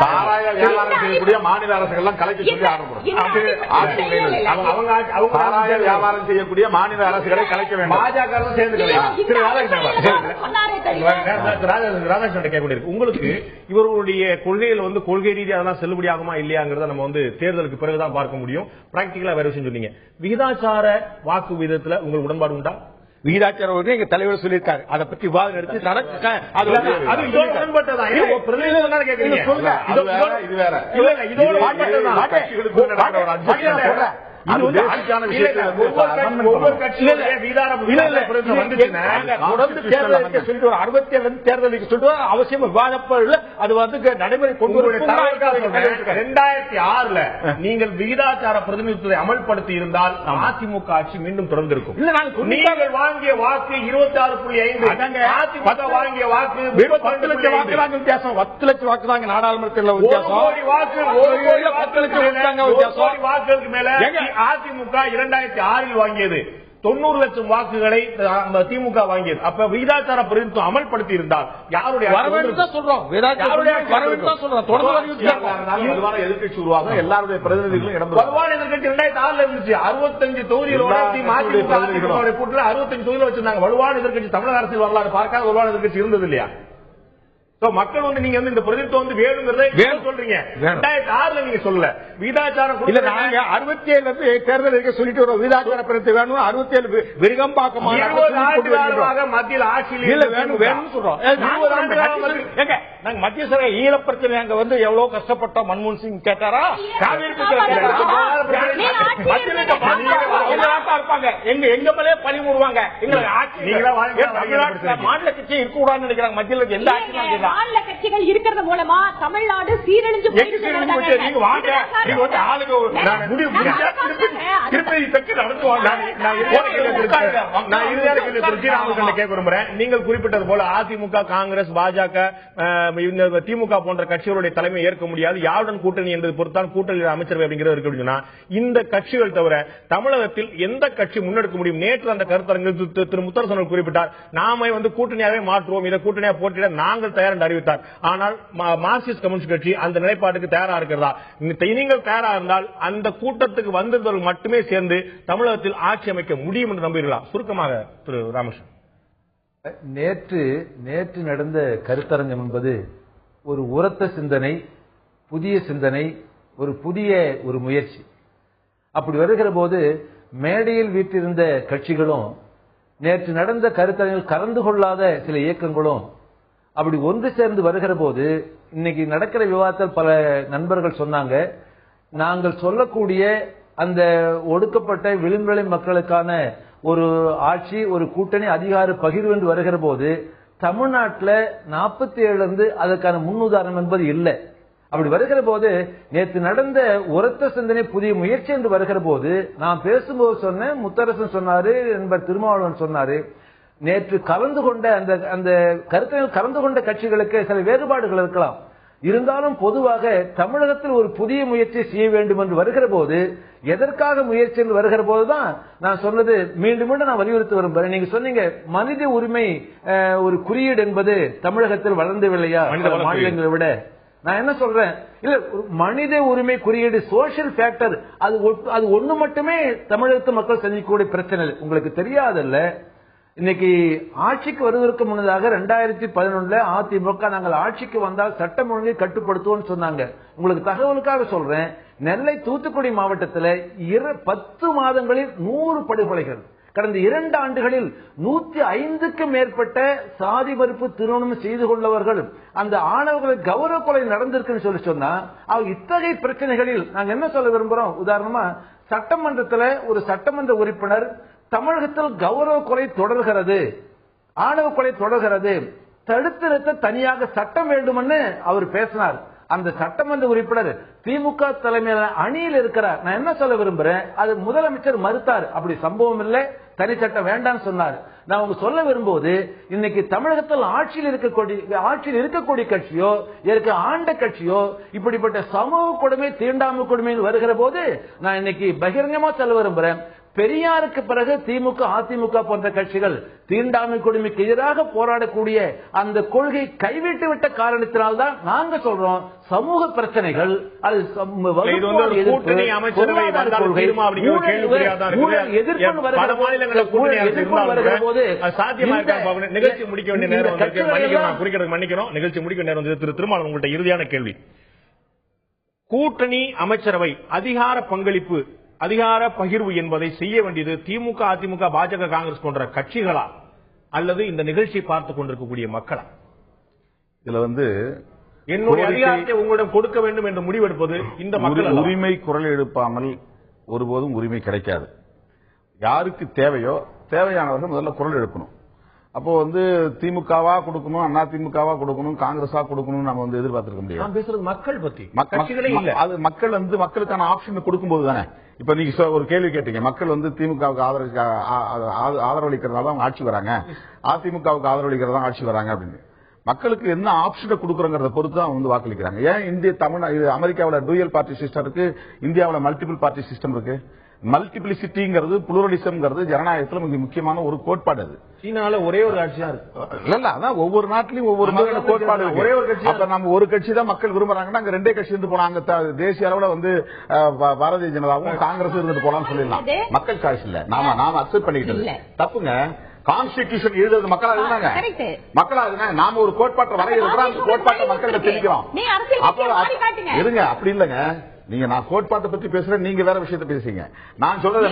சாராய வியாபாரம் செய்யக்கூடிய மாநில அரசுகள் கலைக்க சொல்லி சாராய வியாபாரம் செய்யக்கூடிய மாநில அரசுகளை கலைக்க வேண்டும். பாஜக உங்களுக்கு இவர்களுடைய கொள்கையில் வந்து கொள்கை ரீதியாக அதெல்லாம் செல்லுபடியாகுமா இல்லையாங்கிறத நம்ம வந்து தேர்தலுக்கு பிறகுதான் பார்க்க முடியும். பிராக்டிகலா வேற விஷயம் சொன்னீங்க. விகிதாச்சார வாக்கு விகிதத்துல உங்களுக்கு உடன்பாடு உண்டா? விகிதாச்சாரம் எங்க தலைவர் சொல்லியிருக்காரு. அதை பற்றி விவாதம் எடுத்து ஒவ்வொரு கட்சியுடைய அவசியம் விவாதப்படல. அது வந்து நடைமுறை கொண்டு 2006 நீங்கள் விகிதாச்சார பிரதிநிதித்துவத்தை அமல்படுத்தி இருந்தால் அதிமுக ஆட்சி மீண்டும் தொடர்ந்திருக்கும். நீங்கள் வாங்கிய வாக்கு 26.5, அதிமுக வாங்கிய வாக்கு 10 லட்சம் வித்தியாசம். 10 லட்சம் வாக்கு தாங்க நாடாளுமன்றத்தில் வித்தியாசம். 1 கோடி வாக்கு 10 லட்சம் வாக்குகளுக்கு மேல அதிமுக 2006 வாங்கியது. 90 லட்சம் வாக்குகளை திமுக வாங்கியது. அப்ப விகிதாச்சார பிரதிநிதித்துவம் அமல்படுத்தி இருந்தால் யாருடைய சொல்றோம் எதிர்கட்சி உருவாக எல்லாருடைய பிரதிநிதிகளும் இடம் வலுவான எதிர்கட்சி 2006 இருந்துச்சு. 65 தொகுதிகளோட கூட்டத்தில் 65 தொகுதிகள் வச்சிருந்தாங்க. வலுவான எதிர்கட்சி தமிழக அரசியல் வரலாறு பார்க்காத வலுவான எதிர்கட்சி இருந்தது இல்லையா? மக்கள் வந்து நீங்க வந்து இந்த பிரதிநிதித்துவம் வந்து வேணுங்கிறத சொல்றீங்க. 2006 நீங்க சொல்லல விகிதாச்சாரம் இல்ல. நாங்க 67 தேர்தல் இருக்க சொல்லிட்டு ஒரு விகிதாச்சார பிரதிநிதி வேணும். 67 விருகம்பாக்கம் மத்தியில் ஆட்சியில் இல்ல வேணும் சொல்றோம். நாங்க மத்திய சரக ஈழ பிரச்சனை அங்க வந்து எவ்வளவு கஷ்டப்பட்டோம். மன்மோகன் சிங் கேட்டாரா? காவிரி இருப்பாங்க எங்க மேலே பணி மூடுவாங்க. மாநில கட்சி இருக்க கூடாதுன்னு நினைக்கிறாங்க. மத்தியில் எந்த ஆட்சி மாநில கட்சிகள் இருக்கிறது மூலமா தமிழ்நாடு சீரழிஞ்சு நீங்கள் குறிப்பிட்டது போல அதிமுக, காங்கிரஸ், பாஜக, திமுக போன்ற கட்சிகளுடைய தலைமை ஏற்க முடியாது. யாருடன் கூட்டணி என்பது பொறுத்தான் கூட்டணி அமைச்சரவை அப்படிங்கிறது இருக்கு அப்படின்னா இந்த கட்சிகள் தவிர தமிழகத்தில் எந்த கட்சி முன்னெடுக்க முடியும்? நேற்று அந்த கருத்தரங்கில் திரு முத்தரசன் குறிப்பிட்டார். நாம வந்து கூட்டணியாவே மாற்றுவோம், இதை கூட்டணியா போட்டியிட நாங்கள் தயார் என்று அறிவித்தார். ஆனால் மார்க்சிஸ்ட் கம்யூனிஸ்ட் கட்சி அந்த நிலைப்பாட்டுக்கு தயாரா இருக்கிறதா? நீங்கள் தயாரா இருந்தால் அந்த கூட்டத்துக்கு வந்திருந்தவர்கள் மட்டுமே சேர்ந்து தமிழகத்தில் ஆட்சி அமைக்க முடியும் என்று நம்புகிறீர்களா? சுருக்கமாக திரு ராமகிருஷ்ணன். நேற்று நடந்த கருத்தரங்கம் என்பது ஒரு உரத்த சிந்தனை, புதிய சிந்தனை, ஒரு புதிய முயற்சி. அப்படி வருகிற போது மேடையில் வீட்டிருந்த கட்சிகளும் நேற்று நடந்த கருத்தரங்கில் கலந்து கொள்ளாத சில இயக்கங்களும் அப்படி ஒன்று சேர்ந்து வருகிற போது இன்னைக்கு நடக்கிற விவாதத்தில் பல நண்பர்கள் சொன்னாங்க, நாங்கள் சொல்லக்கூடிய அந்த ஒடுக்கப்பட்ட விளிம்புநிலை மக்களுக்கான ஒரு ஆட்சி, ஒரு கூட்டணி அதிகார பகிர்வு என்று வருகிற போது தமிழ்நாட்டில் 47 அதற்கான முன்னுதாரணம் என்பது இல்லை. அப்படி வருகிற போது நேற்று நடந்த உரத்த சிந்தனை புதிய முயற்சி என்று வருகிற போது நான் பேசும்போது சொன்னேன், முத்தரசன் சொன்னாரு, என்பர் திருமாவளவன் சொன்னாரு, நேற்று கலந்து கொண்ட அந்த கருத்தில் கலந்து கொண்ட கட்சிகளுக்கு சில வேறுபாடுகள் இருக்கலாம். இருந்தாலும் பொதுவாக தமிழகத்தில் ஒரு புதிய முயற்சி செய்ய வேண்டும் என்று வருகிற போது, எதற்காக முயற்சி என்று வருகிற போதுதான் நான் சொன்னது, மீண்டும் மீண்டும் நான் வலியுறுத்தி விரும்புகிறேன். நீங்க சொன்னீங்க மனித உரிமை ஒரு குறியீடு என்பது தமிழகத்தில் வளர்ந்தவில்லையா மாநிலங்களை விட? நான் என்ன சொல்றேன், இல்ல மனித உரிமை குறியீடு சோசியல் ஃபேக்டர் அது ஒண்ணு மட்டுமே தமிழகத்து மக்கள் சந்திக்கக்கூடிய பிரச்சனை. உங்களுக்கு தெரியாதல்ல, இன்னைக்கு ஆட்சிக்கு வருவதற்கு முன்னதாக 2011 அதிமுக நாங்கள் ஆட்சிக்கு வந்தால் சட்டம் ஒழுங்கை கட்டுப்படுத்துவோம் சொன்னாங்க. உங்களுக்கு தகவலுக்காக சொல்றேன், நெல்லை தூத்துக்குடி மாவட்டத்தில் 10 மாதங்களில் 100 படுகொலைகள், கடந்த 2 ஆண்டுகளில் 105க்கும் மேற்பட்ட சாதி மறுப்பு திருமணம் செய்து கொண்டவர்கள், அந்த ஆணவர்கள் கௌரவ கொலை நடந்திருக்குன்னு சொல்லி சொன்னா, இத்தகைய பிரச்சனைகளில் நாங்க என்ன சொல்ல விரும்புறோம்? உதாரணமா சட்டமன்றத்தில் ஒரு சட்டமன்ற உறுப்பினர் தமிழகத்தில் கௌரவ கொலை தொடர்கிறது, ஆணவ கொலை தொடர்கிறது, தடுத்து நிறுத்த தனியாக சட்டம் வேண்டும்னு அவர் பேசினார். அந்த சட்டமன்ற உறுப்பினர் திமுக தலைமையிலான அணியில் இருக்கிறார். நான் என்ன சொல்ல விரும்புறேன், அது முதலமைச்சர் மறுத்தார், அப்படி சம்பவம் இல்லை, தனி சட்டம் வேண்டாம் சொன்னார். நான் அவங்க சொல்ல விரும்புவது, இன்னைக்கு தமிழகத்தில் ஆட்சியில் இருக்கக்கூடிய கட்சியோ ஆண்ட கட்சியோ இப்படிப்பட்ட சமூக கொடுமை தீண்டாமை கொடுமை வருகிற போது நான் இன்னைக்கு பகிரங்கமா சொல்ல விரும்புறேன், பெரியாருக்கு பிறகு திமுக, அதிமுக போன்ற கட்சிகள் தீண்டாமை கொடுமைக்கு எதிராக போராடக்கூடிய அந்த கொள்கை கைவிட்டு விட்ட காரணத்தினால்தான் நாங்க சொல்றோம் சமூக பிரச்சனைகள், அது கூட்டணி அமைச்சரவை நிகழ்ச்சி முடிக்க வேண்டிய நேரம் மன்னிக்கணும். நிகழ்ச்சி முடிக்க நேரம். திரு திருமாவளவன், உங்கள்கிட்ட இறுதியான கேள்வி. கூட்டணி அமைச்சரவை அதிகார பங்களிப்பு, அதிகார பகிர்வு என்பதை செய்ய வேண்டியது திமுக, அதிமுக, பாஜக, காங்கிரஸ் போன்ற கட்சிகளா அல்லது இந்த நிகழ்ச்சியை பார்த்துக் கொண்டிருக்கக்கூடிய மக்களா? இதுல என்னுடைய அதிகாரத்தை உங்களிடம் கொடுக்க வேண்டும் என்று முடிவெடுப்பது இந்த மக்கள். உரிமை குரல் எழுப்பாமல் ஒருபோதும் உரிமை கிடைக்காது. யாருக்கு தேவையோ தேவையானவர்கள் முதல்ல குரல் எழுப்பணும். அப்போ திமுகவா கொடுக்கணும், அண்ணா திமுகவா கொடுக்கணும், காங்கிரஸா கொடுக்கணும் நம்ம எதிர்பார்த்திருக்க முடியாது. நான் பேசுறது மக்கள் பத்தி, கட்சிகளே இல்ல. அது மக்கள் மக்களுக்கான ஆப்ஷன் கொடுக்கும்போது தானே. இப்ப நீங்க ஒரு கேள்வி கேட்டீங்க, மக்கள் திமுகவுக்கு ஆதரவளிக்கிறதா அவங்க ஆட்சி வராங்க, அதிமுகவுக்கு ஆதரவளிக்கிறதா ஆட்சி வராங்க அப்படின்னு. மக்களுக்கு என்ன ஆப்ஷனை கொடுக்கறத பொறுத்து தான் வாக்களிக்கிறாங்க. ஏன் இந்திய அமெரிக்காவில் டூயல் பார்ட்டி சிஸ்டம் இருக்கு, இந்தியாவில் மல்டிபிள் பார்ட்டி சிஸ்டம் இருக்கு. மல்டிபிளிசிட்டிங்கிறது, புளூரலிசம்ங்கிறது ஜனநாயகத்தில் மிக முக்கியமான ஒரு கோட்பாடு. அது சீனால ஒரே ஒரு கட்சியா இருக்கு. இல்ல, அதான் ஒவ்வொரு நாட்டிலும் ஒவ்வொரு கோட்பாடு. ஒரே ஒரு கட்சி. அப்ப நம்ம ஒரு கட்சி தான் மக்கள் விரும்புறாங்கன்னா அங்க ரெண்டே கட்சி இருந்து போனாங்க. தேசிய அளவுல பாரதிய ஜனதாவும் காங்கிரஸ் இருந்துட்டு போலாம்னு சொல்லிடலாம். மக்கள் சாய்ஸ் இல்ல, நாம அக்செப்ட் பண்ணிக்கிட்டது தப்புங்க. கான்ஸ்டிடியூஷன் எழுதுறது மக்களா இருந்தாங்க, மக்களா இருந்தாங்க. நாம ஒரு கோட்பாட்டை வரைகிறோம், அந்த கோட்பாட்டை மக்கள்கிட்ட தெரிவிக்கிறோம். இருங்க, அப்படி இல்லங்க. நீங்க நான் கோட்பாட்டை பத்தி பேசுறேன், நீங்க வேற விஷயத்தை பேசுறீங்க. நான் சொல்றது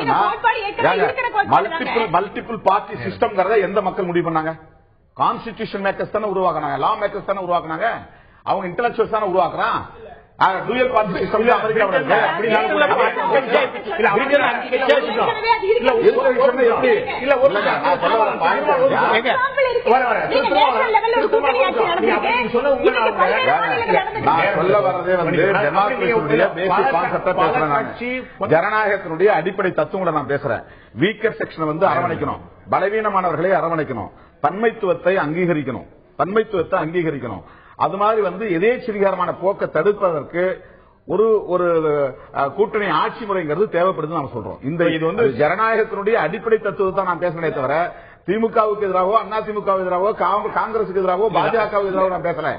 மல்டிபிள் பார்ட்டி சிஸ்டம் எந்த மக்கள் முடிவு பண்ணாங்க? கான்ஸ்டிடியூஷன் மேக்கர்ஸ் தானே உருவாக்குனாங்க, லா மேக்கர்ஸ் தானே உருவாக்குனாங்க. அவங்க இன்டெலக்சுவல்ஸ் தானே உருவாக்குறான். டூயல் பார்ட்டி சிஸ்டம் அமெரிக்காவில் ஜனநாயகத்தினுடைய அடிப்படை தத்துவங்களை நான் பேசுறேன். வீக்கர் செக்ஷன் அரவணைக்கணும், பலவீனமானவர்களை அரவணைக்கணும், தன்மைத்துவத்தை அங்கீகரிக்கணும். அது மாதிரி எதேச்சதிகாரமான போக்கை தடுப்பதற்கு ஒரு கூட்டணி ஆட்சி முறைங்கிறது தேவைப்படுது நாம சொல்றோம். இது ஜனநாயகத்தினுடைய அடிப்படை தத்துவத்தை நான் பேசுறேனே தவிர திமுகவுக்கு எதிராகவோ, அண்ணா திமுகவுக்கு எதிராகவோ, காங்கிரசுக்கு எதிராகவோ, பாஜகவுக்கு எதிராகவோ நான் பேசல.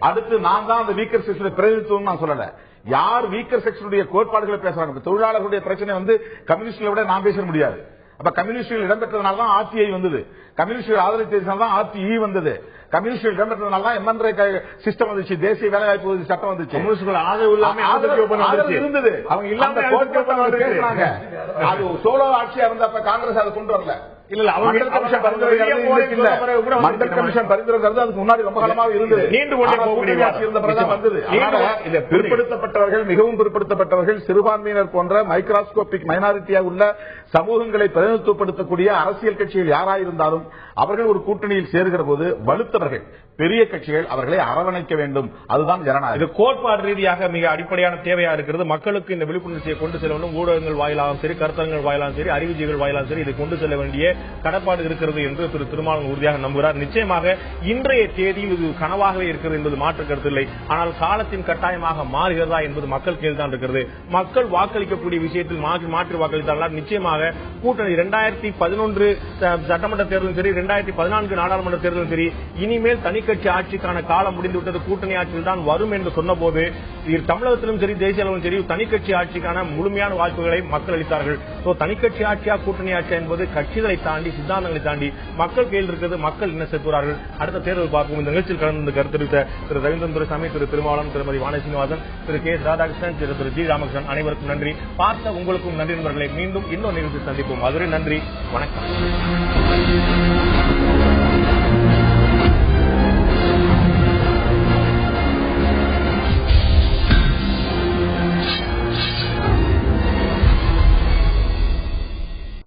அடுத்து நான் தான் அந்த வீக்கர் செக்ஷன் பிரதிநிதித்துவம் நான் சொல்லல. யார் வீக்கர் செக்ஷனுடைய கோட்பாடுகளை பேசுறாங்க? தொழிலாளர்களுடைய பிரச்சனை கம்யூனிஸ்ட்களை விட நான் பேச முடியாது. அப்ப கம்யூனிஸ்டுகள் இடம்பெற்றதுனால தான் ஆர்டிஐ வந்தது, கம்யூனிஸ்டுகள் ஆதரித்ததுனால தான் ஆர்டிஇ வந்தது, கம்யூனிஸ்டுகள் இடம்பெற்றதுனால தான் எம்என்ரே சிஸ்டம் வந்துச்சு, தேசிய வேலைவாய்ப்பு சட்டம் வந்துச்சு. கம்யூனிஸ்டுகள் ஆதரவு இருந்தது, அவங்க இல்லாம பேசுறாங்க. அது சோலோ ஆட்சியா இருந்தப்ப காங்கிரஸ் அதை கொண்டு வரல. இல்ல, மண்டல் கமிஷன் பரிந்துரைங்கிறது அதுக்கு முன்னாடி ரொம்ப காலமாக இருந்தது. பிற்படுத்தப்பட்டவர்கள், மிகவும் பிற்படுத்தப்பட்டவர்கள், சிறுபான்மையினர் போன்ற மைக்ரோஸ்கோபிக் மைனாரிட்டியாக உள்ள சமூகங்களை பிரதிநிதித்துவப்படுத்தக்கூடிய அரசியல் கட்சிகள் யாராயிருந்தாலும் அவர்கள் ஒரு கூட்டணியில் சேர்கிற போது வலுத்தவர்கள், பெரிய கட்சிகள் அவர்களை அரவணைக்க வேண்டும். அதுதான் ஜனநாயகம். இது கோட்பாடு ரீதியாக மிக அடிப்படையான தேவையா இருக்கிறது. மக்களுக்கு இந்த விழிப்புணர்ச்சியை கொண்டு செல்ல வேண்டும். ஊடகங்கள் வாயிலாகவும் சரி, கருத்தரங்கள் வாயிலாகவும் சரி, அறிவுஜீவிகள் வாயிலாகவும் சரி, இதை கொண்டு செல்ல வேண்டிய கடப்பாடு இருக்கிறது என்று திரு திருமாவளவன் உறுதியாக நம்புகிறார். நிச்சயமாக இன்றைய தேதியில் இது கனவாகவே இருக்கிறது என்பது மாற்று கருத்தில்லை. ஆனால் காலத்தின் கட்டாயமாக மாறுகிறதா என்பது மக்கள் கேள்விதான் இருக்கிறது. மக்கள் வாக்களிக்கக்கூடிய விஷயத்தில் மாற்றி வாக்களித்தால் நிச்சயமாக கூட்டணி 2011 சட்டமன்ற தேர்தலும் சரி, 2014 நாடாளுமன்ற தேர்தலும் சரி, இனிமேல் தனிக்கட்சி ஆட்சிக்கான காலம் முடிந்துவிட்டது, கூட்டணி ஆட்சியில் தான் வரும் என்று சொன்ன போது தமிழகத்திலும் சரி, தேசிய அளவிலும் சரி, தனிக்கட்சி ஆட்சிக்கான முழுமையான வாய்ப்புகளை மக்கள் அளித்தார்கள். தனிக்கட்சி ஆட்சியா கூட்டணி ஆட்சியா என்பது கட்சிகளை தாண்டி, சித்தாந்தங்களை தாண்டி மக்கள் கையில் இருக்கிறது. மக்கள் என்ன செய்வார்கள்? அடுத்த தேர்தல் பார்ப்போம். இந்த நிகழ்ச்சியில் கலந்து கருத்து தெரிவித்த திரு ரவீந்திரன் துரைசாமி, திரு திருமாவளவன், திருமதி வாணி சீனிவாசன், திரு கே ராதாகிருஷ்ணன், திரு ஜி ராமகிருஷ்ணன், அனைவருக்கும் நன்றி. பார்த்த உங்களுக்கும் நன்றி நண்பர்களை. மீண்டும் இன்னொரு நிகழ்ச்சியில் சந்திப்போம். அதுவரை நன்றி, வணக்கம்.